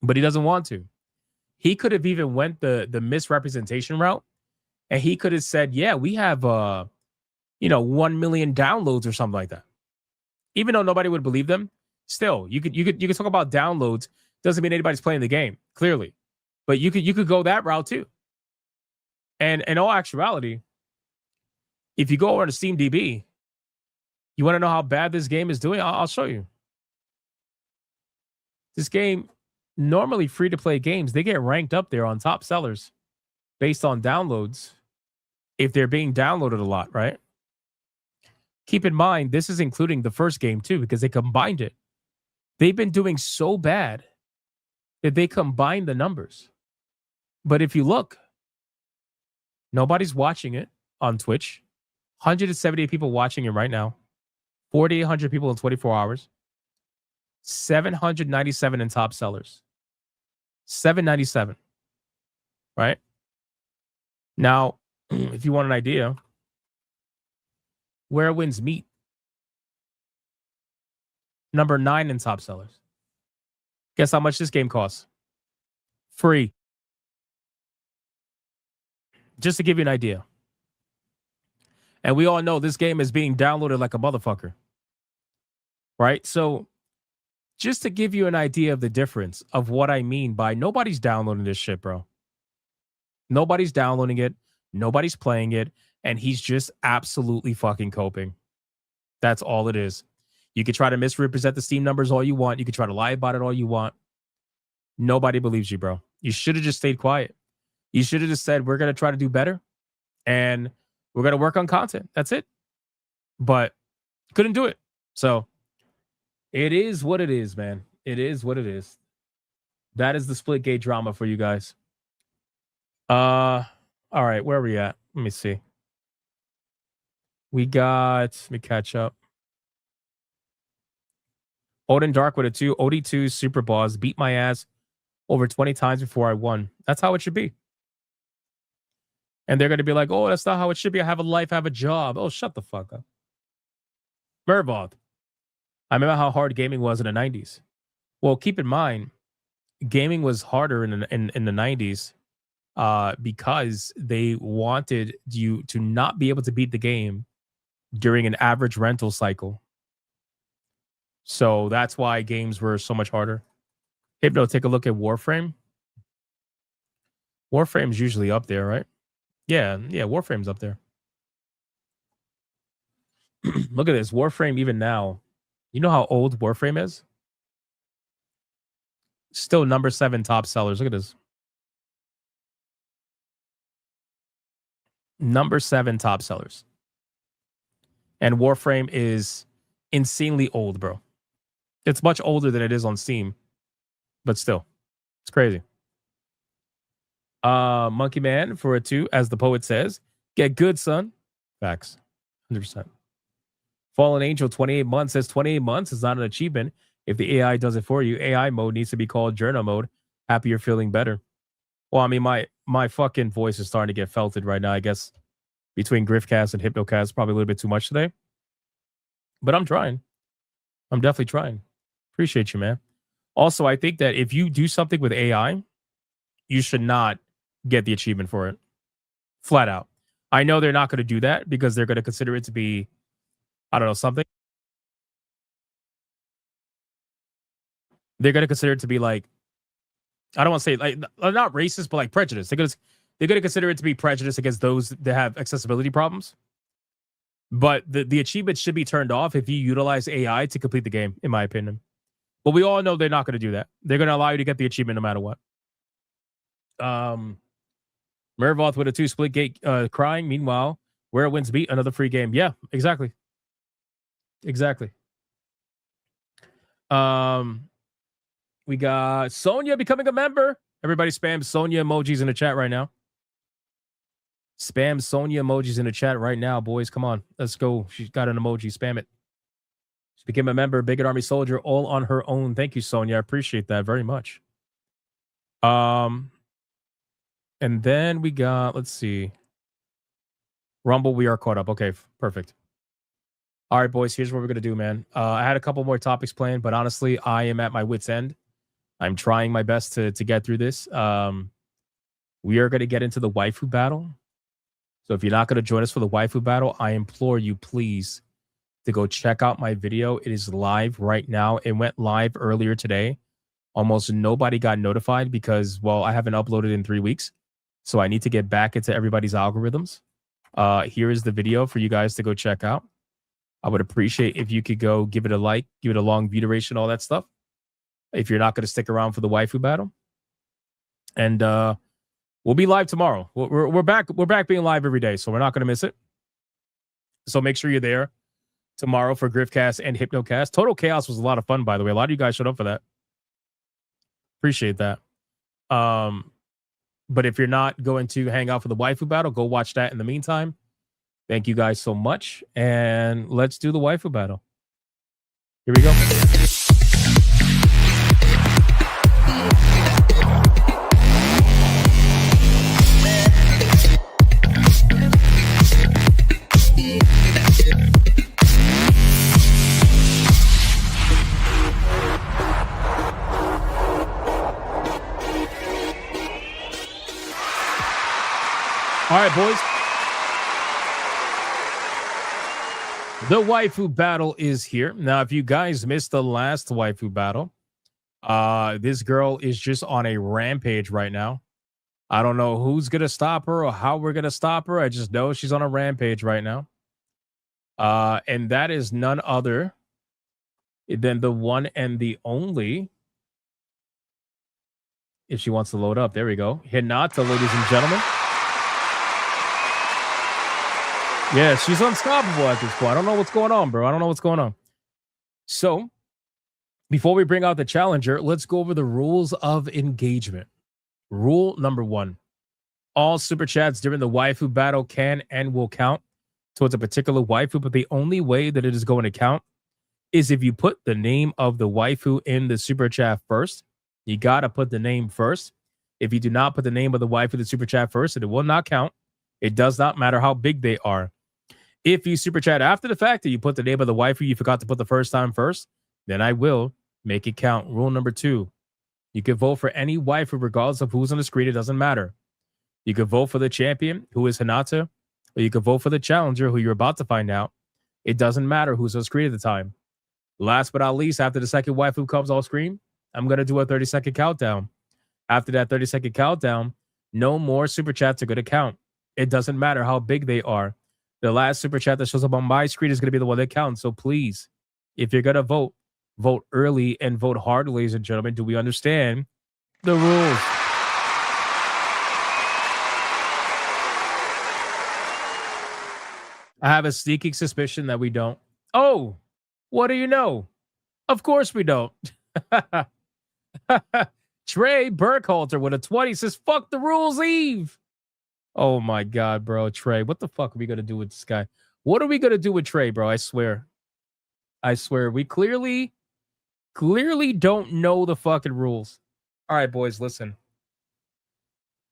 But he doesn't want to. He could have even went the misrepresentation route, and he could have said, yeah, we have 1 million downloads or something like that. Even though nobody would believe them, still, you could talk about downloads. Doesn't mean anybody's playing the game, clearly. But you could go that route too. And in all actuality, if you go over to SteamDB, you want to know how bad this game is doing? I'll show you. This game, normally free-to-play games, they get ranked up there on top sellers based on downloads if they're being downloaded a lot, right? Keep in mind, this is including the first game too, because they combined it. They've been doing so bad that they combine the numbers. But if you look, nobody's watching it on Twitch. 178 people watching it right now. 4,800 people in 24 hours. 797 in top sellers. 797. Right? Now, if you want an idea, Where Winds Meet. Number 9 in top sellers. Guess how much this game costs? Free. Just to give you an idea. And we all know this game is being downloaded like a motherfucker. Right? So, just to give you an idea of the difference of what I mean by nobody's downloading this shit, bro. Nobody's downloading it. Nobody's playing it. And he's just absolutely fucking coping. That's all it is. You could try to misrepresent the Steam numbers all you want. You could try to lie about it all you want. Nobody believes you, bro. You should have just stayed quiet. You should have just said, we're going to try to do better. And we're going to work on content. That's it. But couldn't do it. So it is what it is, man. It is what it is. That is the Splitgate drama for you guys. All right, where are we at? Let me see. We got, let me catch up. Odin Dark with a 2. OD2 Super Boss beat my ass over 20 times before I won. That's how it should be. And they're going to be like, oh, that's not how it should be. I have a life, I have a job. Oh, shut the fuck up. Mervoth. I remember how hard gaming was in the 90s. Well, keep in mind, gaming was harder in the 90s because they wanted you to not be able to beat the game during an average rental cycle. So that's why games were so much harder. Hypno, take a look at Warframe. Warframe's usually up there, right? Yeah, Warframe's up there. Look at this. Warframe, even now. You know how old Warframe is? Still number 7 top sellers. Look at this. Number 7 top sellers. And Warframe is insanely old, bro. It's much older than it is on Steam. But still, it's crazy. Monkey Man for a 2, as the poet says. Get good, son. Facts. 100%. Fallen Angel 28 months says 28 months is not an achievement. If the AI does it for you, AI mode needs to be called journal mode. Happy you're feeling better. Well, I mean, my fucking voice is starting to get felted right now. I guess between Griffcast and Hypnocast, probably a little bit too much today. But I'm trying. I'm definitely trying. Appreciate you, man. Also, I think that if you do something with AI, you should not get the achievement for it. Flat out. I know they're not going to do that because they're going to consider it to be, I don't know, something. They're going to consider it to be like, I don't want to say like, not racist, but like prejudice. They're going to consider it to be prejudice against those that have accessibility problems. But the achievement should be turned off if you utilize AI to complete the game, in my opinion. But we all know they're not going to do that. They're going to allow you to get the achievement no matter what. Mervoth with a 2, Splitgate crying. Meanwhile, Where Winds Beat, another free game. Yeah, exactly. Exactly. We got Sonia becoming a member. Everybody spam Sonia emojis in the chat right now. Spam Sonia emojis in the chat right now, boys. Come on. Let's go. She's got an emoji. Spam it. She became a member, Bigot Army Soldier, all on her own. Thank you, Sonia. I appreciate that very much. And then we got, let's see. Rumble, we are caught up. Okay, perfect. All right, boys, here's what we're going to do, man. I had a couple more topics planned, but honestly, I am at my wit's end. I'm trying my best to get through this. We are going to get into the Waifu Battle. So if you're not going to join us for the Waifu Battle, I implore you, please, to go check out my video. It is live right now. It went live earlier today. Almost nobody got notified because, well, I haven't uploaded in 3 weeks. So I need to get back into everybody's algorithms. Here is the video for you guys to go check out. I would appreciate if you could go give it a like, give it a long view duration, all that stuff. If you're not going to stick around for the Waifu Battle. And we'll be live tomorrow. We're back being live every day, so we're not going to miss it. So make sure you're there. tomorrow for Griffcast and Hypnocast. Total Chaos was a lot of fun, by the way. A lot of you guys showed up for that. Appreciate that. But if you're not going to hang out for the Waifu Battle, go watch that in the meantime. Thank you guys so much. And let's do the Waifu Battle. Here we go. All right, boys. The Waifu Battle is here. Now, if you guys missed the last Waifu Battle, this girl is just on a rampage right now. I don't know who's going to stop her or how we're going to stop her. I just know she's on a rampage right now. And that is none other than the one and the only. If she wants to load up, there we go. Hinata, ladies and gentlemen. Yeah, she's unstoppable at this point. I don't know what's going on, bro. I don't know what's going on. So, before we bring out the challenger, let's go over the rules of engagement. Rule number 1. All super chats during the Waifu Battle can and will count towards a particular waifu, but the only way that it is going to count is if you put the name of the waifu in the super chat first. You got to put the name first. If you do not put the name of the waifu in the super chat first, it will not count. It does not matter how big they are. If you super chat after the fact that you put the name of the waifu you forgot to put the first time first, then I will make it count. Rule number 2. You can vote for any waifu regardless of who's on the screen. It doesn't matter. You can vote for the champion, who is Hinata, or you can vote for the challenger, who you're about to find out. It doesn't matter who's on screen at the time. Last but not least, after the second waifu comes off screen, I'm going to do a 30-second countdown. After that 30-second countdown, no more super chats are going to count. It doesn't matter how big they are. The last super chat that shows up on my screen is going to be the one that counts. So please, if you're going to vote, vote early and vote hard, ladies and gentlemen. Do we understand the rules? I have a sneaking suspicion that we don't. Oh, what do you know? Of course we don't. Trey Burkhalter with a 20 says, fuck the rules, Eve. Oh my God, bro. Trey, what the fuck are we going to do with this guy? What are we going to do with Trey, bro? I swear. We clearly don't know the fucking rules. All right, boys, listen.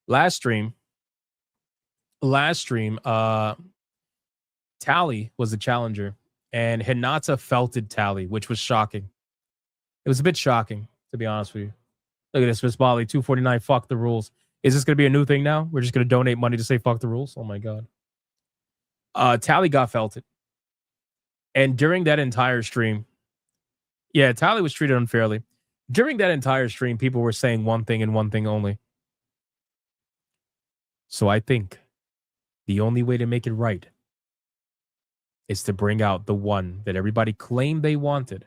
Last stream, Tally was the challenger, and Hinata felted Tally, which was shocking. It was a bit shocking, to be honest with you. Look at this, Miss Molly, 249, fuck the rules. Is this going to be a new thing now? We're just going to donate money to say fuck the rules? Oh, my God. Tally got felted. And during that entire stream, yeah, Tally was treated unfairly. During that entire stream, people were saying one thing and one thing only. So I think the only way to make it right is to bring out the one that everybody claimed they wanted.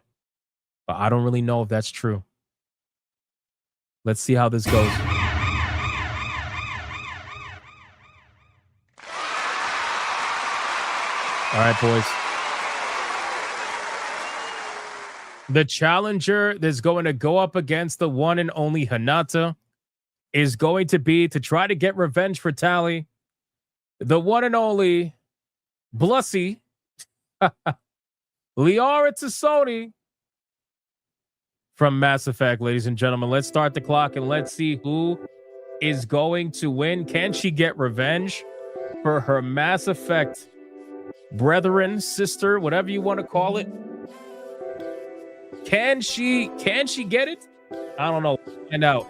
But I don't really know if that's true. Let's see how this goes. All right, boys. The challenger that's going to go up against the one and only Hinata is going to be, to try to get revenge for Tally, the one and only Blussy, Liara to Sony from Mass Effect, ladies and gentlemen. Let's start the clock and let's see who is going to win. Can she get revenge for her Mass Effect brethren, sister, whatever you want to call it? Can she get it? I don't know. Find out.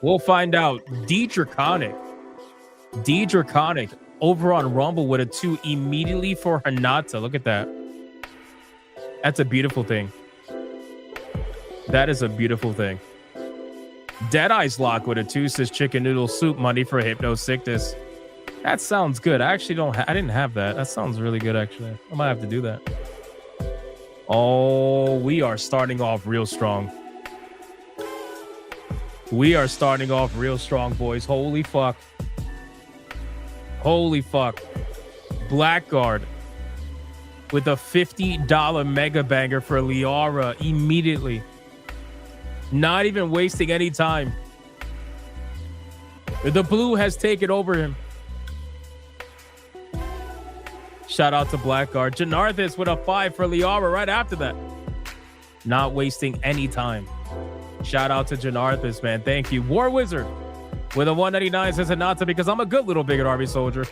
We'll find out. D Draconic over on Rumble with a 2 immediately for Hinata. Look at that. That's a beautiful thing. That is a beautiful thing. Deadeye's Lock with a 2 says chicken noodle soup money for Hypno Sickness. That sounds good. I actually I didn't have that. That sounds really good, actually. I might have to do that. Oh, we are starting off real strong. We are starting off real strong, boys. Holy fuck. Holy fuck. Blackguard. with a $50 mega banger for Liara immediately. Not even wasting any time. The blue has taken over him. Shout out to Blackguard. Janarthis with a 5 for Liara right after that. Not wasting any time. Shout out to Janarthis, man. Thank you. War Wizard with a 199 says Hinata because I'm a good little bigot army soldier.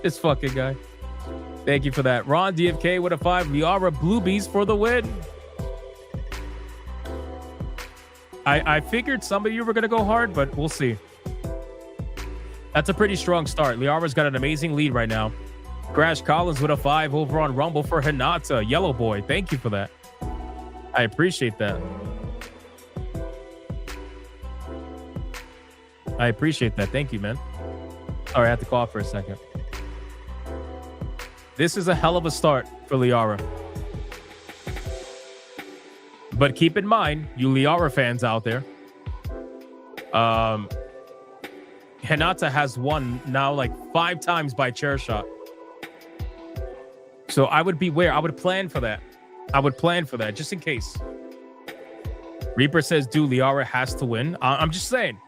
This fucking guy. Thank you for that. Ron DFK with a 5. Liara Bluebees for the win. I figured some of you were going to go hard, but we'll see. That's a pretty strong start. Liara's got an amazing lead right now. Crash Collins with a 5 over on Rumble for Hinata. Yellow Boy, thank you for that. I appreciate that. I appreciate that. Thank you, man. All right, I have to cough for a second. This is a hell of a start for Liara. But keep in mind, you Liara fans out there, Hinata has won now like 5 times by chair shot. So I would beware. I would plan for that. Just in case. Reaper says, dude, Liara has to win. I'm just saying.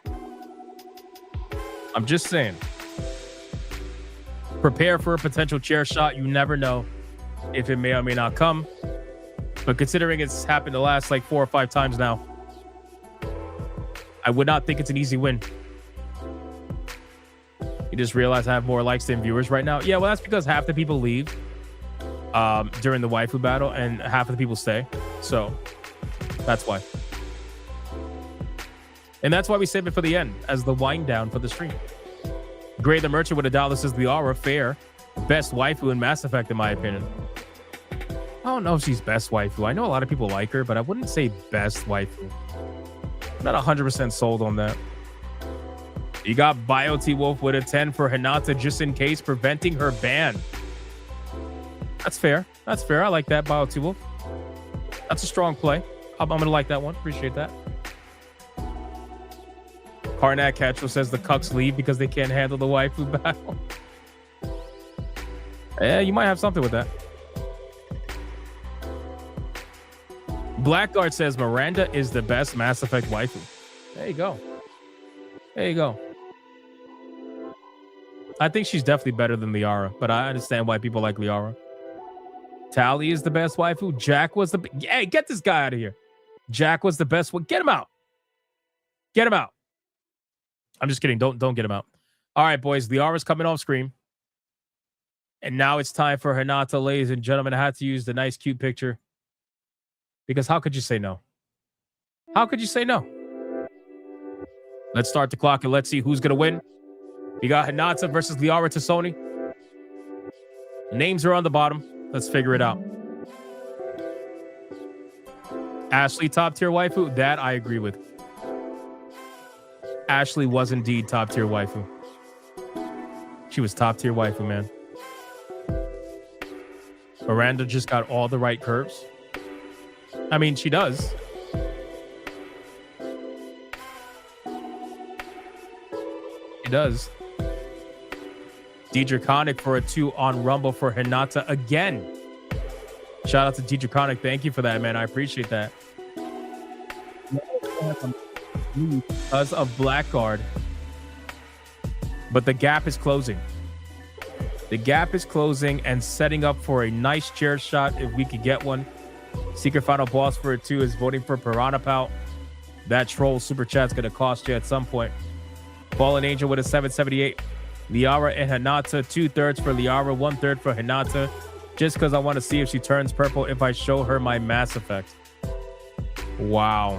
Prepare for a potential chair shot. You never know if it may or may not come. But considering it's happened the last like 4 or 5 times now, I would not think it's an easy win. You just realize I have more likes than viewers right now. Yeah, well, that's because half the people leave during the waifu battle and half of the people stay. So that's why. And that's why we save it for the end as the wind down for the stream. Gray the Merchant with $1 says Liara fair. Best waifu in Mass Effect, in my opinion. I don't know if she's best waifu. I know a lot of people like her, but I wouldn't say best waifu. I'm not 100% sold on that. You got BioT Wolf with a 10 for Hinata just in case, preventing her ban. That's fair. I like that, BioT Wolf. That's a strong play. I'm going to like that one. Appreciate that. Karnak Catchel says the cucks leave because they can't handle the waifu battle. Yeah, you might have something with that. Blackguard says Miranda is the best Mass Effect waifu. There you go. I think she's definitely better than Liara, but I understand why people like Liara. Tally is the best waifu. Jack was the... Hey, get this guy out of here. Jack was the best one. Get him out. I'm just kidding. Don't get him out. All right, boys. Liara's coming off screen. And now it's time for Hinata, ladies and gentlemen. I had to use the nice, cute picture. Because how could you say no? Let's start the clock and let's see who's going to win. We got Hinata versus Liara to Sony. Names are on the bottom. Let's figure it out. Ashley, top tier waifu. That I agree with. Ashley was indeed top tier waifu. She was top tier waifu, man. Miranda just got all the right curves. I mean, she does. She does. Deidre for a 2 on Rumble for Hinata again. Shout out to Deidre. Thank you for that, man. I appreciate that. Because of Blackguard. But the gap is closing. And setting up for a nice chair shot if we could get one. Secret Final Boss for a 2 is voting for Piranha Pal. That troll super chat's going to cost you at some point. Fallen Angel with a 778. Liara and Hinata, 2/3 for Liara, 1/3 for Hinata. Just because I want to see if she turns purple if I show her my Mass Effect. Wow.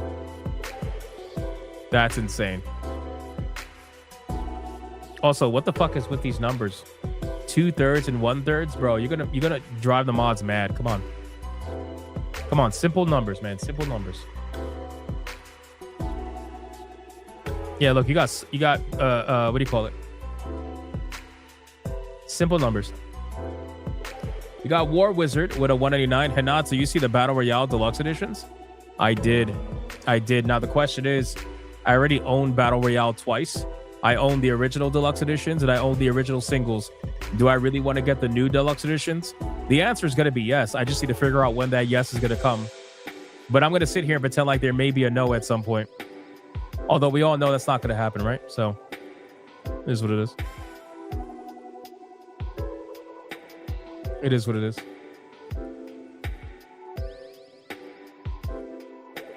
That's insane. Also, what the fuck is with these numbers? 2/3 and 1/3? Bro, you're gonna drive the mods mad. Come on, simple numbers, man. Simple numbers. Yeah, look, you got what do you call it? Simple numbers. You got War Wizard with a 189. Hinata, you see the Battle Royale Deluxe Editions? I did. Now the question is, I already own Battle Royale twice. I own the original deluxe editions and I own the original singles. Do I really want to get the new deluxe editions? The answer is going to be yes. I just need to figure out when that yes is going to come. But I'm going to sit here and pretend like there may be a no at some point. Although we all know that's not going to happen, right? So, it is what it is. It is what it is.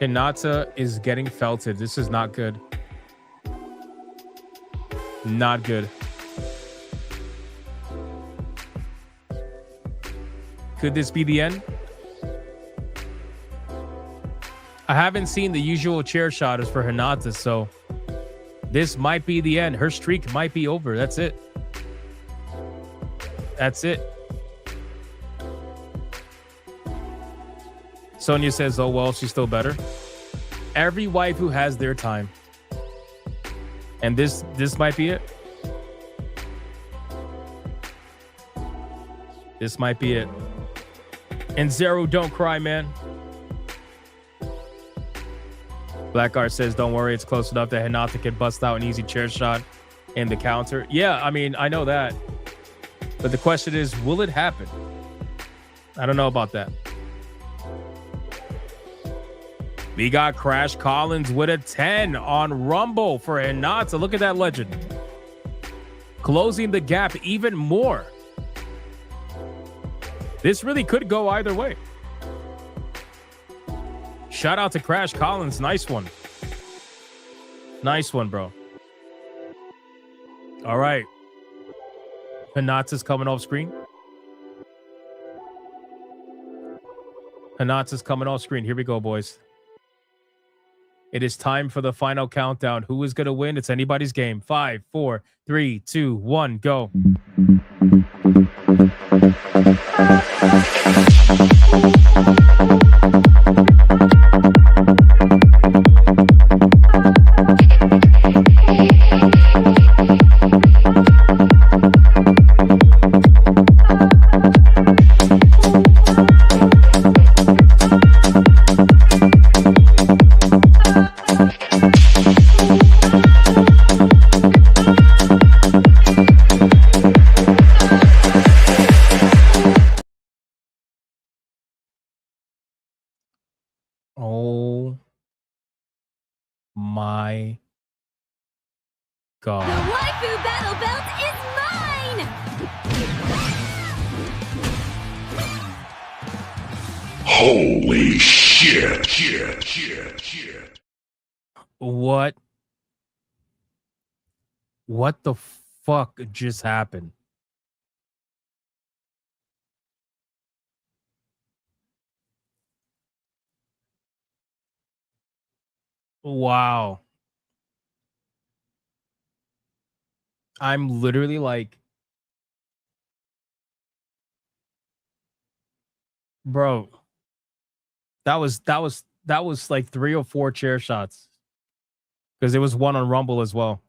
Hinata is getting felted. This is not good. Not good. Could this be the end? I haven't seen the usual chair shotters for Hinata, so this might be the end. Her streak might be over. That's it. That's it. Sonya says, oh, well, she's still better. Every waifu has their time. And this might be it. This might be it. And Zero, don't cry, man. Blackguard says, don't worry, it's close enough that Hinata can bust out an easy chair shot in the counter. Yeah, I mean, I know that. But the question is, will it happen? I don't know about that. We got Crash Collins with a 10 on Rumble for Hinata. Look at that legend. Closing the gap even more. This really could go either way. Shout out to Crash Collins. Nice one. Nice one, bro. All right. Hinata's coming off screen. Hinata's coming off screen. Here we go, boys. It is time for the final countdown. Who is going to win? It's anybody's game. 5, 4, 3, 2, 1, go. Oh my God. The Waifu Battle Belt is mine! Holy shit. What the fuck just happened? Wow. I'm literally like, bro, that was like 3 or 4 chair shots. Because there was one on Rumble as well.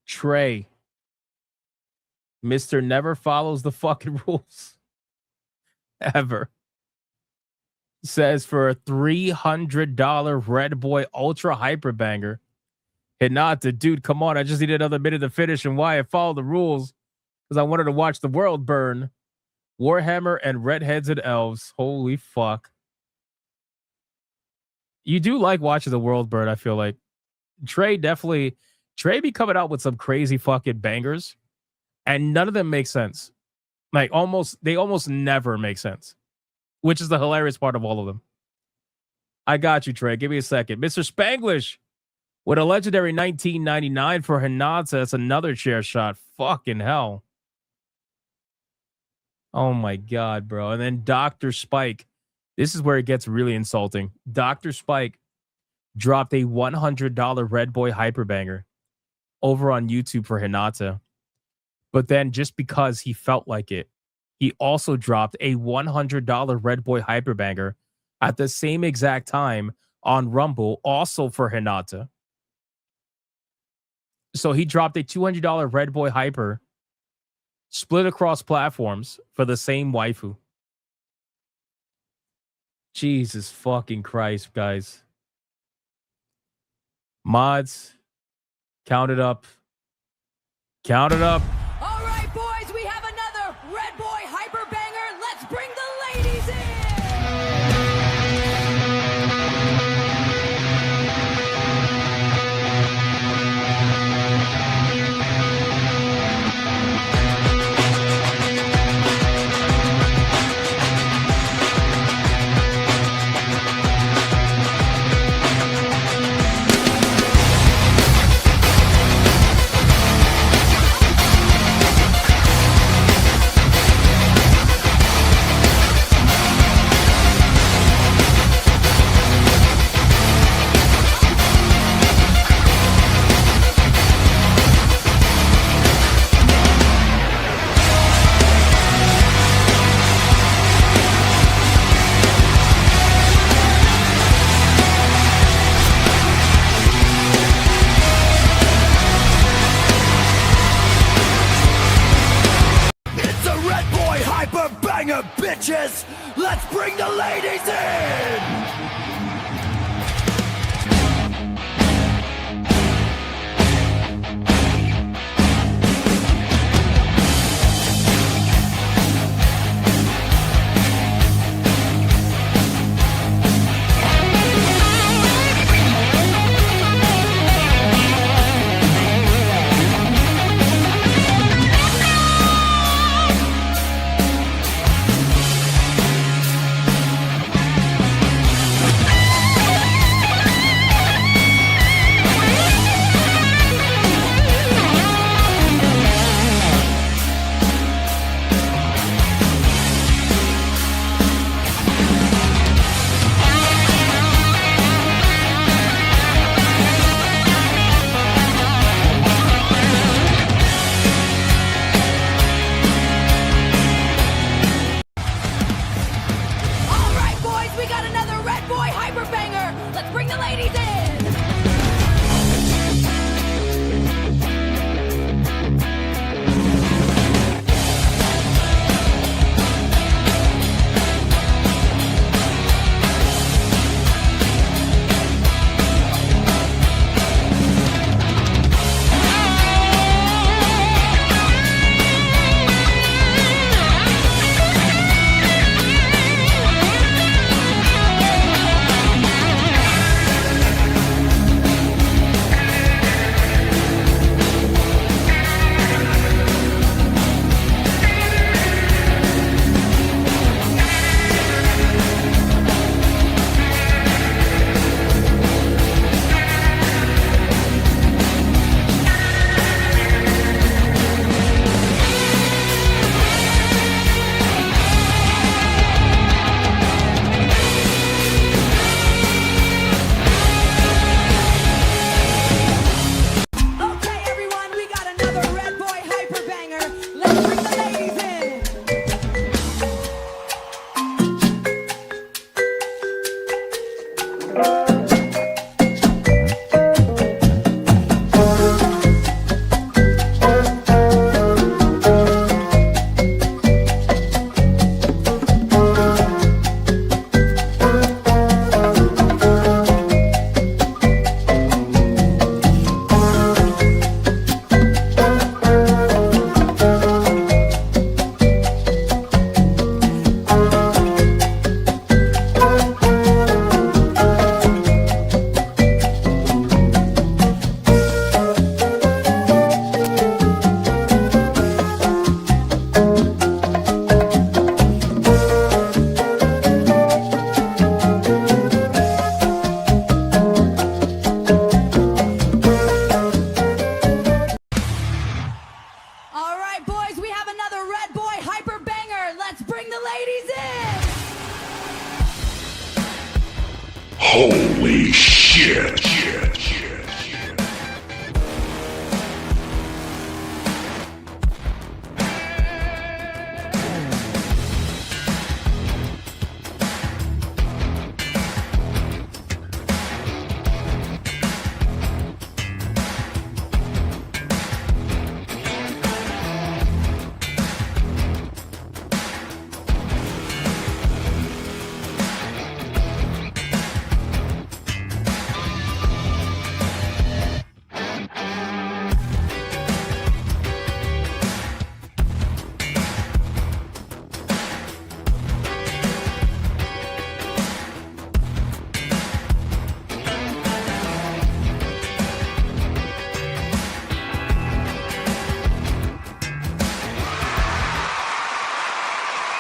Trey. Mr. Never follows the fucking rules. Ever. Says for a $300 Red Boy Ultra Hyper Banger. Hinata, dude, come on. I just need another minute to finish and why I follow the rules. Because I wanted to watch the world burn. Warhammer and Redheads and Elves. Holy fuck. You do like watching the world burn, I feel like. Trey be coming out with some crazy fucking bangers. And none of them make sense. Like they almost never make sense. Which is the hilarious part of all of them. I got you, Trey. Give me a second. Mr. Spanglish with a legendary 1999 for Hinata. That's another chair shot. Fucking hell. Oh my God, bro. And then Dr. Spike. This is where it gets really insulting. Dr. Spike dropped a $100 Red Boy Hyperbanger over on YouTube for Hinata. But then just because he felt like it, he also dropped a $100 Red Boy Hyperbanger at the same exact time on Rumble, also for Hinata. So he dropped a $200 Red Boy Hyper, split across platforms for the same waifu. Jesus fucking Christ, guys. Mods, count it up. Count it up. All right, boys, we have another Red Boy Hyper Banger. Let's bring the ladies in. It's a Red Boy Hyper Banger, bitches! Let's bring the ladies in!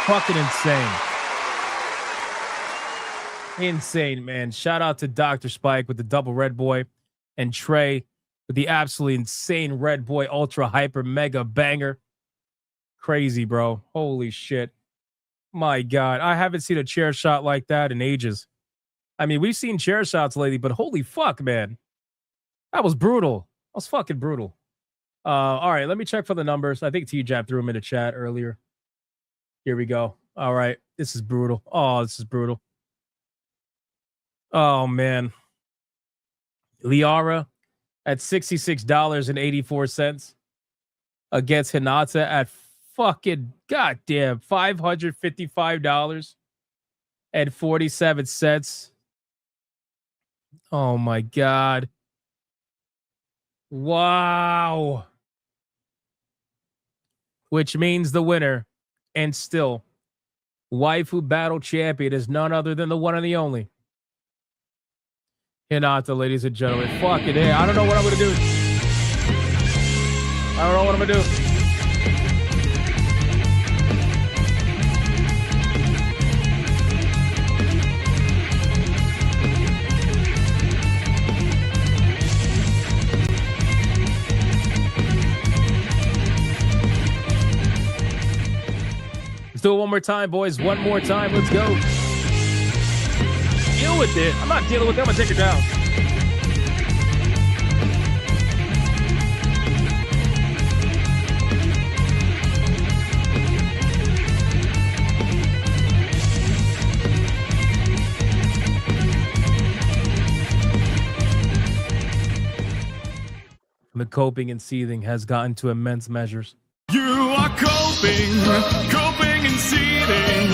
Fucking insane. Insane, man. Shout out to Dr. Spike with the double Red Boy and Trey with the absolutely insane Red Boy ultra hyper mega banger. Crazy, bro. Holy shit. My God. I haven't seen a chair shot like that in ages. I mean, we've seen chair shots lately, but holy fuck, man. That was brutal. That was fucking brutal. All right, let me check for the numbers. I think T-Jab threw him in the chat earlier. Here we go. All right. This is brutal. Oh, this is brutal. Oh, man. Liara at $66.84 against Hinata at fucking goddamn $555.47. Oh, my God. Wow. Which means the winner and still Waifu Battle champion is none other than the one and the only Hinata, ladies and gentlemen. Fuck it. Hey, I don't know what I'm going to do. I don't know what I'm going to do. Let's do it one more time, boys. One more time. Let's go. Deal with it. I'm not dealing with it. I'm going to take her down. The coping and seething has gotten to immense measures. You are coping and seething.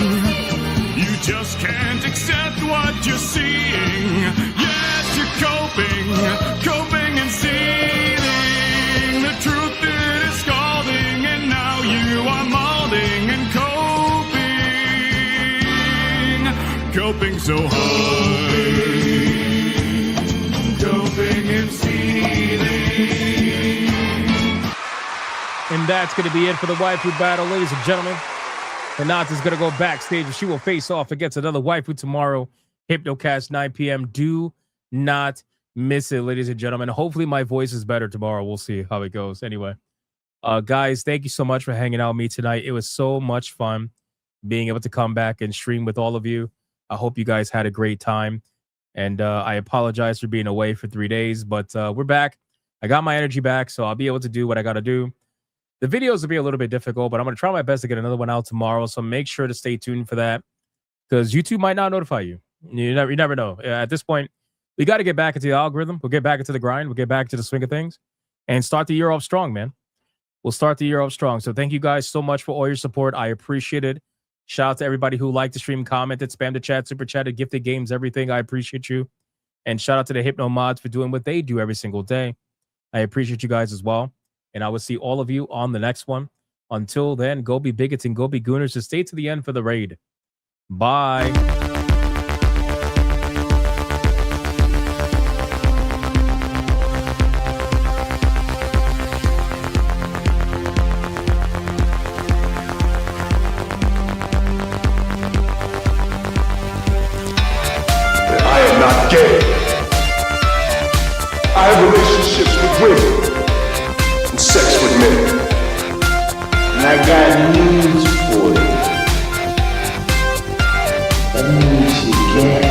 You just can't accept what you're seeing. Yes, you're coping and seething. The truth is scalding, and now you are molding and coping so hard. Coping and seething. And that's going to be it for the Waifu Battle, ladies and gentlemen. Hinata's going to go backstage and she will face off against another waifu tomorrow. Hypnocast, 9 p.m. Do not miss it, ladies and gentlemen. Hopefully my voice is better tomorrow. We'll see how it goes. Anyway, guys, thank you so much for hanging out with me tonight. It was so much fun being able to come back and stream with all of you. I hope you guys had a great time. And I apologize for being away for 3 days, but we're back. I got my energy back, so I'll be able to do what I got to do. The videos will be a little bit difficult, but I'm going to try my best to get another one out tomorrow. So make sure to stay tuned for that because YouTube might not notify you. You never know. At this point, we got to get back into the algorithm. We'll get back into the grind. We'll get back to the swing of things and start the year off strong, man. We'll start the year off strong. So thank you guys so much for all your support. I appreciate it. Shout out to everybody who liked the stream, commented, spammed the chat, super chatted, gifted games, everything. I appreciate you. And shout out to the Hypno mods for doing what they do every single day. I appreciate you guys as well. And I will see all of you on the next one. Until then, go be bigots and go be gooners. Just stay to the end for the raid. Bye. I am not gay. I have relationships with women. Sex with men. And I got news for you. That means you get.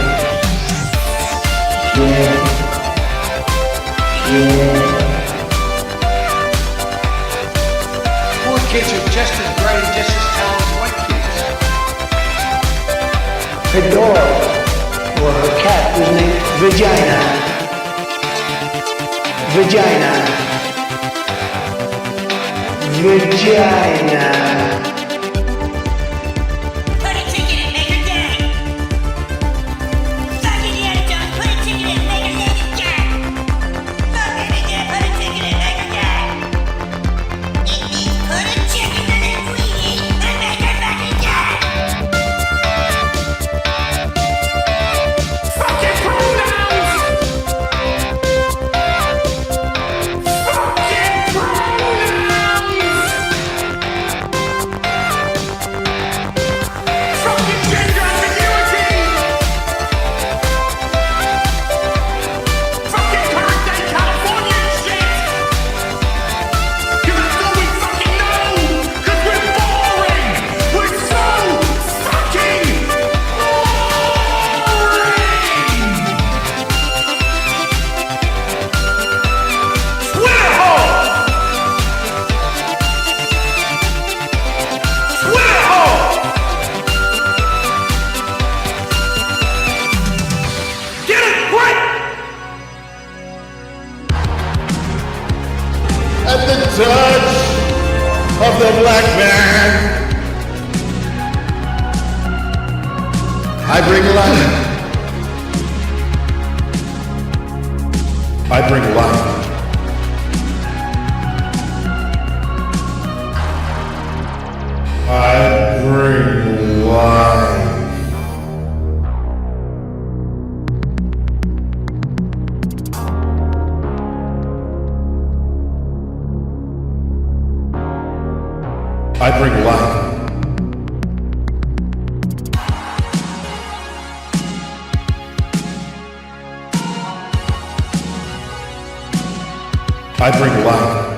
Poor kids are just as bright and just as talented as white kids. Her dog, or her cat, was named Vagina. Vagina. Put a ticket in, make her gay. Fuck Indiana Jones, put a ticket in, make her lady gay. Fuck Baby Dick, put a ticket in, make her gay. It means put a chicken in a queenie and make her fucking gay. Fucking pronouns! Fucking pronouns! at the touch of the black man. I bring life. I bring life. I bring life. I bring life. I bring life.